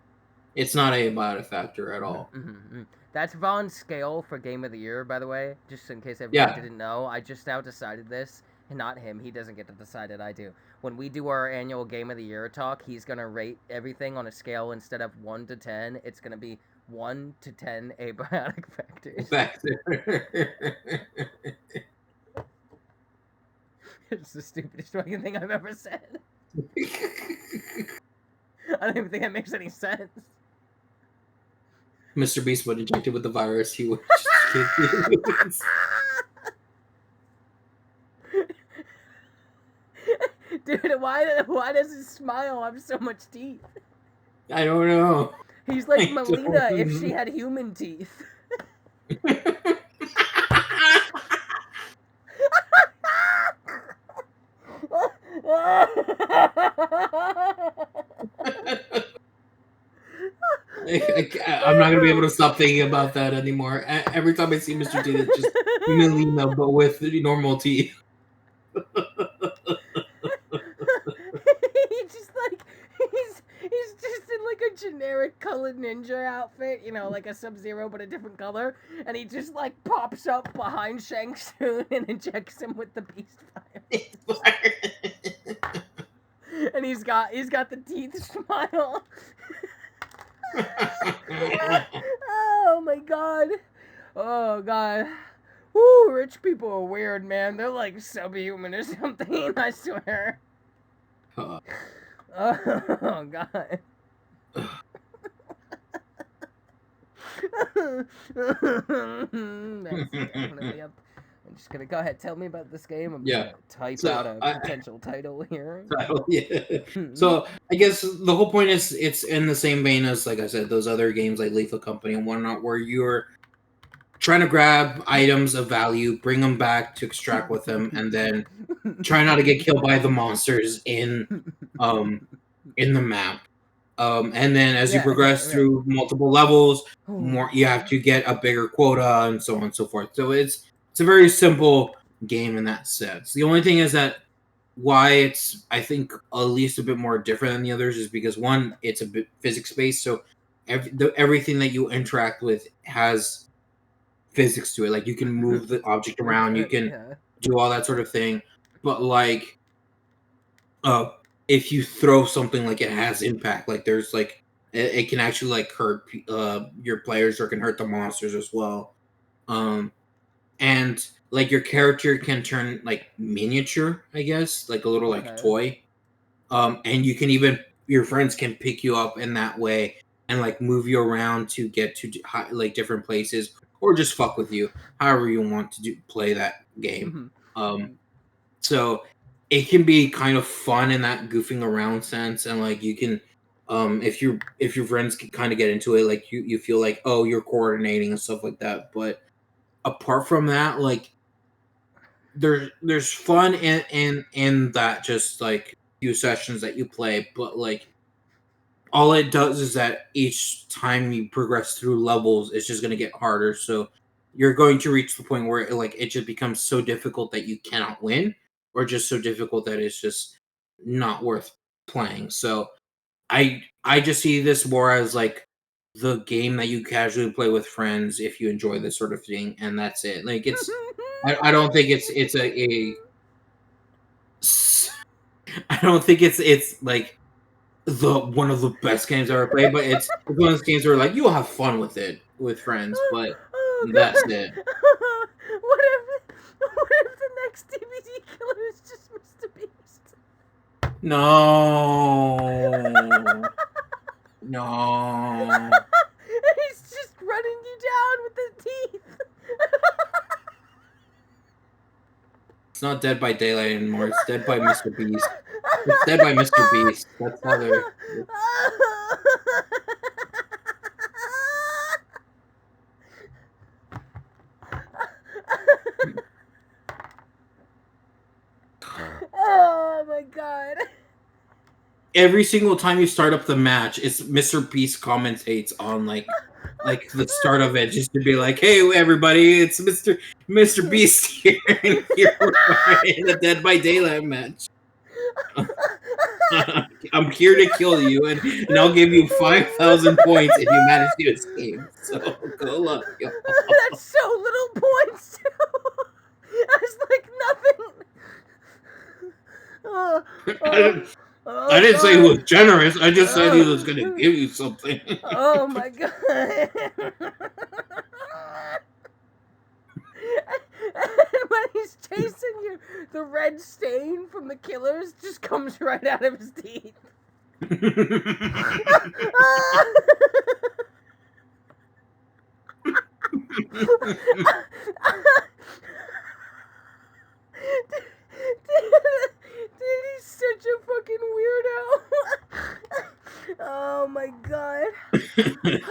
It's not a biotic factor at all. Mm-hmm, mm-hmm. That's Vaughn's scale for Game of the Year, by the way. Just in case everybody Yeah. didn't know, I just now decided this, and not him. He doesn't get to decide it. I do. When we do our annual Game of the Year talk, he's gonna rate everything on a scale instead of 1 to 10. It's gonna be 1 to 10 abiotic factors. Factor. It's the stupidest fucking thing I've ever said. I don't even think that makes any sense. Mr. Beast would injected with the virus. He would just kick you. Dude, why does his smile have so much teeth? I don't know. He's like I don't Melina if she know. had human teeth. I'm not gonna be able to stop thinking about that anymore. Every time I see Mr. T, it's just Melina, but with normal teeth. He's just like he's just in like a generic colored ninja outfit, you know, like a Sub-Zero but a different color, and he just like pops up behind Shang Tsung and injects him with the beast fire. And he's got the teeth smile. Oh my god. Oh god. Woo, rich people are weird, man. They're like subhuman or something, I swear. Oh god. That's definitely up. I'm just gonna go ahead. Tell me about this game. I'm just Yeah. gonna type out So a I, potential title here. yeah. So I guess the whole point is it's in the same vein as, like I said, those other games like Lethal Company and whatnot, where you're trying to grab items of value, bring them back to extract with them, and then try not to get killed by the monsters um in the map. And then as you Yeah, yeah, progress right. through multiple levels, Oh, more you have to get a bigger quota and so on and so forth. So it's a very simple game in that sense. The only thing is that why it's, I think, at least a bit more different than the others is because, one, it's a bit physics based, so everything that you interact with has physics to it. Like you can move the object around, you can do all that sort of thing. But like, if you throw something, like it has impact. Like there's like it can actually like hurt your players or can hurt the monsters as well. And like your character can turn like miniature, I guess, like a little like toy. And you can even your friends can pick you up in that way and like move you around to get to like different places or just fuck with you, however you want to play that game. So it can be kind of fun in that goofing around sense, and like you can, if your friends can kind of get into it, like you feel like, oh, you're coordinating and stuff like that. But apart from that, like there's fun in that just like few sessions that you play, but like all it does is that each time you progress through levels, it's just going to get harder. So you're going to reach the point where it just becomes so difficult that you cannot win, or just so difficult that it's just not worth playing. So I just see this more as like the game that you casually play with friends if you enjoy this sort of thing, and that's it. Like I don't think it's a I don't think it's like the one of the best games I ever played, but it's one of those games where like you'll have fun with it with friends, but that's it. What if the next DVD killer is just Mr. Beast? No. No. He's just running you down with his teeth. It's not Dead by Daylight anymore. It's Dead by Mr. Beast. It's Dead by Mr. Beast. That's how they're. Oh my god. Every single time you start up the match, it's Mr. Beast commentates on like the start of it, just to be like, "Hey, everybody, it's Mr. Beast here, and here we're in a Dead by Daylight match. I'm here to kill you, and I'll give you 5,000 points if you manage to escape. So go luck, y'all." That's so little points. That's like nothing. I didn't say he was generous. I just said he was going to give you something. Oh my god. And when he's chasing you, the red stain from the killers just comes right out of his teeth. Dude, he's such a fucking weirdo. Oh my god.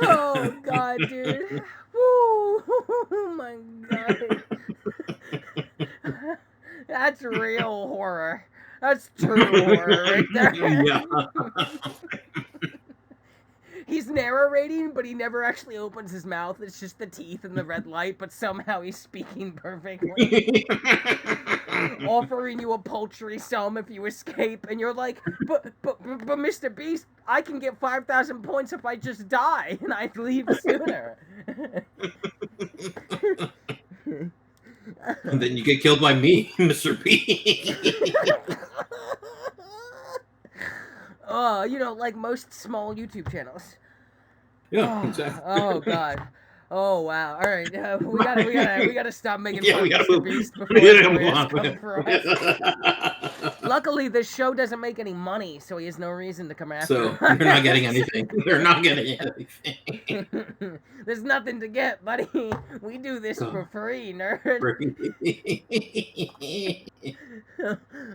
Oh god, dude. Woo. Oh my god. That's real horror. That's true horror right there. Yeah. He's narrating, but he never actually opens his mouth. It's just the teeth and the red light, but somehow he's speaking perfectly. Offering you a paltry sum if you escape, and you're like, but Mr. Beast, I can get 5,000 points if I just die, and I leave sooner. And then you get killed by me, Mr. B. Like most small YouTube channels. Yeah, exactly. Oh god. Oh wow! All right, we gotta stop making fun of we Mr. Beast before the come for us. Luckily, this show doesn't make any money, so he has no reason to come after So us. you're not getting anything. They're not getting anything. There's nothing to get, buddy. We do this for free, nerd.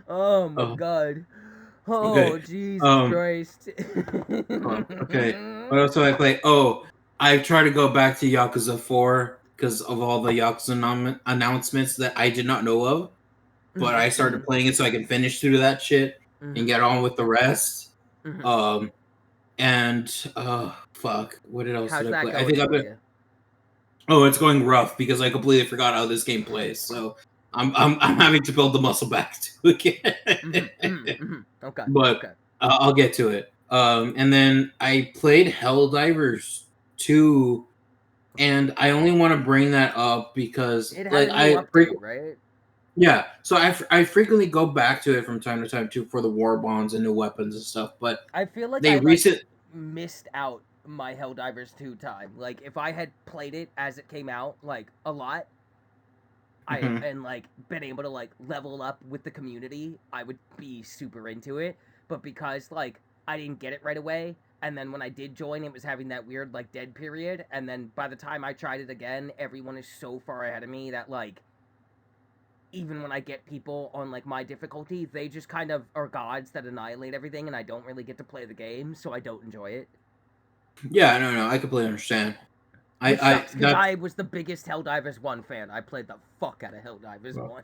Oh my god. Oh, okay. Jesus Christ. Okay. What else do I play? Oh, I try to go back to Yakuza 4 because of all the Yakuza announcements that I did not know of. But I started playing it so I can finish through that shit and get on with the rest. And fuck, what else did I play? I think I've been. Oh, it's going rough because I completely forgot how this game plays. So I'm having to build the muscle back to again. Okay. But okay. I'll get to it. And then I played Helldivers 2 And I only want to bring that up because, It had like, a new update, right? yeah, so I frequently go back to it from time to time too for the war bonds and new weapons and stuff. But I feel like they I like recent, missed out my Helldivers 2 time. Like if I had played it as it came out like a lot, I Mhm. and like been able to like level up with the community, I would be super into it. But because like I didn't get it right away, and then when I did join, it was having that weird like dead period, and then by the time I tried it again, everyone is so far ahead of me that like even when I get people on like my difficulty, they just kind of are gods that annihilate everything, and I don't really get to play the game, so I don't enjoy it. Yeah, no, I completely understand. Which I sucks because that I was the biggest Helldivers 1 fan. I played the fuck out of Helldivers 1.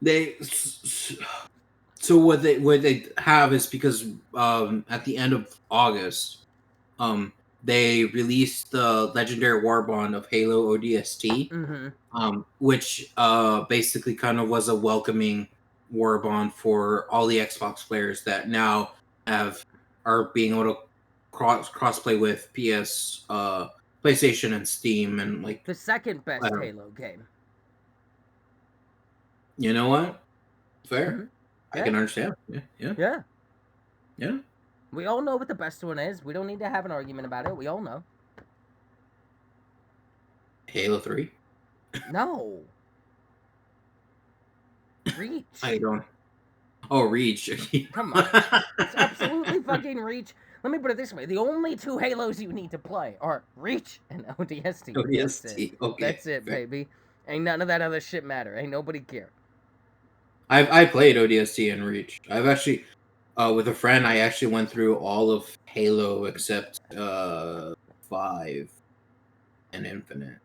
they so what they have is because at the end of August they released the legendary war bond of Halo ODST, Mm-hmm. which basically kind of was a welcoming war bond for all the Xbox players that now have are being able to crossplay with PlayStation and Steam and like The second I best don't know. Halo game. You know what? Fair. Mm-hmm. I Yeah, can understand. Yeah, yeah, yeah. yeah. We all know what the best one is. We don't need to have an argument about it. We all know. Halo 3. No. I Reach. don't. Oh, Reach. Come on. It's absolutely fucking Reach. Let me put it this way: the only two Halos you need to play are Reach and ODST. That's it. ODST. Okay. That's it, Fair. baby. Ain't none of that other shit matter. Ain't nobody care. I played ODST and Reach. I've actually with a friend. I actually went through all of Halo except 5 and Infinite.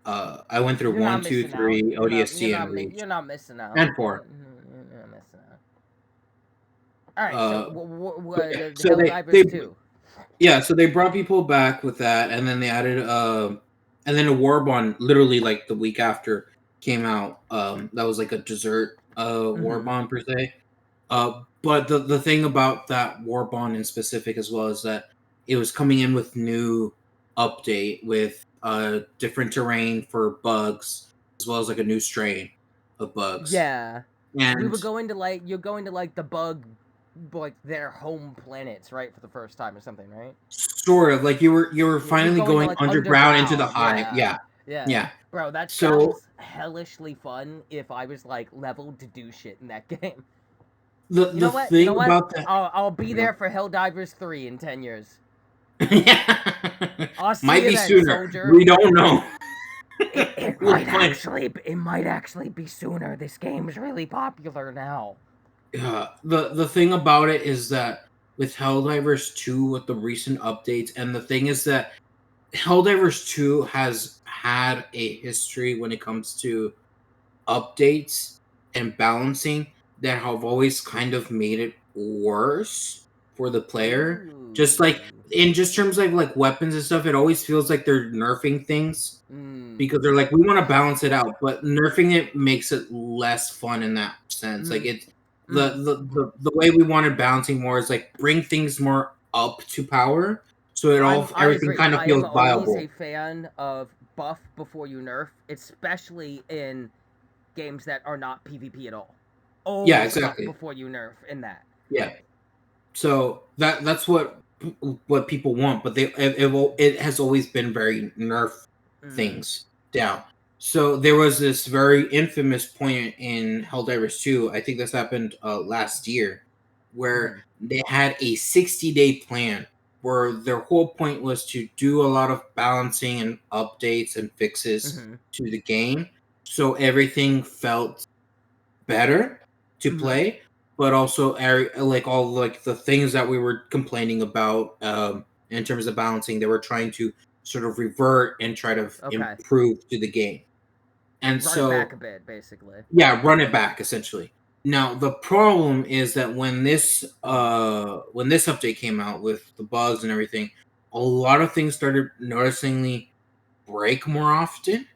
I went through You're not one, two, missing out. three, ODST and Reach You're not missing out. and 4. You're not missing out. All right. So, Uh, the so Helldivers 2. yeah, so they brought people back with that, and then they added and then a war bond literally like the week after came out. That was like a dessert war Mm-hmm. bond per se. But the thing about that war bond in specific as well is that it was coming in with new update with different terrain for bugs as well as like a new strain of bugs. Yeah. We were And going to like you're going to like the bug like their home planets, right, for the first time or something, right? sort of like you were You're finally going to going like underground into the underground. hive. Yeah. Yeah. Yeah. Yeah. Bro, that So sounds hellishly fun if I was like leveled to do shit in that game. the You know the what? You know thing what? about that I'll be you know, there for Helldivers 3 in 10 years. yeah. I'll see Might you be then, sooner. soldier. We don't know. We'll play. It might actually be sooner. This game's really popular now. Yeah, the thing about it is that with Helldivers 2 with the recent updates, and the thing is that Helldivers 2 has had a history when it comes to updates and balancing that have always kind of made it worse for the player. Just like Ooh. in just terms of like weapons and stuff, it always feels like they're nerfing things Mm. because they're like we want to balance it out, but nerfing it makes it less fun in that sense. Like Mm. it's Mm. the way we wanted balancing more is like bring things more up to power, so I everything agree. kind of I am feels always a viable. fan of buff before you nerf, especially in games that are not PvP at all. Yeah, Always buff exactly. before you nerf in that. Yeah. So that's what people want, but it has always been very nerf Mm. things down. So there was this very infamous point in Helldivers 2. I think this happened last year, where Mm-hmm. they had a 60-day plan where their whole point was to do a lot of balancing and updates and fixes Mm-hmm. to the game, so everything felt better to Mm-hmm. play, but also like all like the things that we were complaining about in terms of balancing, they were trying to sort of revert and try to Okay. improve to the game. And Run it back so a bit, basically. yeah, run it back essentially. Now the problem is that when this update came out with the bugs and everything, a lot of things started noticeably break more often,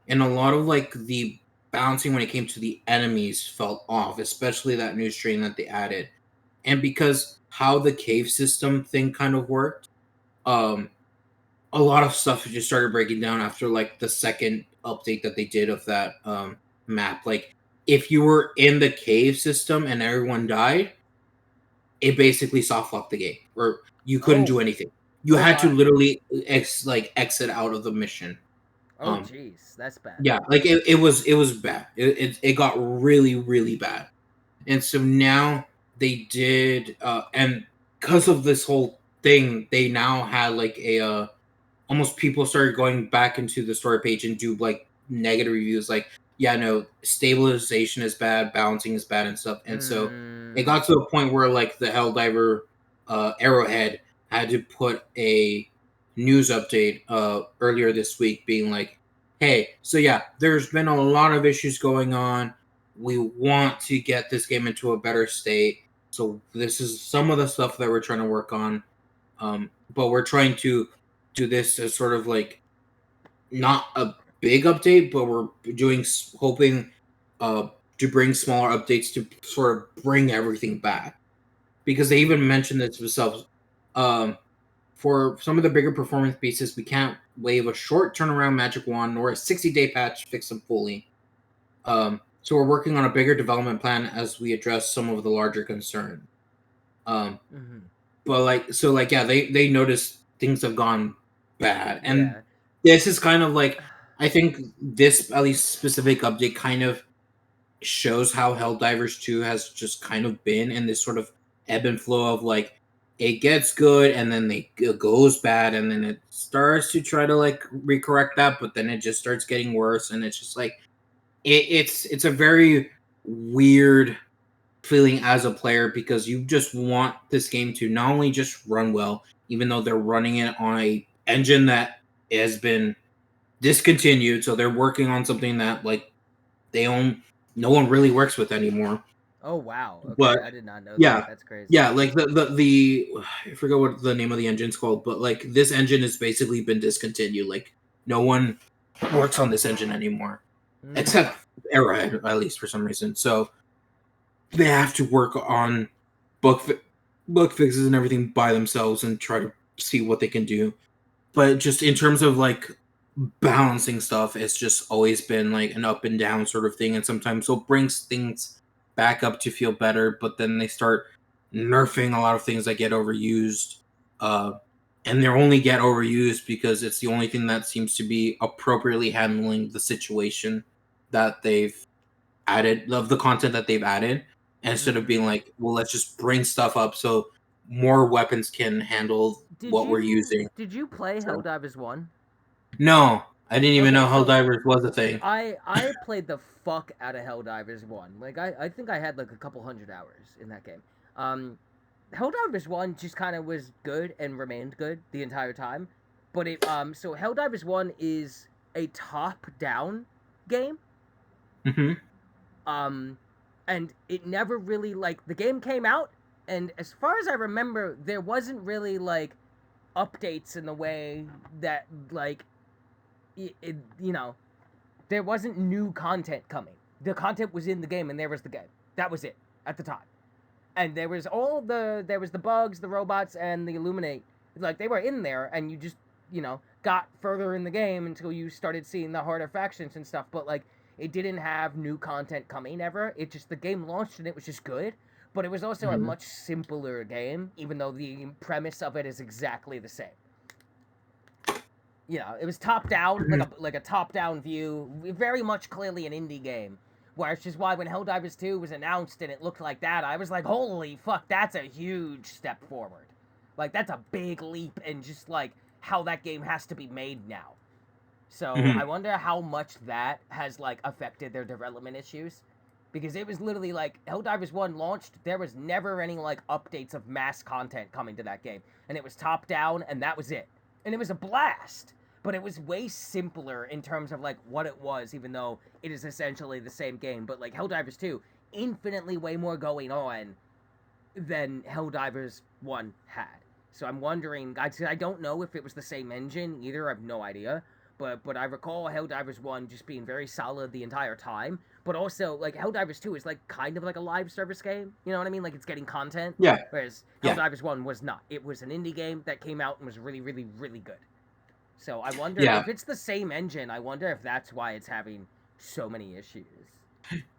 and a lot of like the bouncing when it came to the enemies felt off, especially that new strain that they added. And because how the cave system thing kind of worked, um, a lot of stuff just started breaking down after like the second update that they did of that map. Like if you were in the cave system and everyone died, it basically soft locked the game, or you couldn't Oh, do anything. You oh had to my, literally exit out of the mission. oh Um, jeez, that's bad. yeah, like it was bad. It got really really bad, and so now they did, and because of this whole thing, they now had like a almost people started going back into the story page and do like negative reviews like, yeah, no, stabilization is bad, balancing is bad and stuff. And so it Mm, got to a point where like the Helldiver Arrowhead had to put a news update earlier this week being like, hey, so yeah, there's been a lot of issues going on. We want to get this game into a better state. So this is some of the stuff that we're trying to work on. But we're trying to do this as sort of like not a big update, but we're doing hoping uh to bring smaller updates to sort of bring everything back, because they even mentioned this themselves. Um, for some of the bigger performance pieces, we can't wave a short turnaround magic wand nor a 60-day patch to fix them fully. So we're working on a bigger development plan as we address some of the larger concerns. Um, mm-hmm. but like so like yeah, they noticed things have gone bad, and Yeah. this is kind of like, I think this at least specific update kind of shows how Helldivers 2 has just kind of been in this sort of ebb and flow of like it gets good and then it goes bad and then it starts to try to like recorrect that, but then it just starts getting worse, and it's just like it's a very weird feeling as a player, because you just want this game to not only just run well, even though they're running it on a engine that has been discontinued, so they're working on something that like they own, no one really works with anymore. Oh wow. But Okay, I did not know that. yeah, That's crazy. yeah, like the I forget what the name of the engine's called, but like this engine has basically been discontinued. Like no one works on this engine anymore, Mm. except Arrowhead, at least for some reason. So they have to work on bug fi- bug fixes and everything by themselves and try to see what they can do. But just in terms of like balancing stuff, it's just always been like an up and down sort of thing, and sometimes it brings things back up to feel better, but then they start nerfing a lot of things that get overused. uh and they're only get overused because it's the only thing that seems to be appropriately handling the situation that they've added, of the content that they've added, instead of being Mm-hmm. like, well, let's just bring stuff up so more weapons can handle Did what we're you using. did you play So Helldivers 1? no, I didn't even Okay, know so Helldivers was a thing. I played the fuck out of Helldivers 1. Like I think I had like a couple hundred hours in that game. Um Helldivers 1 just kind of was good and remained good the entire time. But it so Helldivers 1 is a top-down game. Hmm. Um and it never really like the game came out, and as far as I remember there wasn't really like updates in the way that like you know, there wasn't new content coming. The content was in the game, and there was the game. That was it at the time. And there was the bugs, the robots, and the Illuminate. Like they were in there, and you just got further in the game until you started seeing the harder factions and stuff. But like it didn't have new content coming ever. It just the game launched and it was just good. But it was also a Hmm. much simpler game, even though the premise of it is exactly the same. It was top down, Hmm. like a top down view, very much clearly an indie game. Which is why when Helldivers 2 was announced and it looked like that, I was like, holy fuck, that's a huge step forward. Like that's a big leap in just like how that game has to be made now. So I Hmm. wonder how much that has like affected their development issues. Because it was literally like Helldivers 1 launched, there was never any like updates of mass content coming to that game. And it was top down and that was it. And it was a blast. But it was way simpler in terms of like what it was, even though it is essentially the same game. But like Helldivers 2, infinitely way more going on than Helldivers 1 had. So I'm wondering, I don't know if it was the same engine either. I have no idea. But I recall Helldivers 1 just being very solid the entire time. But also, like, Helldivers 2 is, like, kind of like a live service game. You know what I mean? Like, it's getting content. Yeah, Whereas yeah. Helldivers 1 was not. It was an indie game that came out and was really, really, really good. So I wonder Yeah, if it's the same engine. I wonder if that's why it's having so many issues.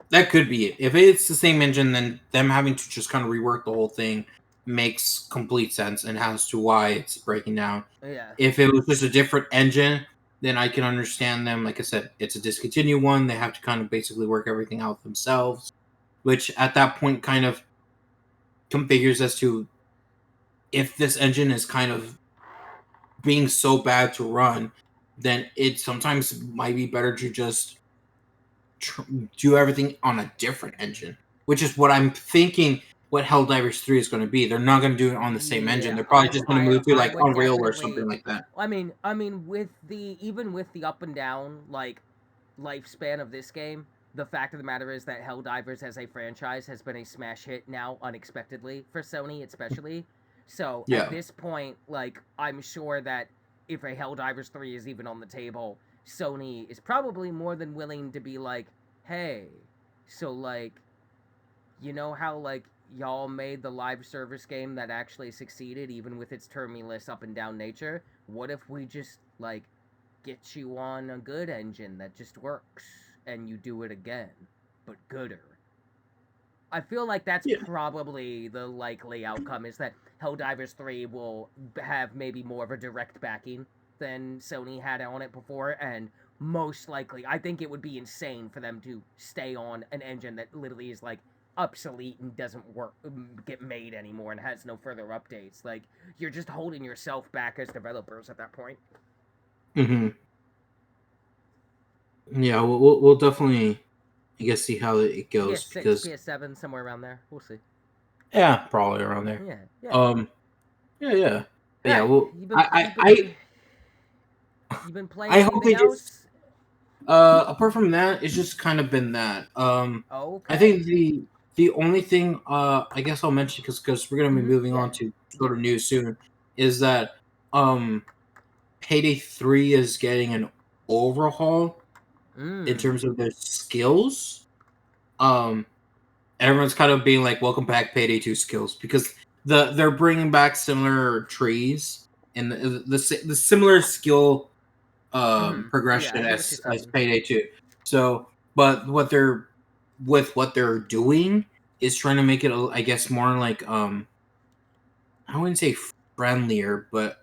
that could be it. If it's the same engine, then them having to just kind of rework the whole thing makes complete sense and as to why it's breaking down. Yeah. If it was just a different engine, then I can understand them. Like I said, it's a discontinued one. They have to kind of basically work everything out themselves, which at that point kind of configures as to if this engine is kind of being so bad to run, then it sometimes might be better to just tr- do everything on a different engine, which is what I'm thinking. What Helldivers 3 is going to be. They're not going to do it on the same engine. Yeah, They're probably just going to move to I like would Unreal or something definitely. like that. I mean, with the even with the up and down like lifespan of this game, the fact of the matter is that Helldivers as a franchise has been a smash hit now unexpectedly for Sony, especially. So at Yeah. this point, like I'm sure that if a Helldivers 3 is even on the table, Sony is probably more than willing to be like, hey, so like you know how like y'all made the live service game that actually succeeded even with its terminless up and down nature? What if we just like get you on a good engine that just works and you do it again, but gooder? I feel like that's Yeah. probably the likely outcome is that Helldivers 3 will have maybe more of a direct backing than Sony had on it before, and most likely, I think it would be insane for them to stay on an engine that literally is like obsolete and doesn't work, get made anymore, and has no further updates. Like, you're just holding yourself back as developers at that point. Hmm. Yeah. We'll definitely, I guess, see how it goes PS6, because PS7, somewhere around there. We'll see. yeah, probably around there. Yeah, yeah. Um. Yeah. Yeah. But All yeah. right, Well, you've been you've been playing I hope anything they just else? apart from that, it's just kind of been that. I Okay. think the only thing I guess I'll mention because we're gonna be moving Yeah. on to sort Yep. of news soon is that um Payday 3 is getting an overhaul in Mm. terms of their skills. Um Everyone's kind of being like, "Welcome back, Payday 2 skills," because they're bringing back similar trees and the similar skill Mm-hmm. Yeah, I progression get what you're as saying. Payday 2. So, but what they're doing is trying to make it, I guess, more like I wouldn't say friendlier, but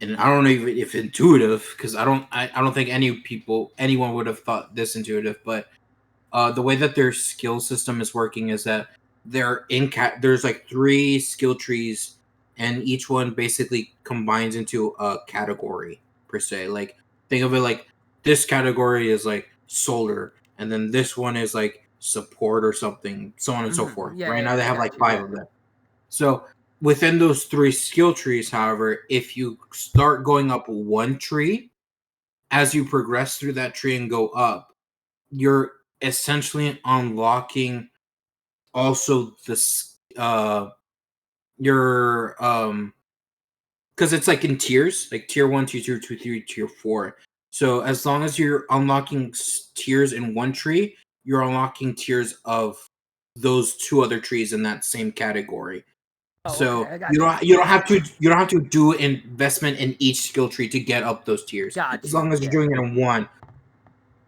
and I don't know if intuitive because I don't think anyone would have thought this intuitive, but the way that their skill system is working is that there's like three skill trees and each one basically combines into a category per se. Like think of it like this category is like solar and then this one is like support or something, so on and so Mm-hmm. forth. Yeah, Right now yeah, they I have like got you. five Yeah. of them. So within those three skill trees, however, if you start going up one tree, as you progress through that tree and go up, you're essentially unlocking also this your because it's like in tiers, like tier 1, tier 2, tier 3, tier 4. So as long as you're unlocking tiers in one tree, you're unlocking tiers of those two other trees in that same category. Oh, okay, So I got you. you don't have to do investment in each skill tree to get up those tiers. Got As you. long as you're Yeah. doing it in one,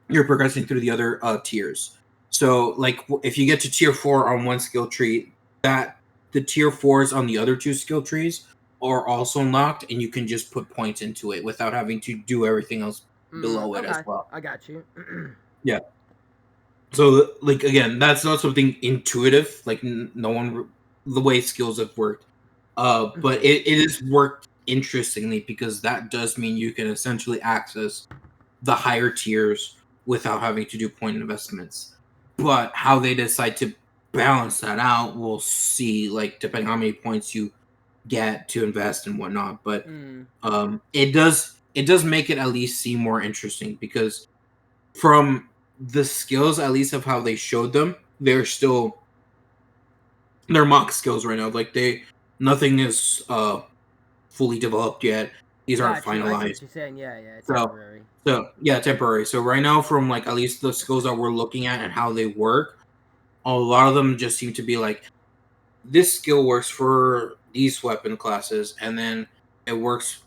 you're progressing through the other tiers. So, like, if you get to tier 4 on one skill tree, that the tier 4s on the other two skill trees are also unlocked, and you can just put points into it without having to do everything else below it as Okay, well. I got you. Yeah. So, like, again, that's not something intuitive. Like, no one, the way skills have worked. But Mm-hmm. it has worked interestingly because that does mean you can essentially access the higher tiers without having to do point investments. But how they decide to balance that out, we'll see. Like depending on how many points you get to invest and whatnot. But Mm. it does make it at least seem more interesting because from the skills, at least of how they showed them, they're mock skills right now. Like nothing is fully developed yet. These aren't Got you. I see finalized. what you're saying. Yeah, yeah, So, temporary. so yeah, temporary. So right now, from like at least the skills that we're looking at and how they work, a lot of them just seem to be like this skill works for these weapon classes, and then it works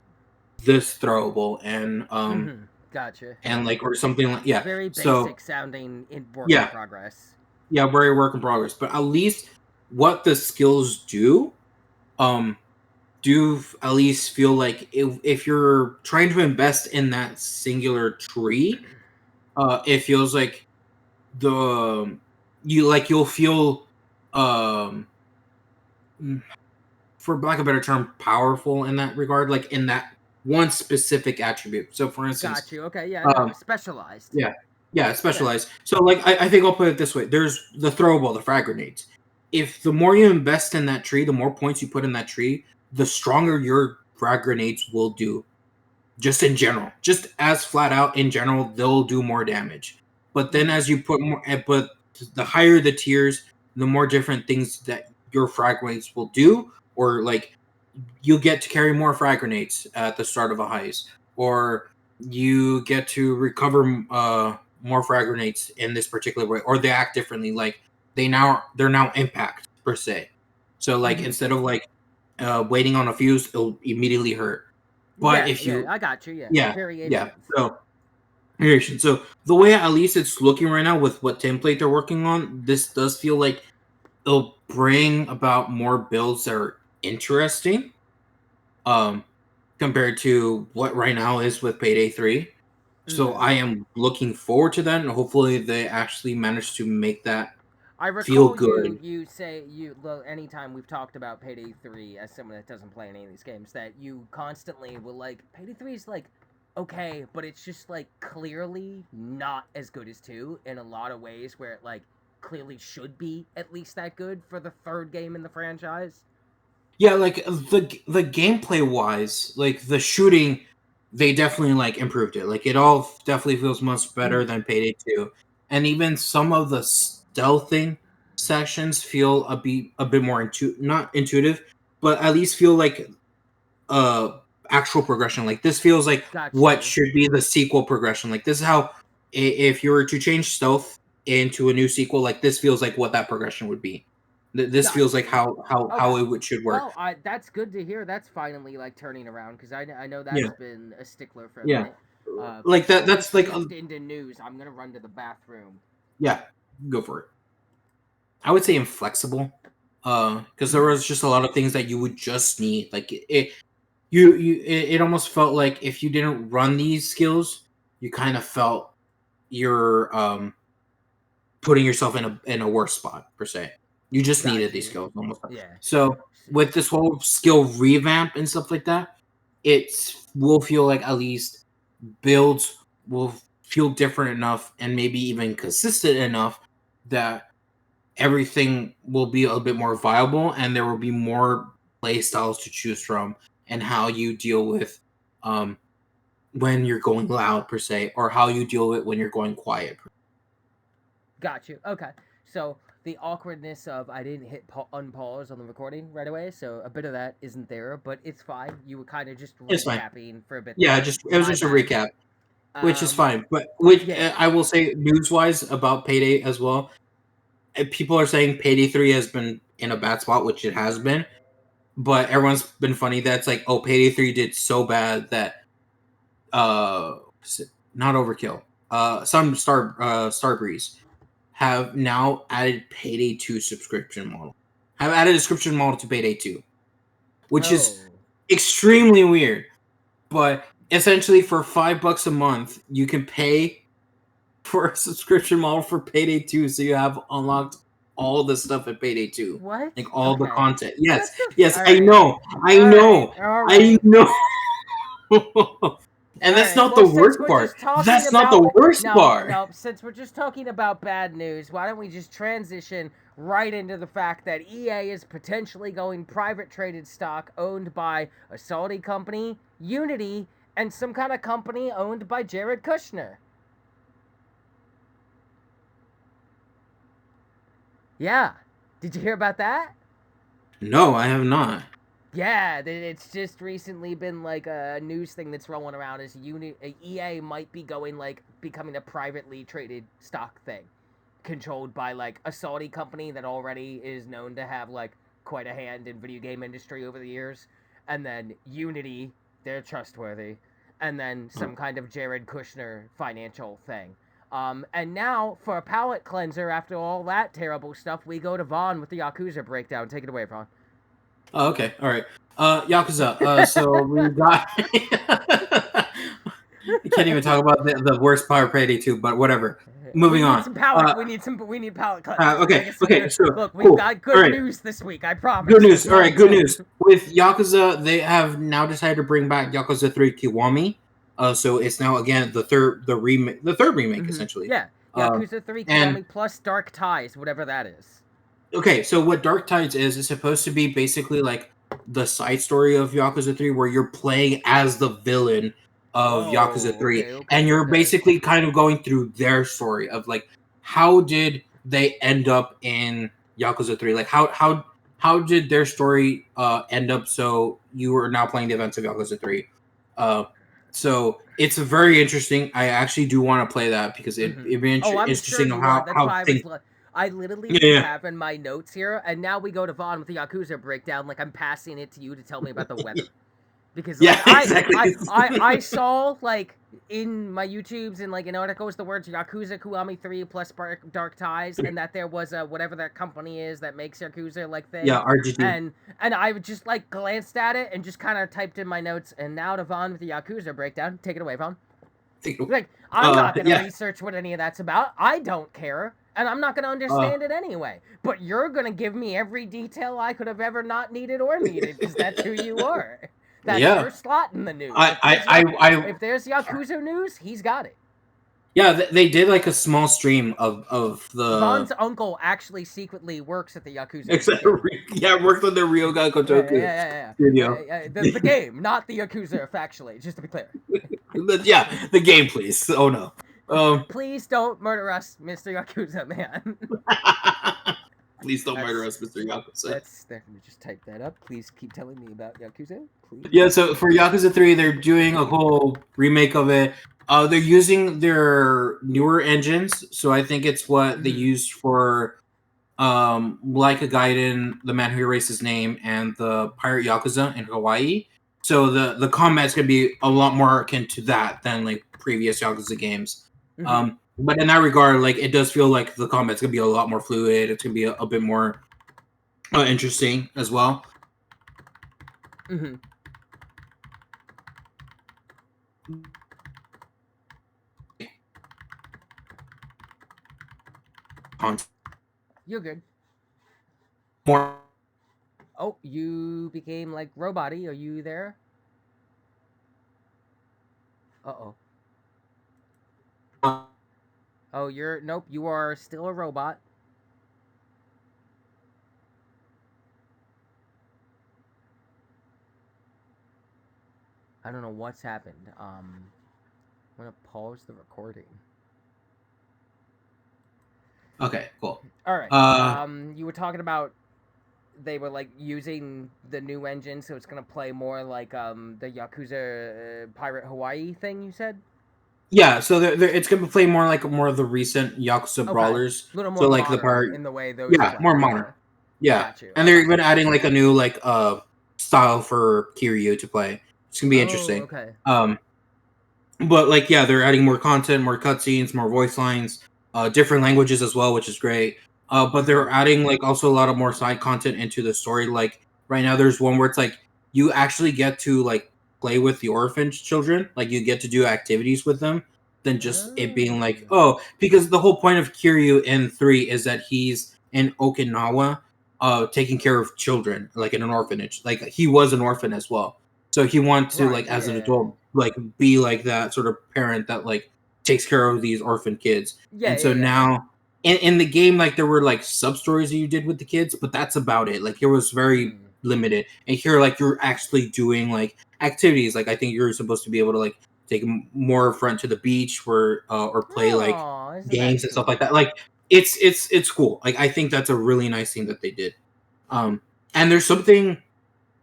this throwable Gotcha. and like or something like yeah. Very So basic sounding in work in yeah, progress. yeah, very work in progress. But at least what the skills um, do at least feel like if you're trying to invest in that singular tree, it feels like the you'll feel um for lack of a better term, powerful in that regard, like in that one specific attribute. So, for instance, Got you. Okay, yeah, no, um, specialized. yeah, yeah, Yeah. specialized. So, like, I think I'll put it this way: there's the throwable, the frag grenades. If the more you invest in that tree, the more points you put in that tree, the stronger your frag grenades will do. Just in general, just as flat out in general, they'll do more damage. But then as you put more, but the higher the tiers, the more different things that your frag grenades will do, or like you get to carry more frag grenades at the start of a heist, or you get to recover more frag grenades in this particular way, or they act differently. Like they're now impact per se. So like instead of like waiting on a fuse, it'll immediately hurt. But Yeah, if yeah, you I got you. Yeah, yeah, yeah. variations. So variation. So the way at least it's looking right now with what template they're working on, this does feel like it'll bring about more builds that are interesting. Um, compared to what right now is with Payday 3. So I am looking forward to that, and hopefully they actually manage to make that I feel recall you good. you say you well, anytime we've talked about Payday 3 as someone that doesn't play any of these games that you constantly will like Payday 3 is like okay, but it's just like clearly not as good as 2 in a lot of ways where it like clearly should be at least that good for the third game in the franchise. Yeah, like the gameplay wise, like the shooting, they definitely like improved it. Like it all definitely feels much better than Payday 2. And even some of the stealthing sections feel a bit more not intuitive, but at least feel like actual progression. Like this feels like Got what you. should be the sequel progression. Like this is how if you were to change stealth into a new sequel, like this feels like what that progression would be. This feels Got like you. how Okay. it should work. Well, that's good to hear. That's finally like turning around because I know Yeah, that's been a stickler for a yeah. minute. Like that. Before we That's like shift into news, I'm gonna run to the bathroom. yeah. Go for it. I would say inflexible, because there was just a lot of things that you would just need. Like it almost felt like if you didn't run these skills, you kind of felt you're putting yourself in a worse spot per se. You just needed Got these you. skills almost. Yeah. So with this whole skill revamp and stuff like that, it will feel like at least builds will feel different enough and maybe even consistent enough that everything will be a little bit more viable and there will be more play styles to choose from and how you deal with um when you're going loud per se or how you deal with it when you're going quiet. Got you. Okay. So the awkwardness of I didn't hit unpause on the recording right away, so a bit of that isn't there, but it's fine. You were kind of just It's fine. recapping for a bit Yeah, there. just it was My just a bad. recap, which is Um, fine. But which yeah. I will say news wise about Payday as well. People are saying Payday 3 has been in a bad spot, which it has been. But everyone's been funny that's like, oh, Payday 3 did so bad that uh not Overkill. Some Starbreeze have now added Payday 2 subscription model. Have added a subscription model to Payday 2, which is Oh. extremely weird. But essentially for $5 a month, you can pay for a subscription model for Payday 2, so you have unlocked all the stuff at Payday 2. What? Like all the Okay. content. Yes, That's the. yes, All I right. know. I All right. know. All I right. know. And All that's right. not Well, the since worst we're part. just talking That's not about the worst no, part. no, since we're just talking about bad news, why don't we just transition right into the fact that EA is potentially going private traded stock owned by a Saudi company, Unity, and some kind of company owned by Jared Kushner. Yeah. Did you hear about that? No, I have not. Yeah, it's just recently been like a news thing that's rolling around as EA might be going like becoming a privately traded stock thing, controlled by like a Saudi company that already is known to have like quite a hand in video game industry over the years, and then Unity they're trustworthy, and then some kind of Jared Kushner financial thing. And now for a palate cleanser, after all that terrible stuff, we go to Vaughn with the Yakuza breakdown. Take it away, Vaughn. Oh, okay, all right. Yakuza. So we got. I can't even talk about the worst Power Parody too, but whatever. We Moving need on. some palate. We need palate cleanser. Okay, Bring us some okay. good. So Look, we've cool. got All good right. news this week. I promise. Good news. Just All right, hold good on. news. With Yakuza, they have now decided to bring back Yakuza 3 Kiwami. So it's now again the third remake essentially. Yeah, Uh, Yakuza 3 and Kiwami plus Dark Ties, whatever that is. okay, so what Dark Tides is supposed to be basically like the side story of Yakuza 3 where you're playing as the villain of Yakuza Oh, 3 okay, and okay, you're okay. basically kind of going through their story of like how did they end up in Yakuza 3? Like how did their story end up so you are now playing the events of Yakuza 3? Uh so it's very interesting. I actually do want to play that because it'd be Oh, I'm sure interesting of you are. That's how why I things. was. I literally Yeah, just yeah. have in my notes here, and now we go to Vaughn with the Yakuza breakdown. Like I'm passing it to you to tell me about the weather. Because like Yeah, exactly. I saw like in my YouTubes and like in articles the words Yakuza Kiwami 3 plus Dark Ties, and that there was a whatever that company is that makes Yakuza like thing, Yeah, RGT. and I just like glanced at it and just kind of typed in my notes, and now to Vaughn with the Yakuza breakdown. Take it away, Vaughn. Like I'm not gonna Yeah, research what any of that's about. I don't care. And I'm not going to uh, understand it anyway. But you're going to give me every detail I could have ever not needed or needed, because that's who you are. That's yeah. your slot in the news. I, I, I, If there's Yakuza news, he's got it. yeah. They did like a small stream of the. Vaughn's uncle actually secretly works at the Yakuza game Except, too. yeah, worked on the Ryoga Kotoku studio. The game, not the Yakuza, factually, just to be clear. Yeah, the game, please. Oh no. Please don't murder us, Mr. Yakuza, man. Please don't murder That's us, Mr. Yakuza. let me just type that up. Please keep telling me about Yakuza, please. Yeah, so for Yakuza 3, they're doing a whole remake of it. They're using their newer engines, so I think it's what they used for like a Gaiden, the man who erased his name, and the Pirate Yakuza in Hawaii. So the combat's gonna be a lot more akin to that than like previous Yakuza games. But in that regard, like it does feel like the combat's gonna be a lot more fluid. It's gonna be a bit more interesting as well. You're good. More. Oh, you became like robot-y. Are you there? Uh-oh. Oh, nope, you are still a robot. I don't know what's happened. I'm gonna pause the recording. Okay, cool. All right. You were talking about they were like using the new engine, so it's gonna play more like the Yakuza Pirate Hawaii thing. You said. Yeah, so it's gonna play more of the recent Yakuza Okay. brawlers. A little So more like the modern part, in the way those yeah, play. more modern. Okay. Yeah, Got you. and they're even adding like a new like style for Kiryu to play. It's gonna be interesting. Okay. But like yeah, they're adding more content, more cutscenes, more voice lines, different languages as well, which is great. But they're adding like also a lot of more side content into the story. Like right now, there's one where it's like you actually get to like play with the orphan children, like you get to do activities with them, than just it being like because the whole point of Kiryu in 3 is that he's in Okinawa, taking care of children, like in an orphanage. Like he was an orphan as well. So he wants to like as an adult like be like that sort of parent that like takes care of these orphan kids. And so now in the game like there were like sub stories that you did with the kids, but that's about it. Like it was very limited. And here like you're actually doing like activities. Like I think you're supposed to be able to like take more front to the beach or play like games and stuff like that. Like it's cool. Like I think that's a really nice thing that they did. And there's something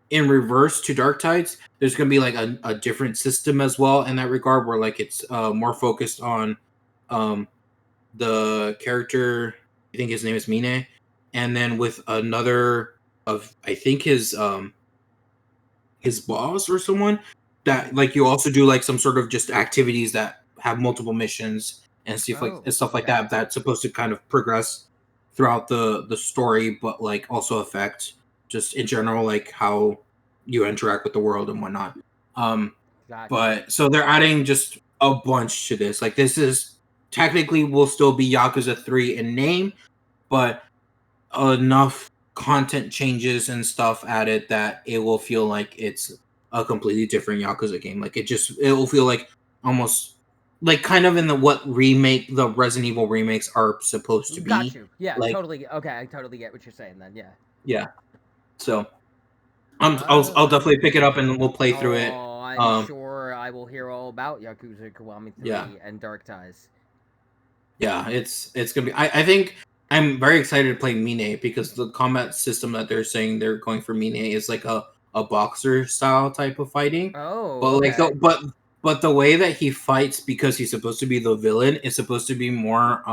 in reverse to Dark Tides. There's going to be like a different system as well in that regard, where like it's more focused on the character. I think his name is Mine, and then with another of I think his boss or someone. that like you also do like some sort of just activities that have multiple missions and Oh, stuff like okay. that that's supposed to kind of progress throughout the story, but like also affect just in general like how you interact with the world and whatnot. Um, Gotcha. but so they're adding just a bunch to this. Like this is technically will still be Yakuza 3 in name, but enough content changes and stuff added that it will feel like it's a completely different Yakuza game. Like it will feel like almost like kind of in the what remake the Resident Evil remakes are supposed to Got be. you. Yeah, Like totally. Okay, I totally get what you're saying then. Yeah. yeah. So I'll Uh, definitely pick it up and we'll play through it. oh, I'm Um sure I will hear all about Yakuza Kiwami yeah. 3 and Dark Ties. Yeah, it's gonna be. I think I'm very excited to play Mine because the combat system that they're saying they're going for Mine is like a boxer style type of fighting, Oh, but like okay. but the way that he fights because he's supposed to be the villain is supposed to be more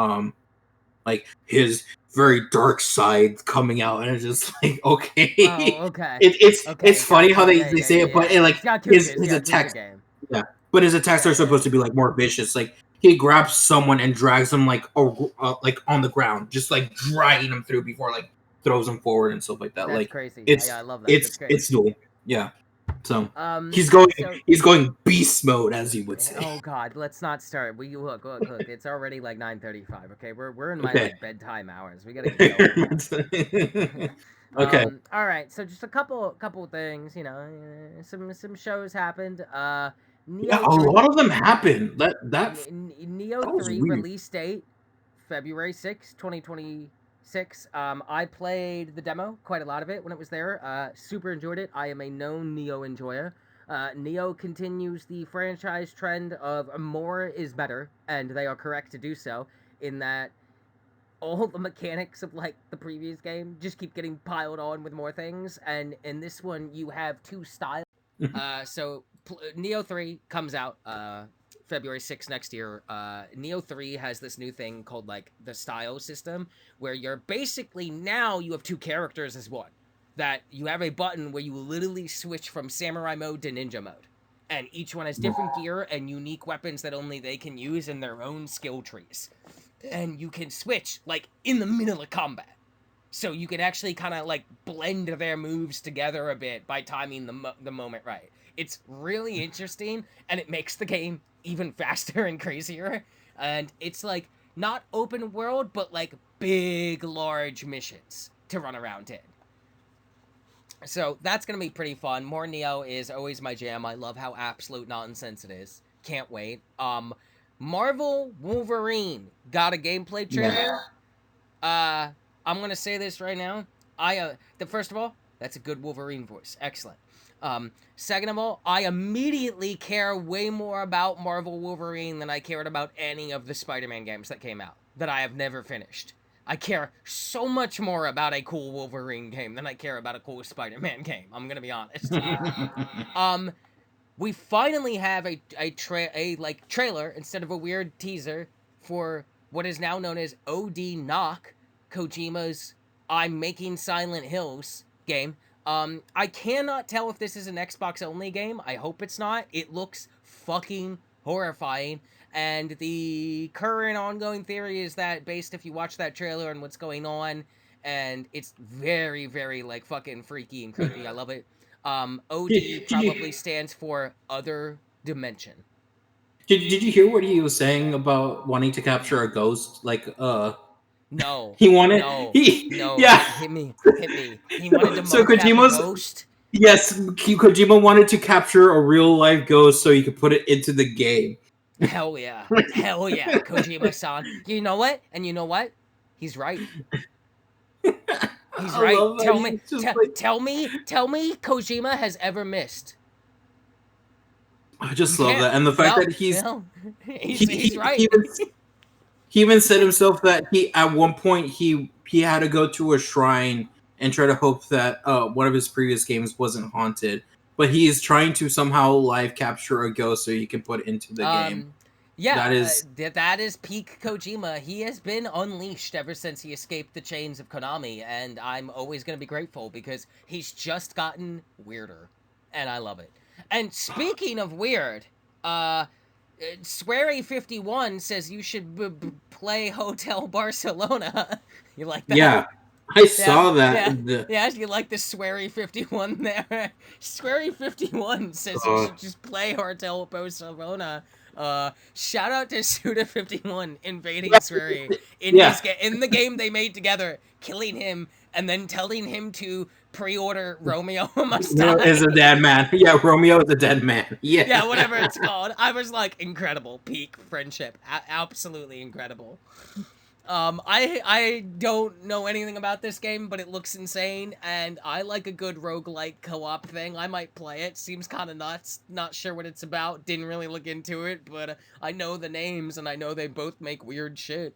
like his very dark side coming out, and it's just like okay, Oh, okay. it's Okay, funny got how you. Yeah, they yeah, say yeah, it, but yeah. it, It's like Yakuza. It's a his Yakuza attacks, game. yeah, but his attacks Yeah, are yeah. supposed to be like more vicious. Like he grabs someone and drags them like on the ground, just like dragging them through before like throws them forward and stuff like that. That's Like crazy. Yeah, I it's love that. That's great. it's dual, yeah. So Um, he's going so he's going beast mode, as you would say. oh god, let's not start. We look. It's already like 9:35. Okay, we're in my Okay. like bedtime hours. We gotta get going. Okay. All right. So just a couple things. You know, some shows happened. Yeah, Neo a lot three, of them happen. Neo That was three weird. release date February 6th, 2026. I played the demo, quite a lot of it when it was there. Super enjoyed it. I am a known Neo enjoyer. Neo continues the franchise trend of more is better, and they are correct to do so, in that all the mechanics of like the previous game just keep getting piled on with more things, and in this one you have two styles. Neo 3 comes out February 6th next year. Neo 3 has this new thing called like the style system, where you're basically now you have two characters as one. That you have a button where you literally switch from samurai mode to ninja mode. And each one has different gear and unique weapons that only they can use in their own skill trees. And you can switch like in the middle of combat. So you can actually kind of like blend their moves together a bit by timing the moment right. It's really interesting, and it makes the game even faster and crazier. And it's like not open world, but like big, large missions to run around in. So that's gonna be pretty fun. More Neo is always my jam. I love how absolute nonsense it is. Can't wait. Marvel Wolverine got a gameplay Yes. trailer. I'm gonna say this right now. The first of all, that's a good Wolverine voice. Excellent. Second of all, I immediately care way more about Marvel Wolverine than I cared about any of the Spider-Man games that came out that I have never finished. I care so much more about a cool Wolverine game than I care about a cool Spider-Man game. I'm gonna be honest. Um, we finally have a like trailer instead of a weird teaser for what is now known as OD Knock, Kojima's I'm Making Silent Hills game. I cannot tell if this is an Xbox only game. I hope it's not. It looks fucking horrifying. And the current ongoing theory is that based if you watch that trailer and what's going on, and it's very, very like fucking freaky and creepy. I love it. OD Did you probably stands for other dimension. did you hear what he was saying about wanting to capture a ghost? Like No, he wanted no, he no. yeah. Hit me, hit me. He wanted to So mocap a Kojima's ghost. yes, Kojima wanted to capture a real life ghost so he could put it into the game. Hell yeah, hell yeah, Kojima-san. You know what? And you know what? He's right. He's I right. love that he's just like Tell me, Kojima has ever missed. I You just love can't. that, and the fact No, that no. he He's he, right. he even he even said himself that he at one point he had to go to a shrine and try to hope that one of his previous games wasn't haunted, but he is trying to somehow live capture a ghost so he can put it into the game. Um, yeah, That is that is peak Kojima. He has been unleashed ever since he escaped the chains of Konami, and I'm always going to be grateful because he's just gotten weirder, and I love it. And speaking of weird, Swery51 says you should play Hotel Barcelona. You like that? Yeah, I Yeah, saw that. yeah, yeah. You like the Swery51 there? Swery51 says you Uh, should just play Hotel Barcelona. Shout out to Suda51 invading Swery in yeah, his in the game they made together, killing him and then telling him to pre-order Romeo Must Romeo is a Die. dead man. Yeah, Romeo is a dead man. Yeah, whatever it's Yeah. called. I was like, incredible, peak friendship, absolutely incredible. I don't know anything about this game, but it looks insane, and I like a good roguelike co-op thing. I might play it. Seems kind of nuts. Not sure what it's about. Didn't really look into it, but I know the names, and I know they both make weird shit.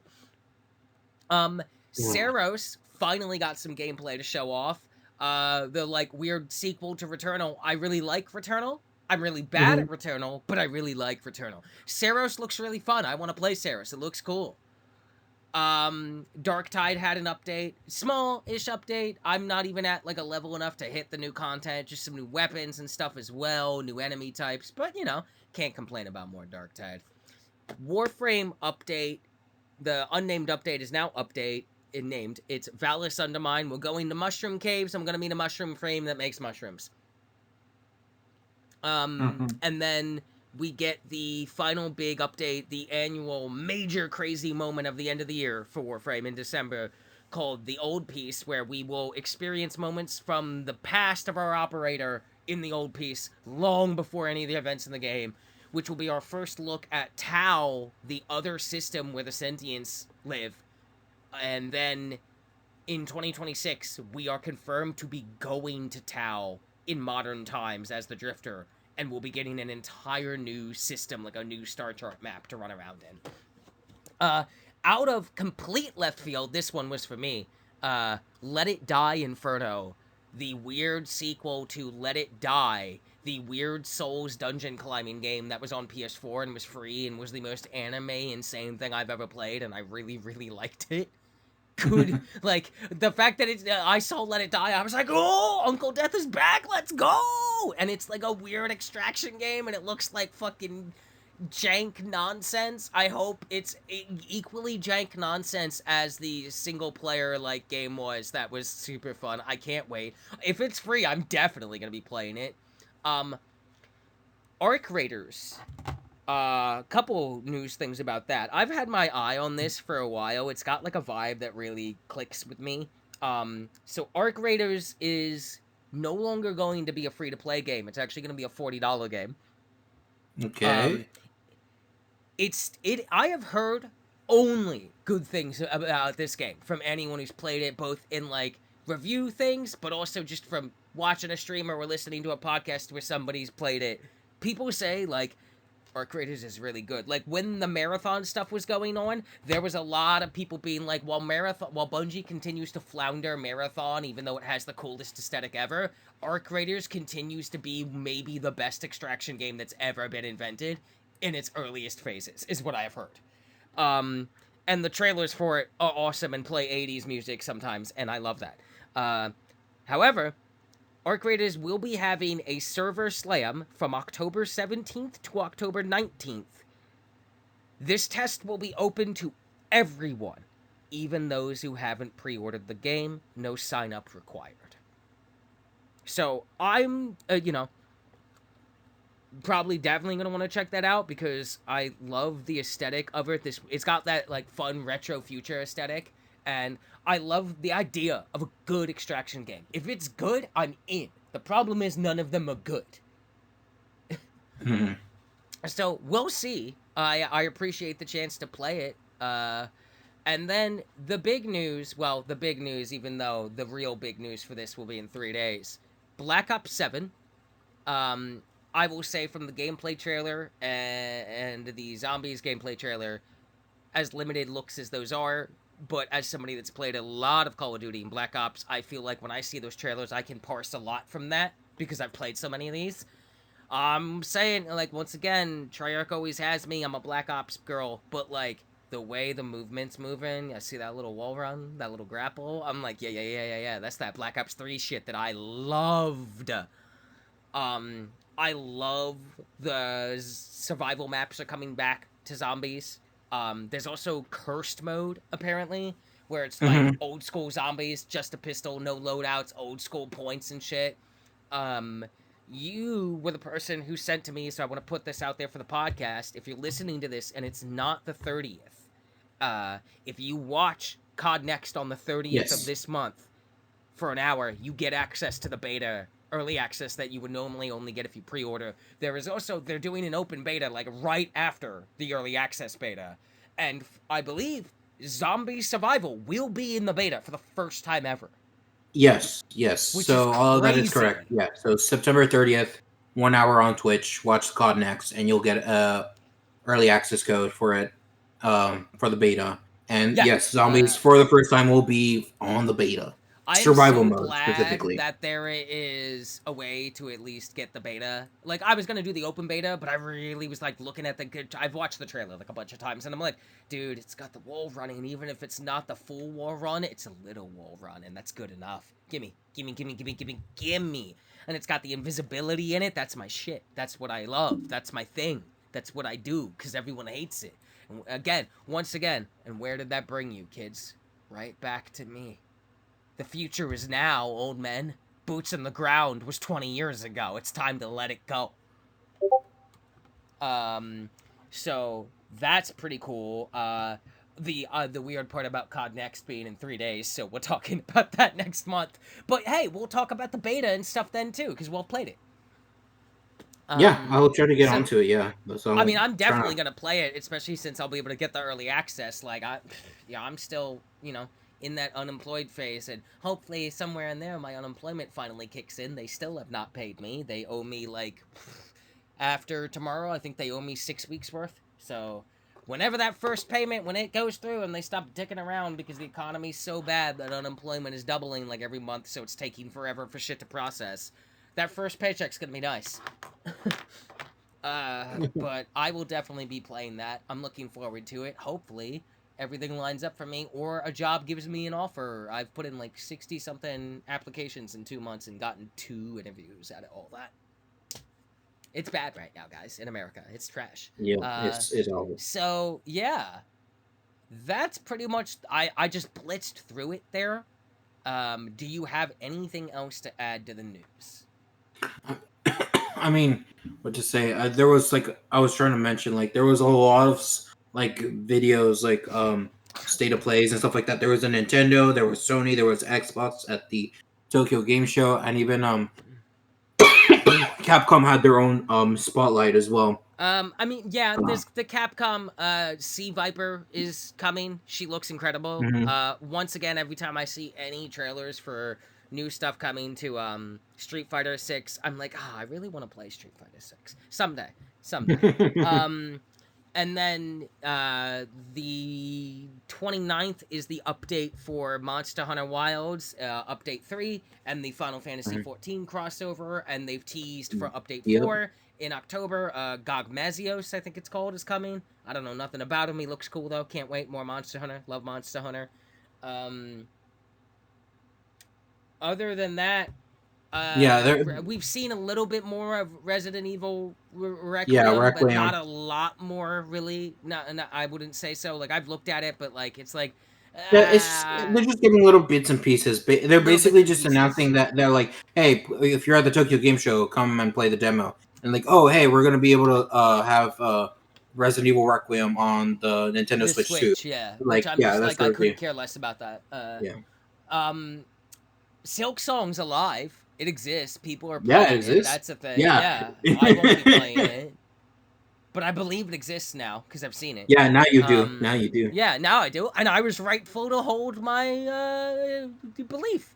Saros finally got some gameplay to show off. The like weird sequel to Returnal. I really like Returnal. I'm really bad at Mhm. Returnal, but I really like Returnal. Saros looks really fun. I want to play Saros. It looks cool. Dark Tide had an update, small-ish update. I'm not even at like a level enough to hit the new content, just some new weapons and stuff as well, new enemy types, but you know, can't complain about more Dark Tide. Warframe update, the unnamed update is now named. It's Valis Undermine. We're going to mushroom caves. I'm gonna meet a mushroom frame that makes mushrooms. Mhm. And then we get the final big update, the annual major crazy moment of the end of the year for Warframe in December, called the Old Piece, where we will experience moments from the past of our operator in the Old Piece, long before any of the events in the game, which will be our first look at Tau, the other system where the sentients live. And then in 2026, we are confirmed to be going to Tau in modern times as the Drifter, and we'll be getting an entire new system, like a new star chart map to run around in. Uh, Out of complete left field, this one was for me. Let It Die Inferno, the weird sequel to Let It Die, the weird Souls dungeon climbing game that was on PS4 and was free and was the most anime insane thing I've ever played, and I really, really liked it. Good, like the fact that it's I saw Let It Die, I was like, oh, Uncle Death is back, let's go. And it's like a weird extraction game, and it looks like fucking jank nonsense. I hope it's equally jank nonsense as the single player like game was. That was super fun. I can't wait. If it's free, I'm definitely gonna be playing it. um Arc Raiders, couple news things about that. I've had my eye on this for a while. It's got like a vibe that really clicks with me. So Arc Raiders is no longer going to be a free to play game. It's actually going to be a $40 game. Um, Okay. I have heard only good things about this game from anyone who's played it, both in like review things, but also just from watching a streamer or listening to a podcast where somebody's played it. People say like Arc Raiders is really good. Like when the marathon stuff was going on, there was a lot of people being like, while Bungie continues to flounder marathon, even though it has the coolest aesthetic ever, Arc Raiders continues to be maybe the best extraction game that's ever been invented in its earliest phases, is what I have heard. Um, and the trailers for it are awesome and play 80s music sometimes, and I love that. However, Arc Raiders will be having a server slam from October 17th to October 19th. This test will be open to everyone, even those who haven't pre-ordered the game. No sign up required. So I'm, probably definitely gonna want to check that out because I love the aesthetic of it. It's got that like fun retro future aesthetic, and I love the idea of a good extraction game. If it's good, I'm in. The problem is none of them are good. Mhm. So we'll see. I appreciate the chance to play it. And then the big news, well, the big news, even though the real big news for this will be in 3 days. Black Ops 7. Um, I will say from the gameplay trailer and the zombies gameplay trailer, as limited looks as those are, but as somebody that's played a lot of Call of Duty and Black Ops, I feel like when I see those trailers, I can parse a lot from that because I've played so many of these. I'm saying, like, once again, Treyarch always has me. I'm a Black Ops girl, but, like, the way the movement's moving, I see that little wall run, that little grapple. I'm like, yeah. That's that Black Ops 3 shit that I loved. Um, I love the survival maps are coming back to zombies. There's also cursed mode apparently, where it's like Hmm. old school zombies, just a pistol, no loadouts, old school points and shit. Um, you were the person who sent to me, so I want to put this out there for the podcast. If you're listening to this and it's not the 30th, if you watch COD Next on the 30th of Yes. this month for an hour, you get access to the beta early access that you would normally only get if you pre-order. There is also they're doing an open beta like right after the early access beta, and I believe zombie survival will be in the beta for the first time ever, Yes, yes. which is So all that is correct. crazy. Yeah. So September 30th, 1 hour on Twitch. Watch the COD next, and you'll get a early access code for it, for the beta. And yes, Yes, zombies for the first time will be on the beta, I am survival so mode glad specifically. that there is a way to at least get the beta. Like, I was gonna do the open beta, but I really was like looking at the good. I've watched the trailer like a bunch of times, and I'm like, dude, it's got the wall running. Even if it's not the full wall run, it's a little wall run, and that's good enough. Gimme, gimme, gimme, gimme, gimme, gimme. And it's got the invisibility in it. That's my shit. That's what I love. That's my thing. That's what I do, because everyone hates it. And again, once again, and where did that bring you, kids? Right back to me. The future is now, old men. Boots on the ground was 20 years ago. It's time to let it go. Um, so that's pretty cool. The weird part about COD Next being in 3 days, so we're talking about that next month. But hey, we'll talk about the beta and stuff then too, because we'll played it. Yeah, I will try to get So onto it. Yeah, I so mean, I'm trying definitely to. gonna play it, especially since I'll be able to get the early access. Like, yeah, I'm still, in that unemployed phase, and hopefully somewhere in there, my unemployment finally kicks in. They still have not paid me. They owe me like after tomorrow. I think they owe me 6 weeks worth. So, whenever that first payment, when it goes through, and they stop dicking around because the economy's so bad that unemployment is doubling like every month, so it's taking forever for shit to process. That first paycheck's gonna be nice. But I will definitely be playing that. I'm looking forward to it. Hopefully, everything lines up for me, or a job gives me an offer. I've put in like 60 something applications in 2 months and gotten 2 interviews out of all that. It's bad right now, guys, in America. It's trash. Yeah, Uh, it's awful. so yeah, that's pretty much. I just blitzed through it there. Do you have anything else to add to the news? I mean, what to say? There was like I was trying to mention, like there was a lot of like videos, like state of plays and stuff like that. There was a Nintendo, there was Sony, there was Xbox at the Tokyo Game Show, and even Capcom had their own spotlight as well. I mean, yeah, there's the Capcom Sea Viper is coming. She looks incredible. Mhm. Once again, every time I see any trailers for new stuff coming to Street Fighter 6, I'm like, I really want to play Street Fighter 6 someday. Someday. Um and then the 29th is the update for Monster Hunter Wilds, update 3, and the Final Fantasy Mhm. 14 crossover, and they've teased for update Yep. 4 in October. Gogmazios, I think it's called, is coming. I don't know nothing about him. He looks cool though. Can't wait. More Monster Hunter. Love Monster Hunter. Um, Other than that, Yeah, there. we've seen a little bit more of Resident Evil Yeah, Requiem, but not Requiem. a lot more, really. Not, I wouldn't say so. Like, I've looked at it, but like it's like Yeah, it's they're just giving little bits and pieces. They're little bits basically and just pieces. announcing that they're like, "Hey, if you're at the Tokyo Game Show, come and play the demo." And like, "Oh, hey, we're gonna be able to have Resident Evil Requiem on the Nintendo The Switch too." Switch, yeah. Which Like, I'm yeah, just that's like, I sort of couldn't the care less about that. yeah, Um, Silk Song's alive. It exists. People are yeah, it playing it. exists. That's a thing. Yeah, Yeah, I won't be playing it, but I believe it exists now because I've seen it. yeah. Now you do. Now you do. Yeah, now I do, and I was rightful to hold my belief.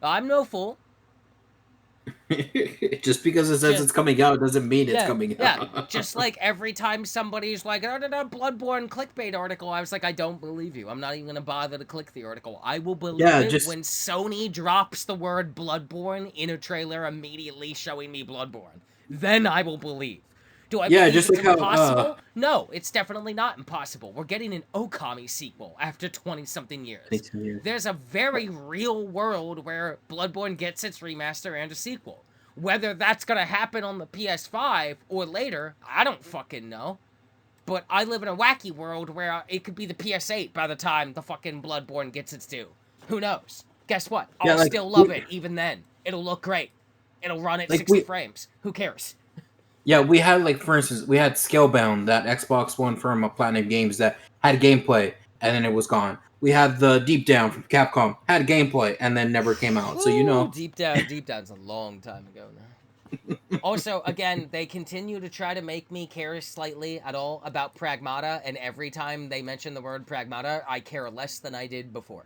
I'm no fool. Just because it says Just it's coming out doesn't mean it's yeah, coming yeah. out. Just like every time somebody's like, oh, no, no, Bloodborne clickbait article, I was like, I don't believe you. I'm not even gonna bother to click the article. I will believe Yeah, it just when Sony drops the word Bloodborne in a trailer immediately showing me Bloodborne. Then I will believe. Do I yeah, believe just it's like how impossible? No, it's definitely not impossible. We're getting an Okami sequel after 20-something years. 18 years. There's a very real world where Bloodborne gets its remaster and a sequel. Whether that's gonna happen on the PS5 or later, I don't fucking know. But I live in a wacky world where it could be the PS8 by the time the fucking Bloodborne gets its due. Who knows? Guess what? Yeah, I'll still love it even then. It'll look great. It'll run at 60 frames. Who cares? Yeah, we had, like, for instance, we had Scalebound, that Xbox One from Platinum Games that had gameplay, and then it was gone. We had the Deep Down from Capcom, had gameplay, and then never came out. So, you know. Deep Down's a long time ago now. Also, again, they continue to try to make me care slightly at all about Pragmata, and every time they mention the word Pragmata, I care less than I did before.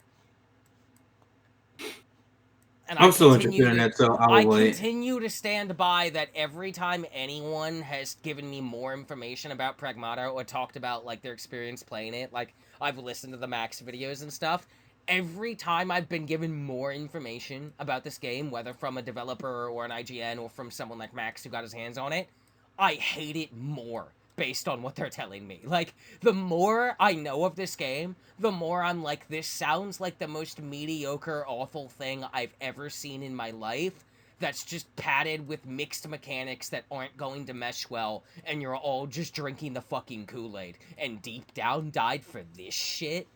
And I'm still interested in it, so I I'll wait. continue to stand by that every time anyone has given me more information about Pragmata or talked about, like, their experience playing it, like, I've listened to the Max videos and stuff, every time I've been given more information about this game, whether from a developer or an IGN or from someone like Max who got his hands on it, I hate it more based on what they're telling me. Like, the more I know of this game, the more I'm like, this sounds like the most mediocre, awful thing I've ever seen in my life that's just padded with mixed mechanics that aren't going to mesh well, and you're all just drinking the fucking Kool-Aid. And Deep Down died for this shit?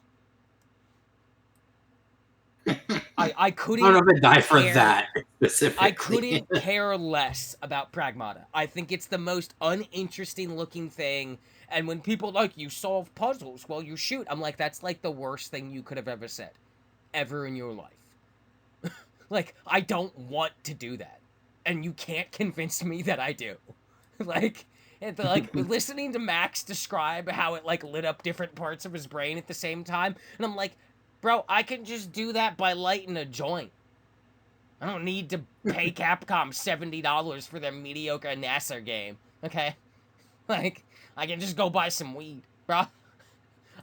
I couldn't I don't know if it died for care. that specifically. I couldn't care less about Pragmata. I think it's the most uninteresting looking thing. And when people like, you solve puzzles while you shoot, I'm like, that's like the worst thing you could have ever said. Ever in your life. Like, I don't want to do that. And you can't convince me that I do. Like, listening to Max describe how it, like, lit up different parts of his brain at the same time. And I'm like, bro, I can just do that by lighting a joint. I don't need to pay Capcom $70 for their mediocre NASA game, okay? Like, I can just go buy some weed, bro.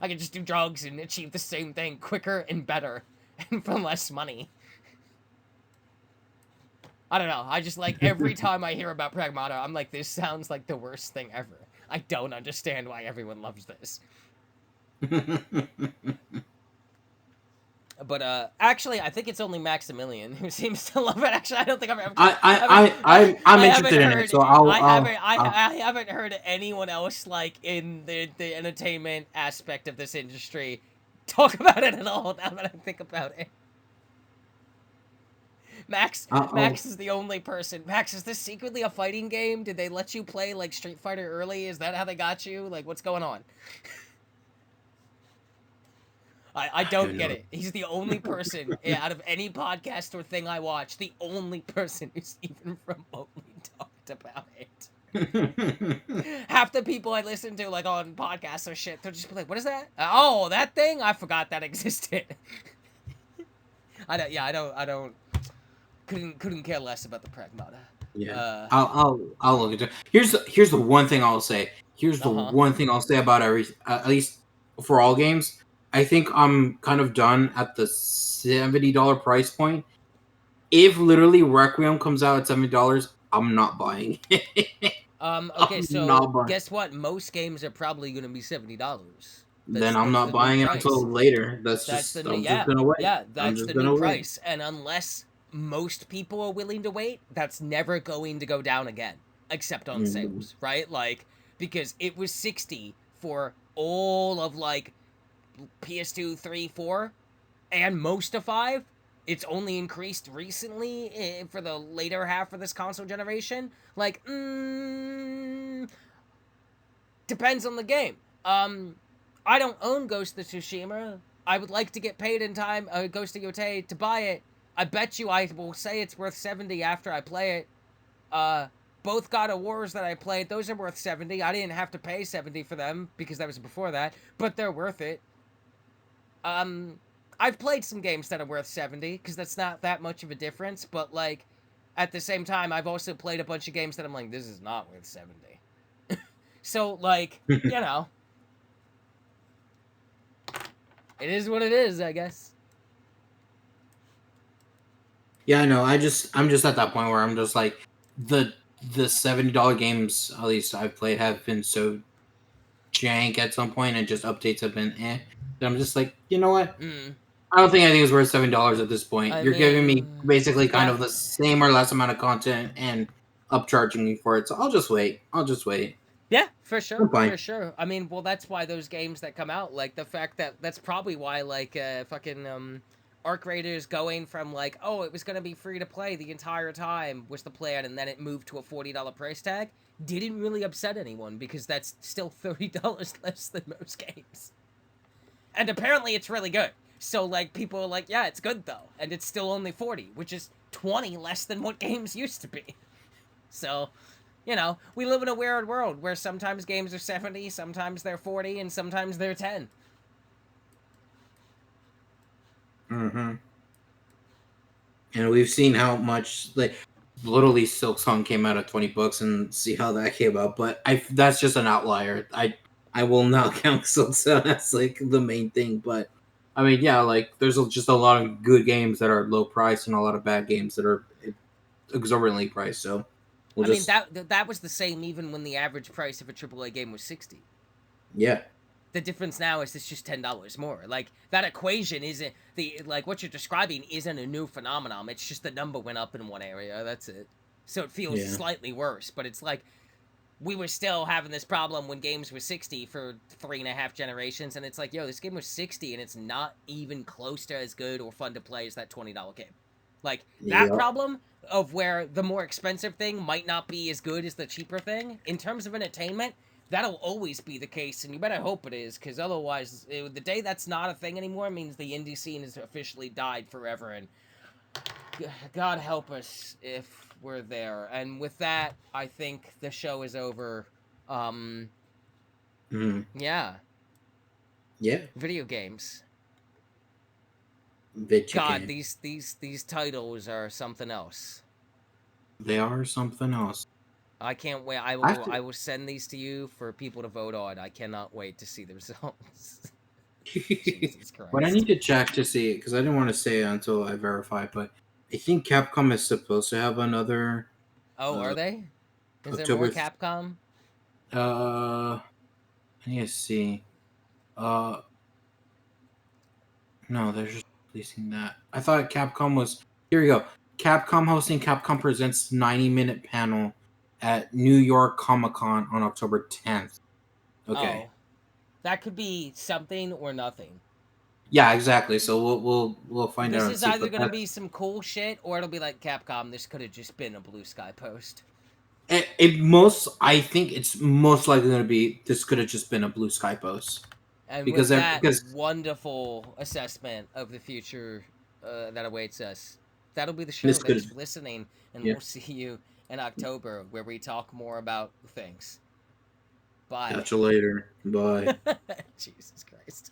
I can just do drugs and achieve the same thing quicker and better and for less money. I don't know. I just, like, every time I hear about Pragmata, I'm like, this sounds like the worst thing ever. I don't understand why everyone loves this. But actually, I think it's only Maximilian who seems to love it. Actually, I don't think I've ever. I'm interested in it, so I haven't heard anyone else, like, in the entertainment aspect of this industry talk about it at all. Now that I think about it, Max is the only person. Max, is this secretly a fighting game? Did they let you play, like, Street Fighter early? Is that how they got you? Like, what's going on? I don't get it. He's the only person out of any podcast or thing I watch, the only person who's even remotely talked about it. Half the people I listen to, like, on podcasts or shit, they'll just be like, what is that? Oh, that thing? I forgot that existed. I don't couldn't care less about the Pragmata. Yeah, I'll look into it. Here's the one thing I'll say. Here's the one thing I'll say about at least for all games. I think I'm kind of done at the $70 price point. If literally Requiem comes out at $70, I'm not buying it. Okay, so guess what? Most games are probably going to be $70. Then I'm not buying it until later. I'm just gonna wait. Yeah, that's the new price. And unless most people are willing to wait, that's never going to go down again, except on sales, right? Like, because it was 60 for all of, like, PS2, 3, 4, and most of 5. It's only increased recently for the later half of this console generation. Like, depends on the game. I don't own Ghost of Tsushima. I would like to get paid in time, Ghost of Yotei, to buy it. I bet you I will say it's worth 70 after I play it. Both God of Wars that I played, those are worth 70. I didn't have to pay 70 for them because that was before that, but they're worth it. I've played some games that are worth 70 because that's not that much of a difference, but, like, at the same time, I've also played a bunch of games that I'm like, this is not worth 70. So, like, you know, it is what it is, I guess. Yeah, I know. I'm just at that point where I'm just like, the $70 games, at least I've played, have been so jank at some point, and just updates have been that I'm just like, you know what? I don't think anything is worth $7 at this point. I You're giving me mean, basically kind yeah, of the same or less amount of content and upcharging me for it. So I'll just wait. I'll just wait. yeah, I'm for fine. sure. I mean, well, that's why those games that come out, like the fact that that's probably why, like, fucking Arc Raiders going from like, oh, it was gonna be free to play the entire time was the plan, and then it moved to a $40 price tag, didn't really upset anyone because that's still $30 less than most games, and apparently it's really good. So like, people are like, yeah, it's good though, and it's still only 40, which is 20 less than what games used to be. So, you know, we live in a weird world where sometimes games are 70, sometimes they're 40, and sometimes they're 10. Mm-hmm. And we've seen how much like literally Silk Song came out at $20 and see how that came out. But I that's just an outlier. I will not count Silk Song as like the main thing. But I mean, yeah, like there's just a lot of good games that are low priced and a lot of bad games that are exorbitantly priced. So we'll I mean, just that was the same even when the average price of a AAA game was 60. yeah. The difference now is it's just $10 more. Like, that equation isn't the like what you're describing isn't a new phenomenon. It's just the number went up in one area. That's it. So it feels Yeah. slightly worse, but it's like we were still having this problem when games were 60 for 3.5 generations, and it's like, yo, this game was 60 and it's not even close to as good or fun to play as that $20 game. Like, that Yep. problem of where the more expensive thing might not be as good as the cheaper thing, in terms of entertainment, that'll always be the case, and you better hope it is, because otherwise, the day that's not a thing anymore means the indie scene has officially died forever, and God help us if we're there. And with that, I think the show is over. Um, Mm. yeah, Yeah. video games. Bit God, chicken. these titles are something else. They are something else. I can't wait. I have to. I will send these to you for people to vote on. I cannot wait to see the results. Jesus But I Christ. need to check to see because I didn't want to say it until I verify. But I think Capcom is supposed to have another Oh, are uh they? Is there more October. Capcom? I need to see. Uh, no, they're just releasing that. I thought Capcom was. Here we go. Capcom hosting Capcom Presents 90-minute panel at New York Comic Con on October 10th. Okay. Oh, that could be something or nothing. Yeah, exactly. So we'll find out This and is see. either But gonna be that's some cool shit, or it'll be like Capcom. This could have just been a Blue Sky post. it most. I think it's most likely going to be. This could have just been a Blue Sky post And because with that because wonderful assessment of the future that awaits us, that'll be the show. this Thanks could for listening, and yeah. we'll see you in October where we talk more about things. Bye. Catch you later. Bye. Jesus Christ.